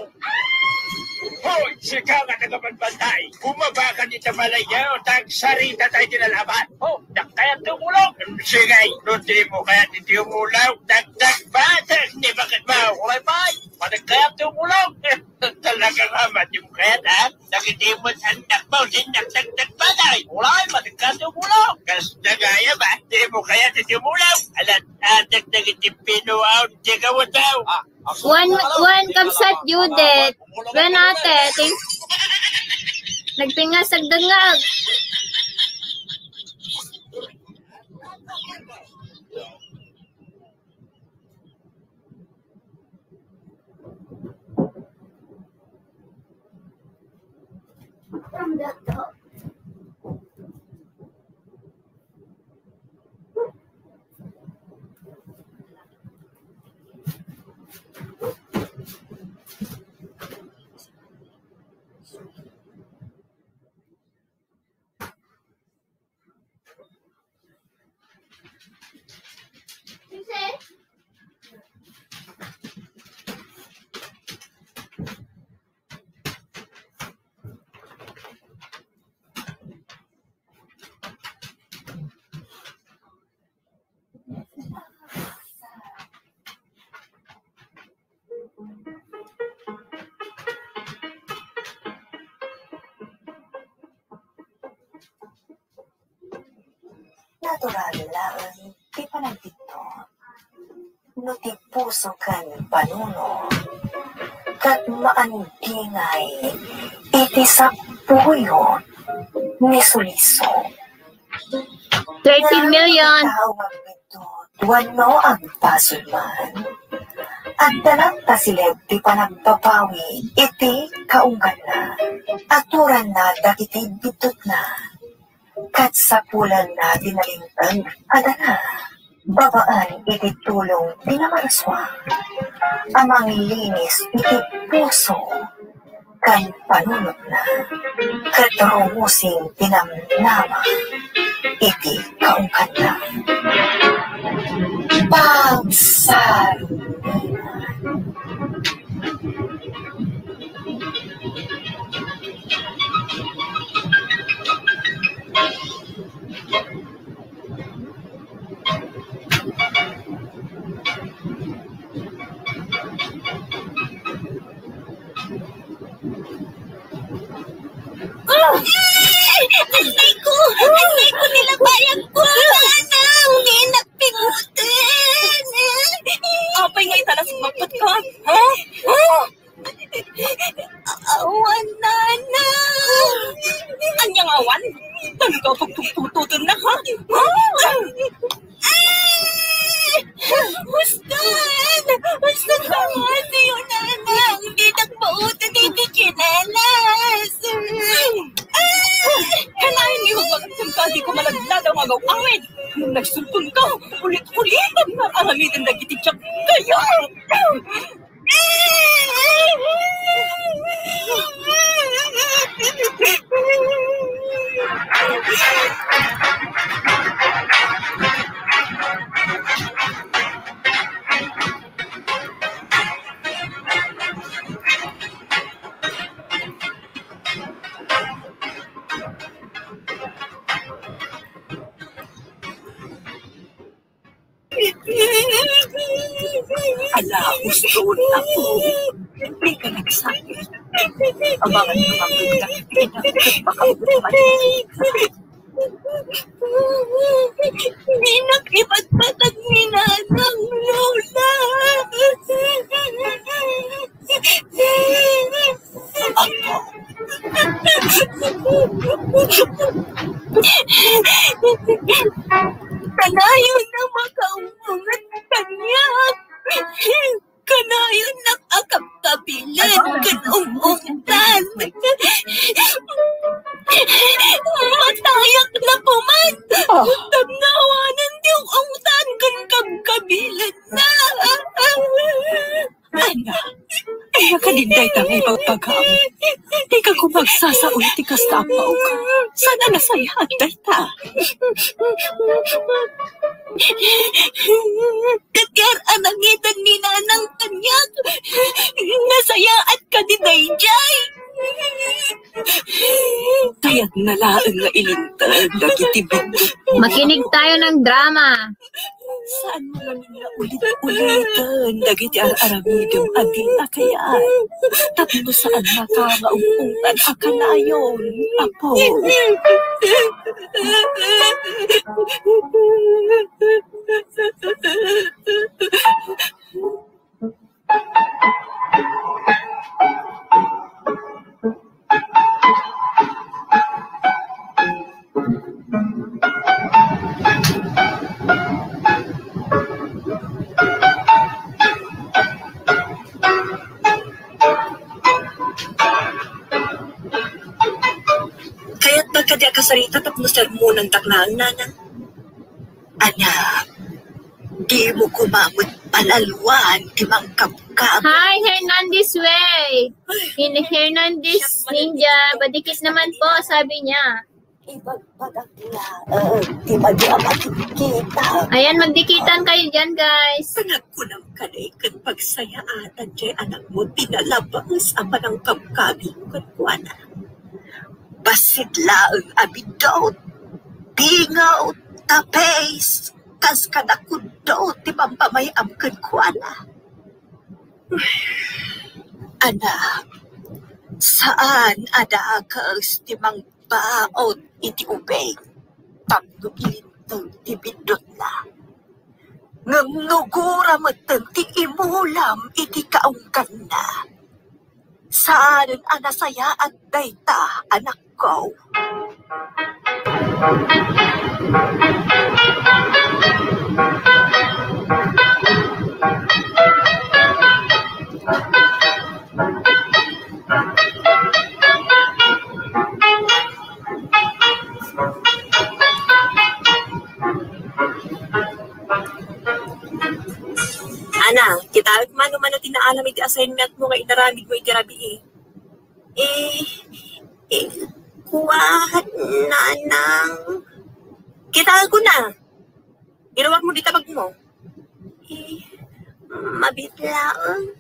Hoy, sika nga nagapanbantay. Bumaba ka ni Tamalaya o tagsarita tayo dinalaban. Kaya tumulong. Sige, nutri mo kaya tumulong. Dagdag batag ni bakit ba? Kulay ba? Kaya tumulong. Talaga nga mati mo kaya ha? Nakitimot ang takbaw din nagdagdag batay. Kulay, kaya tumulong. Kasta gaya ba? Di mo kaya tumulong. Alat, dagdag itipinoaw. Diga mo daw. One kapsat Judith. Ben ate, nagpingas ang dangag. Natural lang, di pa nagdito. No ti puso kan panuno, kat maandingay, iti sa puyo, ni suliso. 13 million. Wano ang pasulman. At dalang tasileb ti panagpapawi, iti kaunggan na. Aturan na dakiti bitot na. Kat sa pulan na dinalingtan, ada na. Babaan iti tulong dinamarswa. Amang linis iti puso, kan panunot na. Kat rumusing tinamnama, iti kaungkan na. Pagsalunan. Hindi ko nila bayang ko. awan. Talaga pagtutututin na ha. Hustan! Hustan ka nga sa'yo, nanang. Hindi nagpauta dito chinelas. Kanahin niyo magpagkang ka, di ko malagladang agaw-awin. Nung nagsultun ka, ulit-ulit ang nakangamitan na gititsak kayo. Ala, gusto na po. Hindi ka nagsakit. Abangan mo ang biglang pinagpapakabutuhan. Pinag-ipat-patag ni Nanang Lola. Kanayon na makaumungan kanya. Kanayon na akap-kabilan. Kanungungtan. Matayak na po man. Tagnawanan yung ungtan kan kabilan na. Ana, kaya ka din dahi tangi pagpagam. Di ka kumagsasaon ti kastapaw ka. Sana nasayahan dahi ta. Katyar anangitan ni Nanang Kanyak. Nasayaan ka din dahi jay. Kaya't nalaan nga ilintag dagiti bindot. Makinig tayo ng drama. Saan mo lang na ulit-ulitan dagiti ar-aramidong adina kayaan. Tapno saan makakaungkungan akanayon, apo. Kaya't nagkadya kasarita tapno sermonan taklaan nanang. Anak, di mo kumamot palalwan, di mangkapkap. Hi, Hernandez Way. Hernandez Ninja. Badikit naman po, sabi niya. Ibagpagaklaan, di ba di makikita? Ayan, magdikitan kayo dyan, guys. Panagkunang kanaikan pagsayaan at jay anak mo tinalabas ang panang kapkabi kan kuana. Basidla ang abidot, bingaw, tapes, kas kadakudot, di pampamayam kan kuana. Anak, saan ada kas di mang baot iti ubeng, tapno ilintong ti bindot na. Ngamnugura matang ti imulam iti kaungkan na. Saan anasaya at dayta, anak ko? Ana, kita mano-mano tinaalam iti assignment mo nga inaramid mo iti rabi kuwahat nanang. Kita ko na. Irawag mo di tabag mo. Mabitlaang.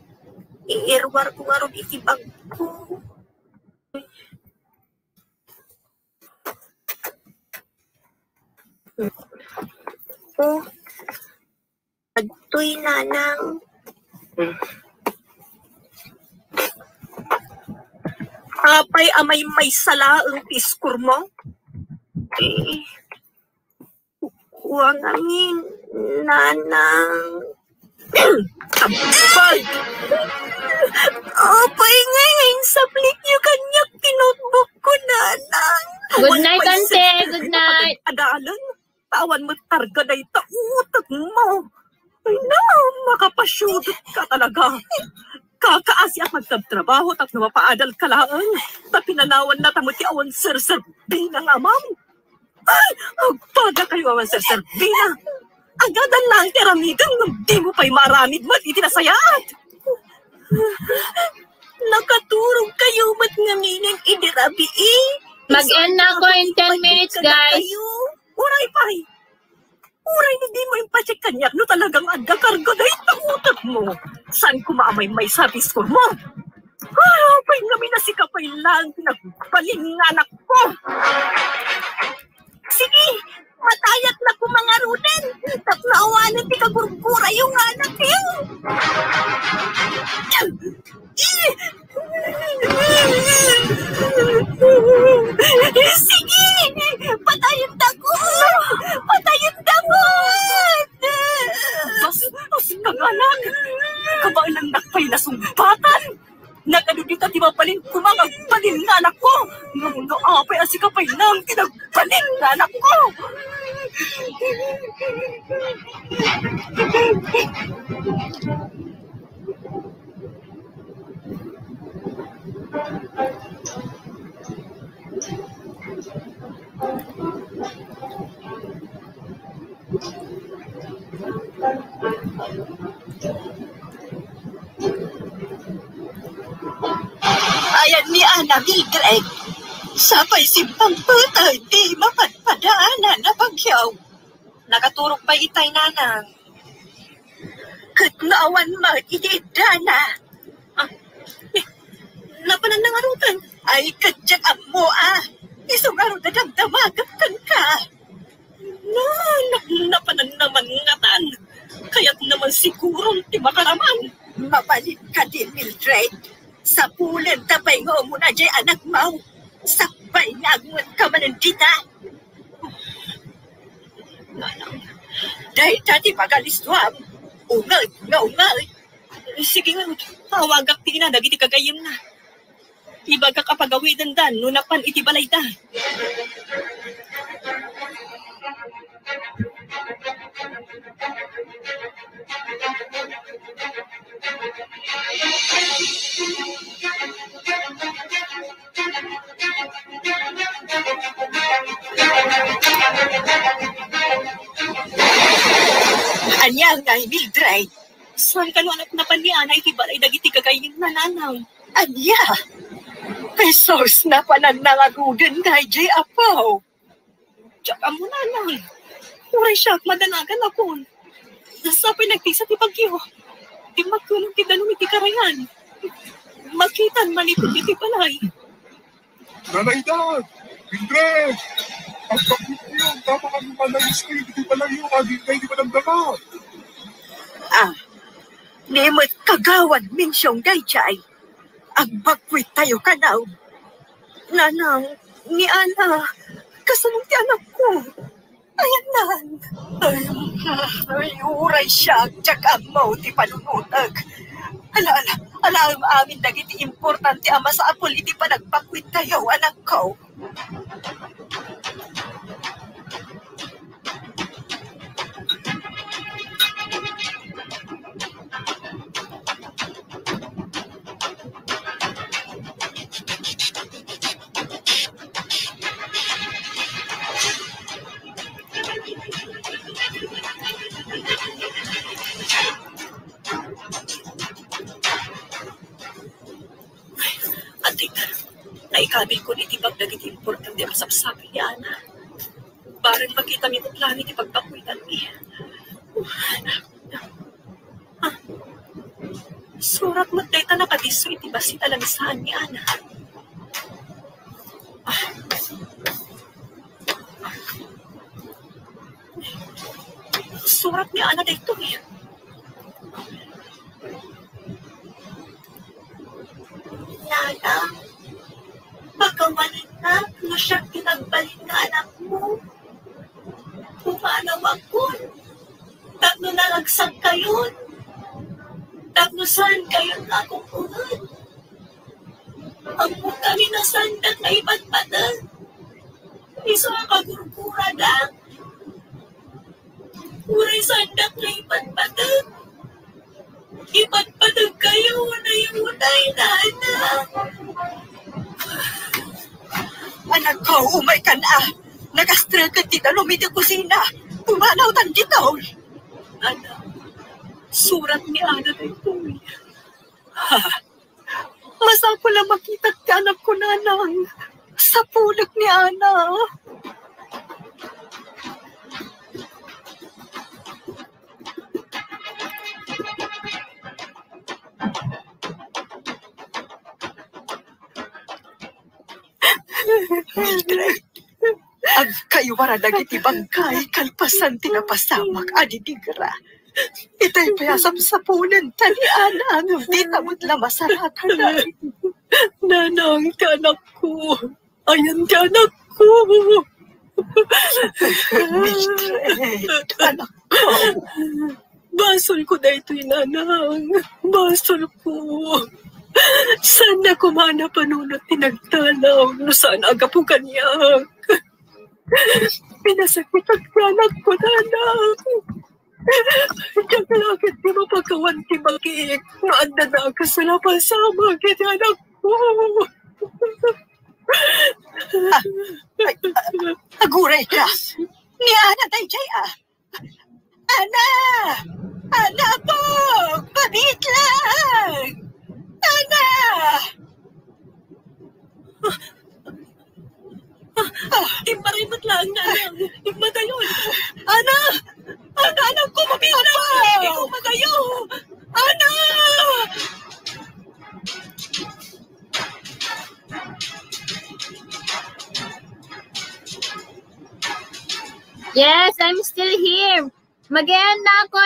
Iirwar ko nga ron iti bag ko. Oh. Adoy nanang. Apay amay may sala ang piskur mo. Huwag amin, nanang. Abay! Apay ngayon, sablik niyo kanyak tinutbok ko, nanang. Good night, ante. Good night. Adalan, tawan mo targa na itautot mo. Ay na, makapasyudot ka talaga. Kakaasi at magtabtrabaho at mapaadal ka lang. Tapinanawan na tamuti awan sir-serbi ng amam. Ay, agpaga kayo awan sir-serbi na. Agadan lang tiramidang di mo pa'y maramid mo at itinasayat. Nakaturong kayo mat ngaminang idirabi eh. Mag-end na ako in 10 minutes, guys. Uray pa'y. Uray hindi mo yung pacheck kanyak no talagang agkakargo na itautot mo. Saan kumaamay may sabis ko mo? Pa'y namin na si kapay lang nagpaling anak ko. Sige, matayat na ko mga ruden. Taplawanan ti kagurgura yung anak niyo. Sige, patayin ko. Patayin ko. Bas kaganak. Kabailang nakpay na sumbatan. Nakaludita ti mapalin ko mga palin na anak ko. Nung naapay ang sikapay nang tinagpalin na anak ko. Ayan ni Ana Mildred. Sapay simpang putay, di mapatpadaanan na bagyaw. Nakaturok pa itay nanang. Katnaawan mo, itidana. Napanan ng arutan. Ay, kadyak mo Isang araw na damdamagat ka. Napanan naman ngatan. Kaya't naman siguro ti makaraman. Mabalit ka din, Mildred. Sa pulen tapay nga muna jay anak mo. Sakbay na agwan ka manandita. Dahil tati pagalistuam. Ungay. Sige nga, tawagak ti na, dagiti kagayim na. Iba ka kapagawidan dan, nunapan iti balay da. Anya nga, Mildred. Saan ka anak na paniana iti balay dagiti kagayim na nanang? Anya? Pesos na pananangaguden kay J. Apaw. Tsaka mo nanang. Uray siya, madanagan ako. Nasapay nagtisa ti bagyo. Di magkulong ti dalong iti karayan. Makitan malipot iti balay. Nanay-dad! Mildred! Ang bakit niyo, tama kami manayos kayo, hindi pa lang yung hindi pa nagdagat. Nimot kagawan minsyong dayjay. Agbakwit tayo kanaw. Nanang, ni Ana, kasunong ti anak ko. Ayan nan. Ay, uray siya, tsaka mo ti panunutag. Ala, amin dagiti importante ama sa apol, iti pa nagbakwit tayo, anak ko. Naikabil ko nitibag dagiti importante ang sapsapi ni Ana. Barang makita mi kung langit ipagpakuitan niya. Surat mo tayo nakadiso iti basit alamisaan ni Ana. Surat ni Ana dito eh. Nana, pagkawalan na, kung siya pinagbalin na anak mo. Pumanaw ako. Tatlo nalagsag kayo. Tatlo saan kayo nakukuhan. Ang kami na sandat na ibat-batan. Isa ka kurkura na. Uray sandak na ipatpatag. Ipatpatag kayo na yung unay na anak. Anak ko, umay ka na. Nag-astral ka tita, lumiti kusina. Pumanaw tan dito. Anak, surat ni Ana na ito. Ha? Masa ko lang makita ka anak ko nanang sa pulak ni Ana. Mildred, ang kayo waradagit ibangkay kalpasan tinapasamak adidigra. Itay payasam sa punan talian ang ditamot la masarakan na. Nanang, ti anak ko. Ayan ti anak ko. Mildred, anak ko. Basol ko na ito'y nanang. Basol ko. Sana kumana panunot tinagtalaw no saan aga po kanyak. Pinasakit ang anak ko, nanang. Diyan lakit di mapagawan ti magkiik. Naanda na ka sa lapasama kiti anak ko. Aguray ka. Ni Ana tayo Jaya. Ana! Ana po! Pabit lang! Ana! Imparimot lang na. Imatayon. Ana! Ana, anak ko, mabit lang! Ikaw matayo! Ana! Yes, I'm still here. Mag-end na ako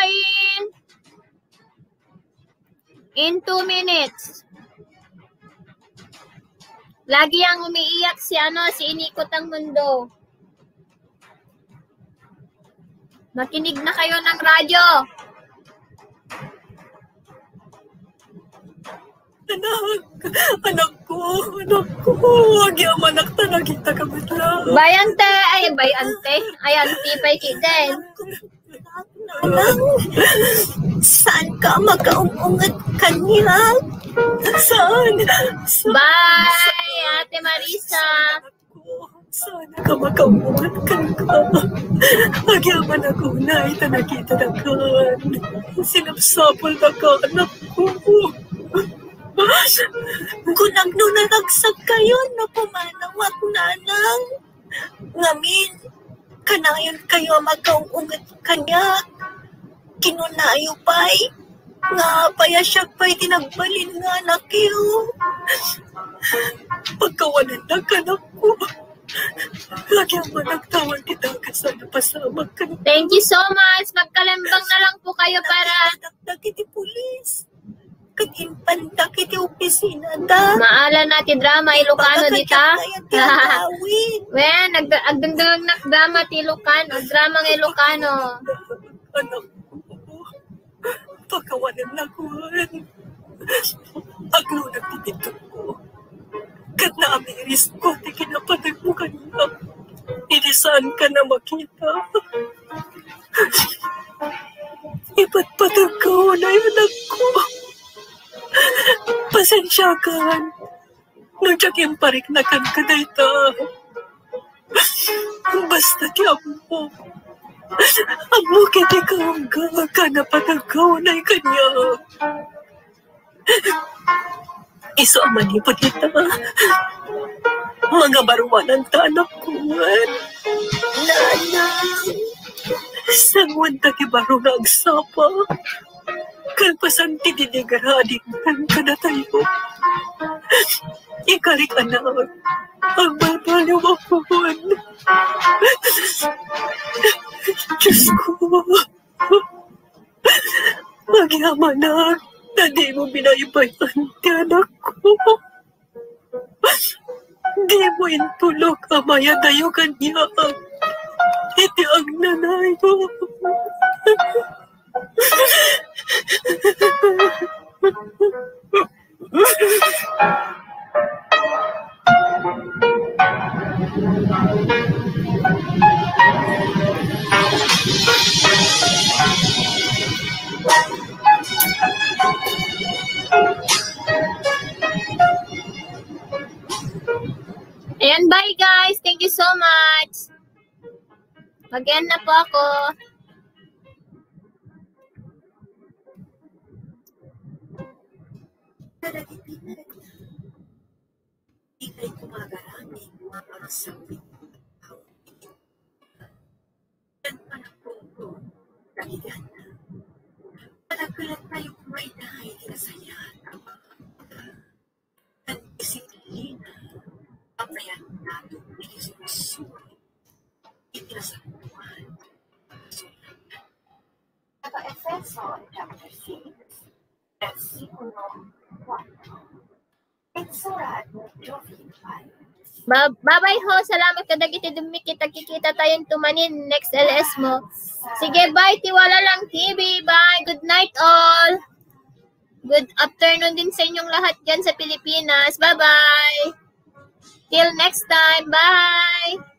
in 2 minutes. Lagi ang umiiyak si Inikot ang Mundo. Makinig na kayo ng radyo. Anak ko, huwag yung manak talagita ka matla. Bayante, ayante, pay kiten. Anak, saan ka magkaungat kanya? Saan? Bye, Ate Marisa. Sana ka makaungat ka. Agyaman ako na itanakita na ka. Sinapsapol na ka, anak ko. Kunang nunaragsak kayo na pumanawak nanang. Ngamin, kanayon kayo makaungat kanya. Kinunayo pa'y. Nga paya siya pa'y tinagbalin nga anak iyo. Pagkawanan na kanak ko. Lagi ang managtawan kita kasana pasamag ka. Thank you so much. Magkalambang na lang po kayo para Dagdagiti pulis. Kagimpandak iti opisina da. maala natin drama Ilocano dita. Wen, agdagdag na drama ti Ilocano, drama ng Ilocano. Anak ko, pagkawanan na ko. Aglo nagtitito ko. Kat na amiris ko, di kinapadag mo kanina. Inisaan ka na makita. Ipatpatag ko na yung anak ko. Pasensya ka. Nagtsaking parik na kan ka na ito. Basta kaya mo. Ang mukit ikaw ka na patagaw na kanya. Iso ang manipod kita. Mga baruanan tanak ko. Nanang. Sangwan taki baro na agsapa. Kalpasan titinigarading ka na tayo. Ikarik anak. Ang babaliw ako. Diyos ko. Magyaman na. Na di mo binaibayan ti anak ko. Di mo intulog amaya tayo kanya. Iti ang nanay ko. Ayan, bye guys. Thank you so much. Mag-end na po ako. Ika'y kumagaraming mga pagsabi. Yan pa na po ito, dahigan na. Malagkalat tayong may dahay kinasaya ang mga at isiklina ang bayan natin ni Jesus. Itinasakuan. Sa Efeso chapter 6, versikulo 4. Itsurat mo Jovi 5. Bye-bye ho. Salamat kadagiti dumikit. Kikita tayong tumanin next LS mo. Sige, bye. Tiwala lang TV. Bye. Good night all. Good afternoon din sa inyong lahat dyan sa Pilipinas. Bye-bye. Till next time. Bye.